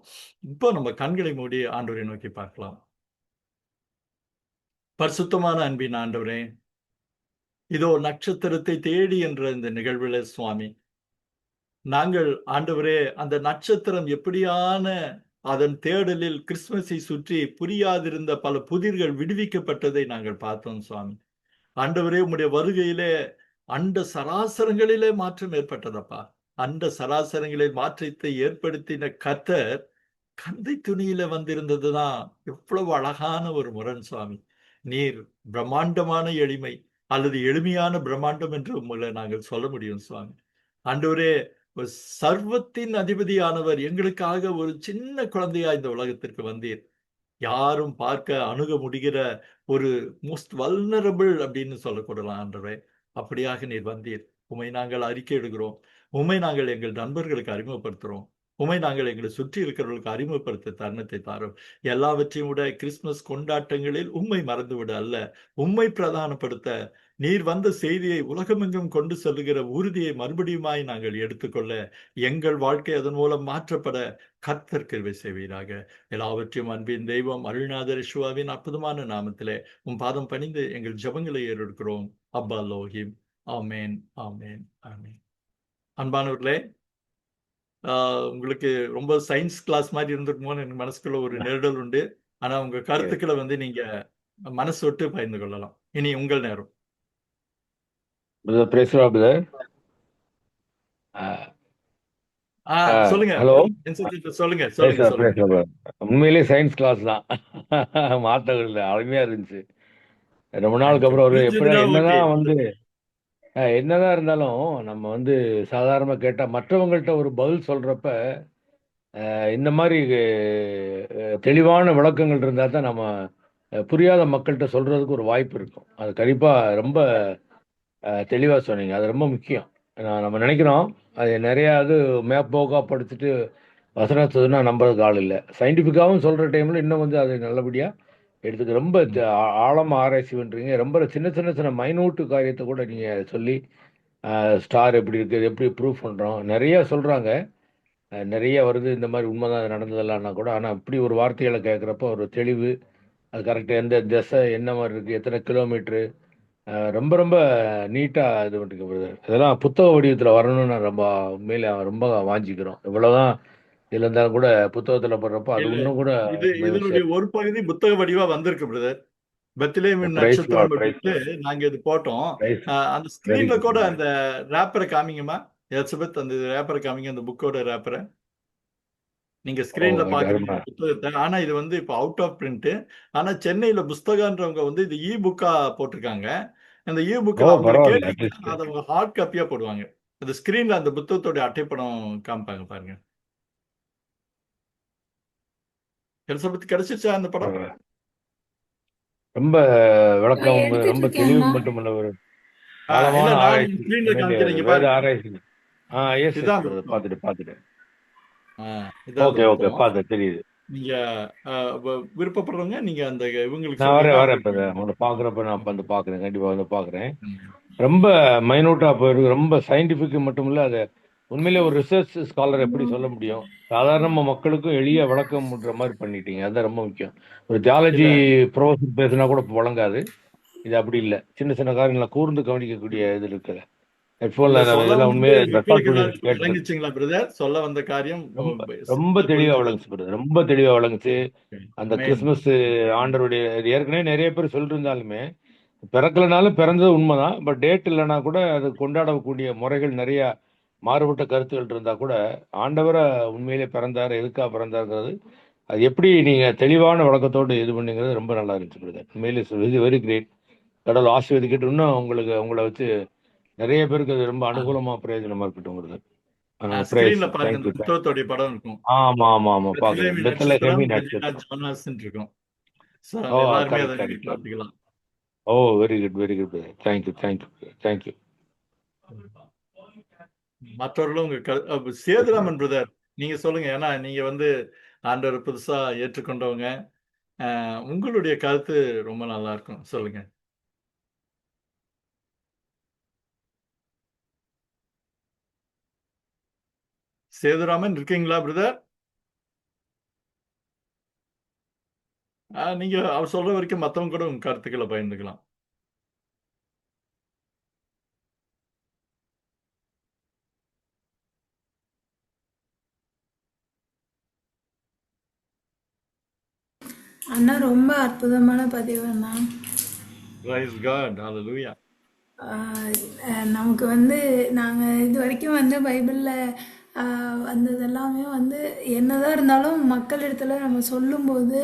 இப்போ நம்ம கண்களை மூடி ஆண்டவரை நோக்கி பார்க்கலாம். பரிசுத்தமான அன்பின் ஆண்டவரே, இதோ நட்சத்திரத்தை தேடி என்ற இந்த நிகழ்வுல சுவாமி, நாங்கள் ஆண்டவரே அந்த நட்சத்திரம் எப்படியான அதன் தேடலில் கிறிஸ்துமஸை சுற்றி புரியாதிருந்த பல புதிர்கள் விடுவிக்கப்பட்டதை நாங்கள் பார்த்தோம் சுவாமி. ஆண்டவரே, உம்முடைய வருகையிலே அண்ட சராசரங்களிலே மாற்றம் ஏற்பட்டதப்பா. அண்ட சராசரங்களில் மாற்றத்தை ஏற்படுத்தின கர்த்தர் கந்தை துணியில வந்திருந்ததுதான் எவ்வளவு அழகான ஒரு முரண் சுவாமி. நீர் பிரம்மாண்டமான எளிமை அல்லது எளிமையான பிரம்மாண்டம் என்று உங்களை நாங்கள் சொல்ல முடியும் சுவாமி. ஆண்டவரே, ஒரு சர்வத்தின் அதிபதியானவர் எங்களுக்காக ஒரு சின்ன குழந்தையா இந்த உலகத்திற்கு வந்தீர். யாரும் பார்க்க அணுக முடிகிற ஒரு மோஸ்ட் வல்னரபிள் அப்படின்னு சொல்லக்கூடலாம் ஆண்டவரே. அப்படியாக நீர் வந்தீர். உம்மை நாங்கள் அறிக்கை இடுகிறோம். உம்மை நாங்கள் எங்கள் நண்பர்களுக்கு அறிமுகப்படுத்துறோம். உம்மை நாங்கள் எங்களை சுற்றி இருக்கிறவர்களுக்கு அறிமுகப்படுத்த தருணத்தை தாரும். எல்லாவற்றையும் விட கிறிஸ்துமஸ் கொண்டாட்டங்களில் உம்மை மறந்துவிட அல்ல, உம்மை பிரதானப்படுத்த நீர் வந்த செய்தியை உலகமெங்கும் கொண்டு செல்லுகிற உறுதியை மறுபடியுமாய் நாங்கள் எடுத்துக்கொள்ள, எங்கள் வாழ்க்கை அதன் மூலம் மாற்றப்பட கர்த்தர் கிருபை செய்வீராக. எல்லாவற்றையும் அன்பின் தெய்வம் அருள்நாதர் யெகோவாவின் அற்புதமான நாமத்திலே உம் பாதம் பணிந்து எங்கள் ஜெபங்களை ஏறெடுக்கிறோம். அப்பா லோகிம் ஆமென், ஆமென், ஆமென். அன்பானவர்களே, உங்களுக்கு ரொம்ப சயின்ஸ் கிளாஸ் மாதிரி இருந்திருக்குமோன்னு எனக்கு மனசுக்குள்ள ஒரு நெருடல் உண்டு. ஆனா உங்க Yes. கருத்துக்களை வந்து நீங்க மனசு விட்டு பகிர்ந்து கொள்ளலாம். இனி உங்கள் நேரம். Brother, praise the Lord, brother. Uh, சொல்லுங்க hello. சொல்லுங்க Praise சொல்லுங்க the Lord, praise சொல்லுங்க. the Lord, brother. உண்மையிலேயே சயின்ஸ் கிளாஸ் தான். மாற்றங்கள் இல்லை, அருமையா இருந்துச்சு. ரொம்ப நாளுக்கு தேங்க்யூ. அப்புறம் ஒரு எப்படின்னா புரிஞ்சதுன்னா ஓகே. என்னதான் இருந்தாலும் நம்ம வந்து சாதாரணமா கேட்டா மற்றவங்கள்ட்ட ஒரு பதில் சொல்றப்ப இந்த மாதிரி தெளிவான விளக்கங்கள் இருந்தா தான் நம்ம புரியாத மக்கள்கிட்ட சொல்றதுக்கு ஒரு வாய்ப்பு இருக்கும். அது கண்டிப்பா ரொம்ப தெளிவா சொன்னீங்க. அது ரொம்ப முக்கியம். நம்ம நினைக்கிறோம் அது நிறைய இது மேப்போக்கா படிச்சுட்டு வசனத்துனா நம்புறதுக்கு ஆள் இல்லை. சயின்டிஃபிக்காவும் சொல்ற டைம்ல இன்னும் கொஞ்சம் அதை நல்லபடியா எடுத்துக்க ரொம்ப ஆழமா ஆராய்ச்சி பண்றீங்க. ரொம்ப சின்ன சின்ன சின்ன மைனூட்டு காரியத்தை கூட நீங்க சொல்லி ஸ்டார் எப்படி இருக்குது, எப்படி ப்ரூவ் பண்றோம், நிறைய சொல்றாங்க. நிறைய வருது இந்த மாதிரி உண்மைதான் அது நடந்ததெல்லாம்னா கூட. ஆனா இப்படி ஒரு வார்த்தைகளை கேட்குறப்ப ஒரு தெளிவு, அது கரெக்டாக எந்த திசை என்ன மாதிரி இருக்கு, எத்தனை கிலோமீட்டரு, ரொம்ப ரொம்ப நீட்டா இது பண்ணிருக்க பிரதர். இதெல்லாம் புத்தக வடிவத்தில் வரணும்னு நான் ரொம்ப உண்மையில ரொம்ப வாஞ்சிக்கிறோம். இவ்வளவுதான் இதுல இருந்தாலும் கூட புத்தகத்துல போடுறப்போ அது இல்ல இன்னும் கூட இதனுடைய ஒரு பகுதி புத்தக வடிவா வந்திருக்கு பிரதர். பெத்லெஹேமின் பிரைஸ் நட்சத்திரம் அப்படின்ட்டு நாங்க இது போட்டோம். அந்த வெரி ஸ்கிரீன்ல குட். கூட அந்த ரேப்பரை காமிங்கம்மா எலிசபெத், அந்த ரேப்பரை காமிங்க, அந்த புக்கோட ரேப்பரை நீங்க ஸ்கிரீன்ல பாக்குறீங்க புத்தகத்தை. ஆனா இது வந்து இப்போ அவுட் ஆஃப் பிரிண்ட். ஆனா சென்னையில புஸ்தகன்றவங்க வந்து இது இ புக்கா போட்டிருக்காங்க. அந்த இ புக்ல அவங்கள பரவாயில்ல கேட்டீங்கன்னா அட்லீஸ்ட். அதை அவங்க ஹார்ட் காப்பியா போடுவாங்க. அந்த ஸ்கிரீன்ல அந்த புத்தகத்தோட அட்டைப்படம் காமிப்பாங்க பாருங்க. எலிசபெத் கிடைச்சிருச்சா அந்த படம்? ரொம்ப விளக்கம், எடுத்துட்டு ரொம்ப தெளிவு இருக்கேன்னா மட்டுமல்ல ஒரு இல்ல ஆழமான நான் ஆராய்ச்சி. ஸ்கிரீன்ல காமிக்கிறீங்க வேத பாருங்க. ஆராய்ச்சி. எஸ் இதுதான் அந்த பிரதர், புத்தகம். பார்த்துட்டு இதான் அந்த ஓகே புத்தகம். பார்த்து தெரியுது. நீங்க விருப்பப்படுறவங்க நீங்க அந்த இவங்களுக்கு நான் வரேன் சொன்னீங்கன்னா பிரதர். உங்களை பாக்குறப்ப நான் வந்து பாக்குறேன், கண்டிப்பா வந்து பாக்குறேன். ம். ரொம்ப மைனூட்டா போயிருக்கு. ரொம்ப சயின்டிபிக் மட்டும் இல்ல, அது உண்மையிலே ஒரு ரிசர்ச் ஸ்காலர் எப்படி சொல்ல முடியும், சாதாரண மக்களுக்கும் எளிய விளக்கம் பண்ற மாதிரி பண்ணிட்டீங்க. அதுதான் ரொம்ப முக்கியம். ஒரு தியாலஜி இல்ல ப்ரொஃபஸர் பேசினா கூட வழங்காது. இது அப்படி இல்லை, சின்ன சின்ன காரியங்களை கூர்ந்து கவனிக்கக்கூடிய இது இருக்குது. இல்ல ஹெட்ஃபோன்ல சொல்ல இதெல்லாம் வந்தது உண்மையே ரெக்கார்ட் மக்களுக்கு பண்ணி ஏதாச்சும் கேட்டு விளங்குச்சுங்களா பிரதர்? சொல்ல வந்த காரியம் ரொம்ப ரொம்ப தெளிவா புரிஞ்சுதா? விளங்குச்சு பிரதர், ரொம்ப தெளிவா விளங்குச்சு. அந்த Amen. கிறிஸ்துமஸ் ஆண்டருடைய இது ஏற்கனவே நிறைய பேர் சொல்லிருந்தாலுமே, பிறக்கலனாலும் பிறந்தது உண்மைதான். பட் டேட் இல்லைன்னா கூட அது கொண்டாடக்கூடிய முறைகள் நிறைய மாறுபட்ட கருத்துகள் இருந்தா கூட ஆண்டவரை உண்மையிலே பிறந்தாரு, எதுக்கா பிறந்தாருங்கிறது அது எப்படி நீங்க தெளிவான விளக்கத்தோடு இது பண்ணீங்கிறது ரொம்ப நல்லா இருந்துச்சு பிரதர். உண்மையிலே வெரி வெரி கிரேட். கடவுள் ஆசீர்வதிக்கட்டு. இன்னும் உங்களுக்கு உங்களை வச்சு நிறைய பேருக்கு அது ரொம்ப அனுகூலமா பிரயோஜனமா இருக்கட்டும் பிரதர். பிரைஸ். ஸ்கிரீன்ல பாருங்க, அந்த தேங்க்யூ. புத்தகத்தோடைய படம் இருக்கும். ஆமா பாக்குறேன். பெத்லெஹேமின் பெத்லஹேமி நட்சத்திரம், ரெஜினா நட்சத்திரம். ஜோனாஸ்ன்னு இருக்கும். So, ஓ எல்லாருமே அதை கரெக்ட் நீங்க கரெக்ட். பார்த்துக்கலாம். ஓ வெரி குட் பிரதர். தேங்க்யூ. மற்றவர்களும் உங்க சேதுராமன் பிரதர் நீங்க சொல்லுங்க. ஏன்னா நீங்க வந்து ஆண்டவர் புதுசா ஏற்றுக்கொண்டவங்க. உங்களுடைய கருத்து ரொம்ப நல்லா இருக்கும். சொல்லுங்க. சேதுராமன் இருக்கீங்களா பிரதர்? நீங்க அவர் சொல்ற வரைக்கும் மத்தவங்க கூட உங்க கருத்துக்களை பகிர்ந்துக்கலாம். அண்ணா ரொம்ப அற்புதமான பதிவு அண்ணா. Praise God. Hallelujah. நமக்கு வந்து நாங்கள் இது வரைக்கும் வந்து பைபிளில் வந்தது எல்லாமே வந்து என்னதான் இருந்தாலும் மக்களிடத்துல நம்ம சொல்லும்போது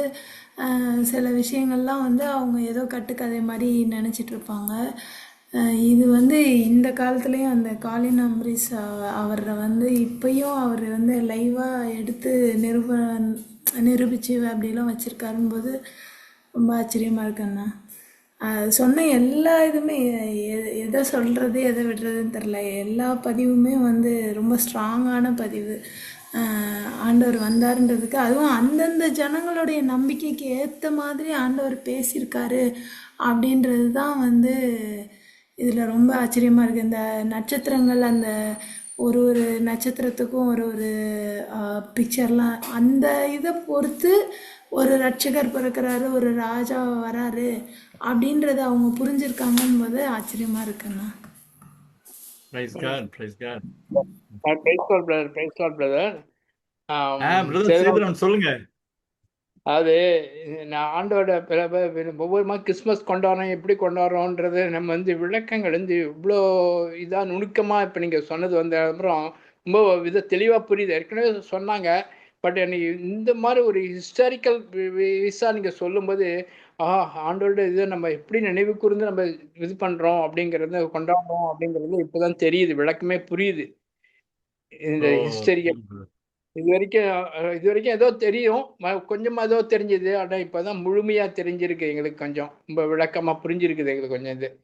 சில விஷயங்கள்லாம் வந்து அவங்க ஏதோ கட்டுக்கதை மாதிரி நினச்சிட்டு இருப்பாங்க. இது வந்து இந்த காலத்துலேயும் அந்த காலின் அம்பரீஸ் அவரை வந்து இப்பயும் அவர் வந்து லைவாக எடுத்து நிரூபித்து அப்படிலாம் வச்சுருக்காருன்னு போது ரொம்ப ஆச்சரியமாக இருக்குண்ணா. சொன்ன எல்லா இதுவுமே எதை சொல்கிறது எதை விடுறதுன்னு தெரில. எல்லா பதிவுமே வந்து ரொம்ப ஸ்ட்ராங்கான பதிவு. ஆண்டவர் வந்தாருன்றதுக்கு, அதுவும் அந்தந்த ஜனங்களுடைய நம்பிக்கைக்கு ஏற்ற மாதிரி ஆண்டவர் பேசியிருக்காரு அப்படின்றது தான் வந்து இதில் ரொம்ப ஆச்சரியமாக இருக்குது. இந்த நட்சத்திரங்கள், அந்த ஒரு ஒரு நட்சத்திரத்துக்கும் ஒரு ஒரு பிக்சர்லாம், அந்த இதை பொறுத்து ஒரு ரட்சகர் பிறக்கிறாரு, ஒரு ராஜா வராரு அப்படின்றத அவங்க புரிஞ்சிருக்காங்கன்னு போது ஆச்சரியமாக இருக்குண்ணா. Praise God, praise God. Praise Lord brother, praise Lord brother. Brother சரி, சேதுராம் சொல்லுங்க. அது நான் ஆண்டோட ஒவ்வொரு மாதிரி கிறிஸ்மஸ் கொண்டாடுறோம், எப்படி கொண்டாடுறோன்றது நம்ம விளக்கங்கள் இவ்வளோ இதாக நுணுக்கமாக இப்போ நீங்கள் சொன்னது அப்புறம் ரொம்ப தெளிவாக புரியுது. ஏற்கனவே சொன்னாங்க, பட் எனக்கு இந்த மாதிரி ஒரு ஹிஸ்டாரிக்கல் விஸாக நீங்கள் சொல்லும்போது ஆண்டோட இதை நம்ம எப்படி நினைவு கூர்ந்து நம்ம இது பண்ணுறோம் அப்படிங்கிறத கொண்டாடுறோம் அப்படிங்கிறது இப்போ தான் தெரியுது, விளக்கமே புரியுது. இந்த ஹிஸ்டரிக்கல் இது வரைக்கும் ஏதோ தெரியும், கொஞ்சமா ஏதோ தெரிஞ்சது. ஆனால் இப்போதான் முழுமையா தெரிஞ்சிருக்கு எங்களுக்கு, கொஞ்சம் ரொம்ப விளக்கமா புரிஞ்சிருக்குது எங்களுக்கு கொஞ்சம்.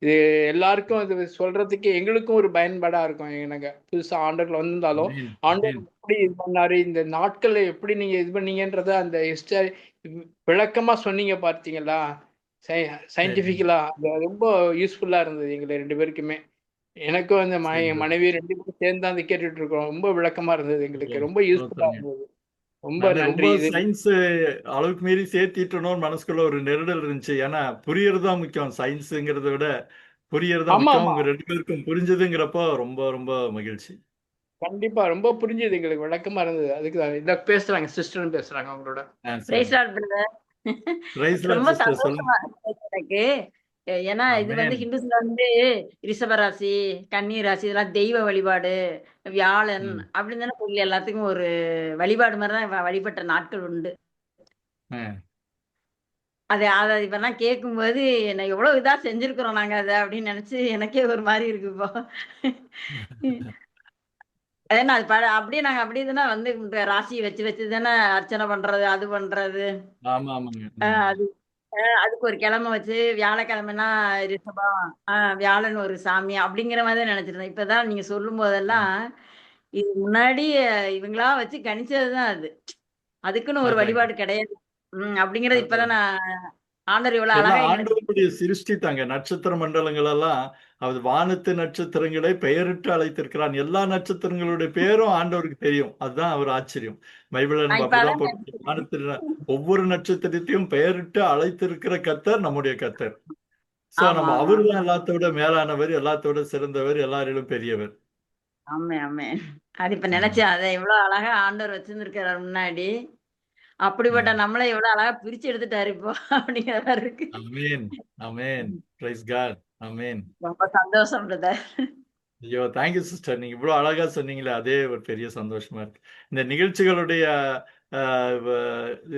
இது எல்லாருக்கும் இது சொல்றதுக்கு எங்களுக்கும் ஒரு பயன்பாடா இருக்கும். எனக்கு புதுசா ஆண்டர்கள் வந்திருந்தாலும் ஆண்டவர் எப்படி இது பண்ணாரு, இந்த நாட்களை எப்படி நீங்க இது பண்ணீங்கன்றத அந்த ஹிஸ்டரி விளக்கமா சொன்னீங்க பார்த்தீங்களா, சயின்டிபிக்கலா. அது ரொம்ப யூஸ்ஃபுல்லா இருந்தது எங்களுக்கு 2 பேருக்குமே. எனக்கும் அந்த மனைவி 2 பேரும் சேர்ந்து தான் கேட்டுட்டு இருக்கோம். ரொம்ப விளக்கமா இருந்தது எங்களுக்கு, ரொம்ப யூஸ்ஃபுல்லா இருந்தது. ரொம்ப நன்றி. இது சயின்ஸ் அளவுக்கு மீறி சேர்த்திட்டணும்னு மனசுக்குள்ள ஒரு நெருடல் இருந்துச்சு. ஏன்னா புரியறதா முக்கியம், சயின்ஸுங்கிறத விட புரியறதா ஆமா முக்கியம். ஆமா உங்க 2 பேருக்கும் புரிஞ்சதுங்கிறப்போ ரொம்ப ரொம்ப மகிழ்ச்சி. கண்டிப்பா ரொம்ப புரிஞ்சது எங்களுக்கு, விளக்கமா இருந்தது. அதுக்கு தான் இத பேசுறாங்க, சிஸ்டர் பேசுறாங்க அவங்களோட. Praise Lord brother. ரொம்ப சிஸ்டர் சொல்லுங்க. சந்தோஷமா இருக்கு எனக்கு. ஏன்னா இது ஹிந்துஸ்ல ரிஷப ராசி, கன்னி ராசி இதெல்லாம் தெய்வ வழிபாடு, வியாழன் அப்படின்னு தானே சொல்லி எல்லாத்துக்கும் ஒரு வழிபாடு மாதிரி தான் வழிபட்ட நாட்கள் உண்டு. அதை இப்பெல்லாம் கேட்கும்போது என்ன எவ்வளவு இதா செஞ்சிருக்கிறோம் நாங்க அதை அப்படின்னு நினைச்சு எனக்கே ஒரு மாதிரி இருக்கு இப்போ. ஏன்னா அது அப்படியே நாங்க அப்படியே தானே ராசியை வச்சு வச்சு தானே அர்ச்சனை பண்றது, அது பண்றது. அது அதுக்கு ஒரு கிழமை வச்சு வியாழக்கிழமைனா ரிஷபம், வியாழன் ஒரு சாமி அப்படிங்கிற மாதிரி தான் நினைச்சிருந்தேன். இப்பதான் நீங்க சொல்லும் போதெல்லாம் இது முன்னாடி இவங்களா வச்சு கணிச்சதுதான் அது. அதுக்குன்னு ஒரு வழிபாடு கிடையாது அப்படிங்கறது இப்பதான் நான் ஆண்டவர் இவ்வளவு அழகா ஆண்டவருடைய சிருஷ்டித்தாங்க. நட்சத்திர மண்டலங்கள் எல்லாம் அது வானத்து நட்சத்திரங்களை பெயரிட்டு அழைத்திருக்கிறான். எல்லா நட்சத்திரங்களுடைய பேரும் ஆண்டவருக்கு தெரியும். அதுதான் அவர் ஆச்சரியம். பைபிள்ல நம்ம அப்படிதான் போட்டு வானத்துல ஒவ்வொரு நட்சத்திரத்தையும் பெயரிட்டு அழைத்திருக்கிற கர்த்தர் நம்முடைய கர்த்தர். சோ நம்ம அவருதான் எல்லாத்தோட மேலானவர், எல்லாத்தோட சிறந்தவர், எல்லாரிலும் பெரியவர். ஆமே ஆமே. அது இப்ப நினைச்சேன், அதை எவ்வளவு அழகா ஆண்டவர் வச்சிருந்திருக்கிறார் முன்னாடி. அப்படிப்பட்ட நம்மளை எவ்வளவு அழகா பிரிச்சு எடுத்துட்டாரு இப்போ அப்படிங்கிற இருக்கு. Amen amen. Praise God. Amen. ரொம்ப சந்தோஷம் பிரதர். ஐயோ தேங்க்யூ சிஸ்டர். நீங்க இவ்வளவு அழகா சொன்னீங்களே, அதே ஒரு பெரிய சந்தோஷமா இருக்கு. இந்த நிகழ்ச்சிகளுடைய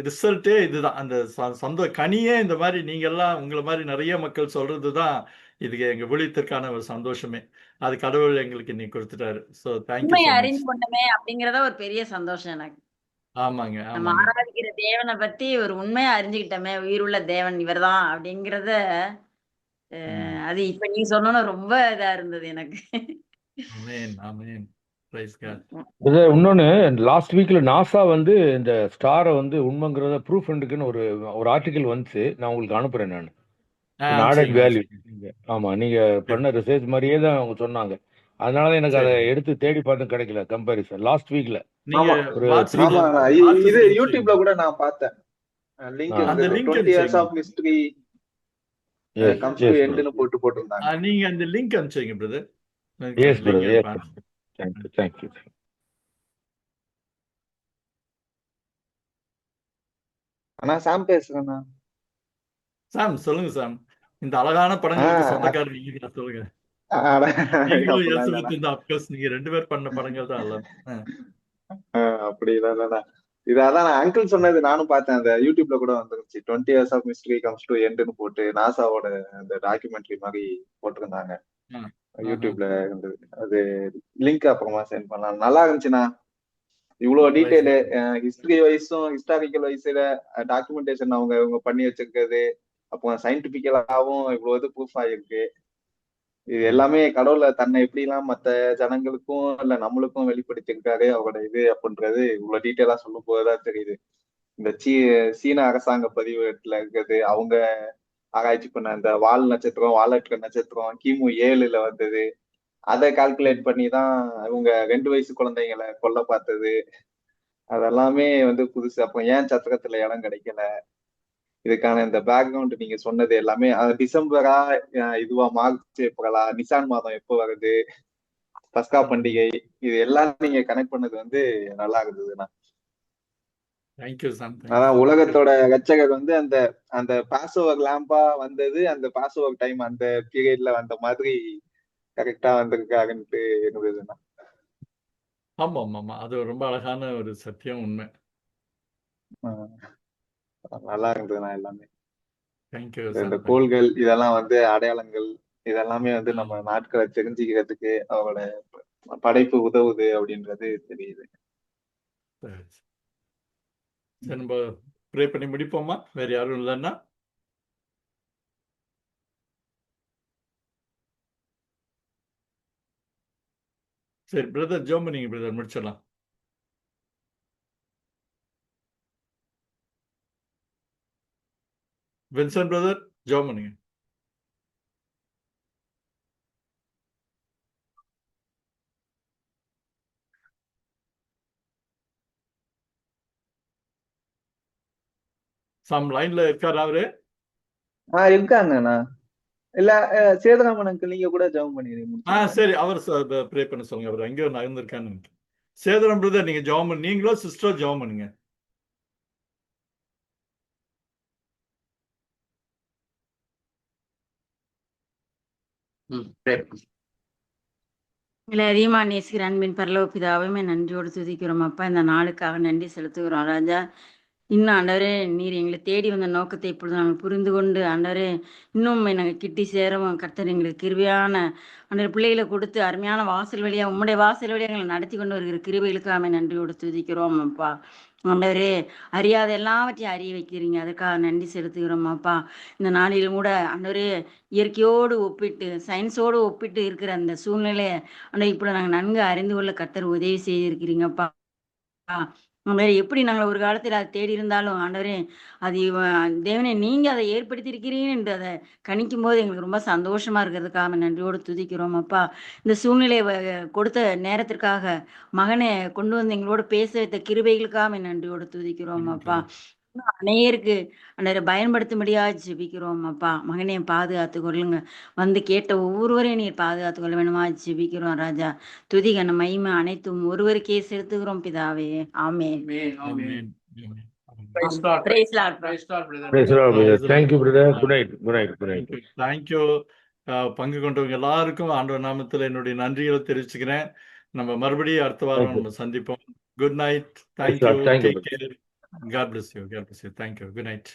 ரிசல்ட்டே இதுதான். அந்த கனியே இந்த மாதிரி நீங்க எல்லாம் உங்களை மாதிரி நிறைய மக்கள் சொல்றதுதான் இதுக்கு எங்க ஊழியத்திற்கான ஒரு சந்தோஷமே. அது கடவுள் எங்களுக்கு இன்னைக்கு கொடுத்துட்டாரு. So thank you. அறிந்து கொண்டமே அப்படிங்கறத ஒரு பெரிய சந்தோஷம் எனக்கு. ஆமாங்க. நம்ம ஆராதிக்கிற தேவனை பத்தி ஒரு உண்மையா அறிஞ்சுக்கிட்டோமே, உயிருள்ள தேவன் இவர்தான் அப்படிங்கறத அது இப்ப நீ சொன்னோன்னு ரொம்ப இதா இருந்தது எனக்கு. இன்னொன்னு, லாஸ்ட் வீக்ல நாசா இந்த ஸ்டாரை உண்மைங்கிறத ப்ரூஃப் ஒரு ஆர்டிகல் வந்துச்சு. நான் உங்களுக்கு அனுப்புறேன். நான் ஆடட் வேல்யூ. ஆமா, நீங்க பண்ண ரிசர்ச் மாதிரியே தான் அவங்க சொன்னாங்க. அதனாலதான் எனக்கு அதை எடுத்து தேடி பார்த்து கிடைக்கல கம்பாரிசன். லாஸ்ட் வீக்ல இது யூடியூப்ல கூட நான் பார்த்தேன். லிங்க் அந்த link 20 years of mystery comes to end னு போட்டுருந்தாங்க. நீங்க அந்த லிங்க் அனுப்பிச்சீங்க brother. Yes brother, yes. Thank you. அண்ணா சாம் பேசுறேண்ணா. சாம் சொல்லுங்க சாம். இந்த அழகான படங்களுக்கு சொந்தக்காரர் நீங்க தான், சொல்லுங்க. நீங்க 2 பேர் பண்ண படங்கள் தான் எல்லாம். அப்படி இல்ல, இதான் அங்கிள் சொன்னது நானும் பார்த்தேன். அந்த யூடியூப்ல கூட வந்துருச்சு. 20 years of mystery comes to end னு போட்டு நாசாவோட அந்த டாக்குமெண்ட்ரி மாதிரி போட்டிருந்தாங்க. யூடியூப்ல இருந்தது. அது லிங்க் அப்புறமா சென்ட் பண்ணலாம். நல்லா இருந்துச்சுண்ணா. இவ்வளவு டீடைலு ஹிஸ்டரி வைஸும் ஹிஸ்டாரிக்கல் வைஸ்ல டாக்குமெண்டேஷன் அவங்க பண்ணி வச்சிருக்கிறது, அப்போ சயின்டிபிக்கலாவும் இவ்வளவு ப்ரூஃப் ஆகிருக்கு. இது எல்லாமே கடவுளை தன்னை எப்படி எல்லாம் மத்த ஜனங்களுக்கும் இல்ல நம்மளுக்கும் வெளிப்படுத்திருக்காரு அவரோட இது அப்படின்றது இவ்வளவு டீட்டெயிலா சொல்லும் போதுதான் தெரியுது. இந்த சீன அரசாங்க பதிவேட்டுல இருக்கிறது, அவங்க ஆராய்ச்சி பண்ண அந்த வால் நட்சத்திரம், வாலற்ற நட்சத்திரம் கிமு 7ல வந்தது. அதை கால்குலேட் பண்ணி தான் இவங்க 2 வயசு குழந்தைங்களை கொல்ல பார்த்தது. அதெல்லாமே புதுசு. அப்போ ஏன் சத்திரத்துல இடம் கிடைக்கல, இதுக்கான இந்த பேக்ரவுண்ட் நீங்க சொன்னது எல்லாமே டிசம்பரா இதுவா மார்ச் ஏப்ரலா, நிசான் மாதம் எப்போ வருது, பஸ்கா பண்டிகை, இது எல்லாம் நீங்க கனெக்ட் பண்ணது வந்து நல்லா இருந்ததுண்ணா. தேங்க்யூ சாம், தேங்க்யூ அதான் சாம். உலகத்தோட ரட்சகர் வந்து அந்த அந்த பாஸ் ஓவர் லேம்பா வந்தது, அந்த பாஸ் ஓவர் டைம் அந்த பீரியட்ல வந்த மாதிரி கரெக்டா வந்திருக்காருன்ட்டு இருந்ததுண்ணா. ஆமா ஆமா ஆமா, அது ரொம்ப அழகான ஒரு சத்தியம், உண்மை. ஆஹ் நல்லா இருந்ததுண்ணா எல்லாமே. தேங்க்யூ இந்த சாம், தேங்க்யூ. கோள்கள் இதெல்லாம் வந்து அடையாளங்கள், இதெல்லாமே வந்து நம்ம நாட்களை தெரிஞ்சுக்கிறதுக்கு அவரோட படைப்பு உதவுது அப்படின்றது தெரியுது. சரி சரி, நம்ம ப்ரே பண்ணி முடிப்போமா? வேற யாரும் இல்லைன்னா சரி, பிரதர் ஜோம் பண்ணிங்க பிரதர், முடிச்சிடலாம். வின்சென்ட் பிரதர் ஜோம் பண்ணுங்க. சாம் லைன்ல இருக்காரு அவரு? இருக்காங்கண்ணா. இல்ல சேதுராமன் அங்கிள் நீங்க கூட ஜெபம் பண்ணிடுங்க. சரி, அவர் ப்ரே பண்ண சொல்லுங்க. அவர் எங்கேயோ நகர்ந்திருக்கான்னு நினைக்கிறேன். சேதுரம் பிரதர், நீங்க ஜெபம் பண்ணு. நீங்களோ சிஸ்டர் ஜெபம் பண்ணுங்க. இல்லை அதிகமாக நேசிக்கிற அன்பின் பரலோக பிதாவையுமே நன்றியோடு துதிக்கிறோம் அப்பா. இந்த நாளுக்காக நன்றி செலுத்துகிறோம் ராஜா. இன்னும் ஆண்டவரே, நீர் எங்களை தேடி வந்த நோக்கத்தை இப்பொழுது நாங்கள் புரிந்து கொண்டு ஆண்டவரே, இன்னும் நாங்கள் கிட்டி சேரவும் கர்த்தர் எங்களுக்கு கிருபையான ஆண்டவர் பிள்ளைகளை கொடுத்து அருமையான வாசல் வழியாக உம்முடைய வாசல் வழியாக எங்களை நடத்தி கொண்டு வருகிற கிருபைகளுக்காக நன்றியோடு துதிக்கிறோம் அப்பா. ஆண்டவரே, அறியாத எல்லாவற்றையும் அறிய வைக்கிறீங்க, அதுக்காக நன்றி செலுத்துகிறோம் அப்பா. இந்த நாளிலும் கூட ஆண்டவரே, இயற்கையோடு ஒப்பிட்டு சயின்ஸோடு ஒப்பிட்டு இருக்கிற அந்த சூழ்நிலையை ஆனால் இப்போ நாங்கள் நன்கு அறிந்து கொள்ள கர்த்தர் உதவி செய்திருக்கிறீங்கப்பா. ஆண்டவரே, எப்படி நாங்கள் ஒரு காலத்தில் அதை தேடி இருந்தாலும் ஆண்டவரே, அது தேவனே நீங்க அதை ஏற்படுத்தியிருக்கிறீங்க என்று அதை கணிக்கும் போது எங்களுக்கு ரொம்ப சந்தோஷமா இருக்கிறதுக்காக நன்றியோடு துதிக்கிறோம் அப்பா. இந்த சூழ்நிலையை கொடுத்த நேரத்திற்காக மகனை கொண்டு வந்து எங்களோட பேச வைத்த கிருபைகளுக்காக நன்றியோடு துதிக்கிறோம் அப்பா. அநேகருக்கு அண்டரை பயன்படுத்தும்படியா ஜெபிக்கிறோம் அப்பா. மகனையும் பாதுகாத்து கொள்ளுங்க. வந்து கேட்ட ஒவ்வொருவரையும் நீர் பாதுகாத்து கொள்ள வேணுமா ஜெபிக்கிறோம் ராஜா. துதி கன மகிமை அனைத்தும் ஒருவருக்கே செலுத்துகிறோம் பிதாவே. ஆமென். ஆமென். Praise God. Praise Lord. Praise God, brother. Praise the Lord, brother. Thank you, brother. Good night. Good night. Good night. Thank you. பங்கு கொண்டவங்க எல்லாருக்கும் ஆண்டவர் நாமத்தில் என்னுடைய நன்றிகளை தெரிவிச்சுக்கிறேன். நம்ம மறுபடியும் அடுத்த வாரம் Thank you. நம்ம சந்திப்போம். Good night. Praise thank you. God. Thank you, take brother. Care. God bless you. God bless you. Thank you. Good night.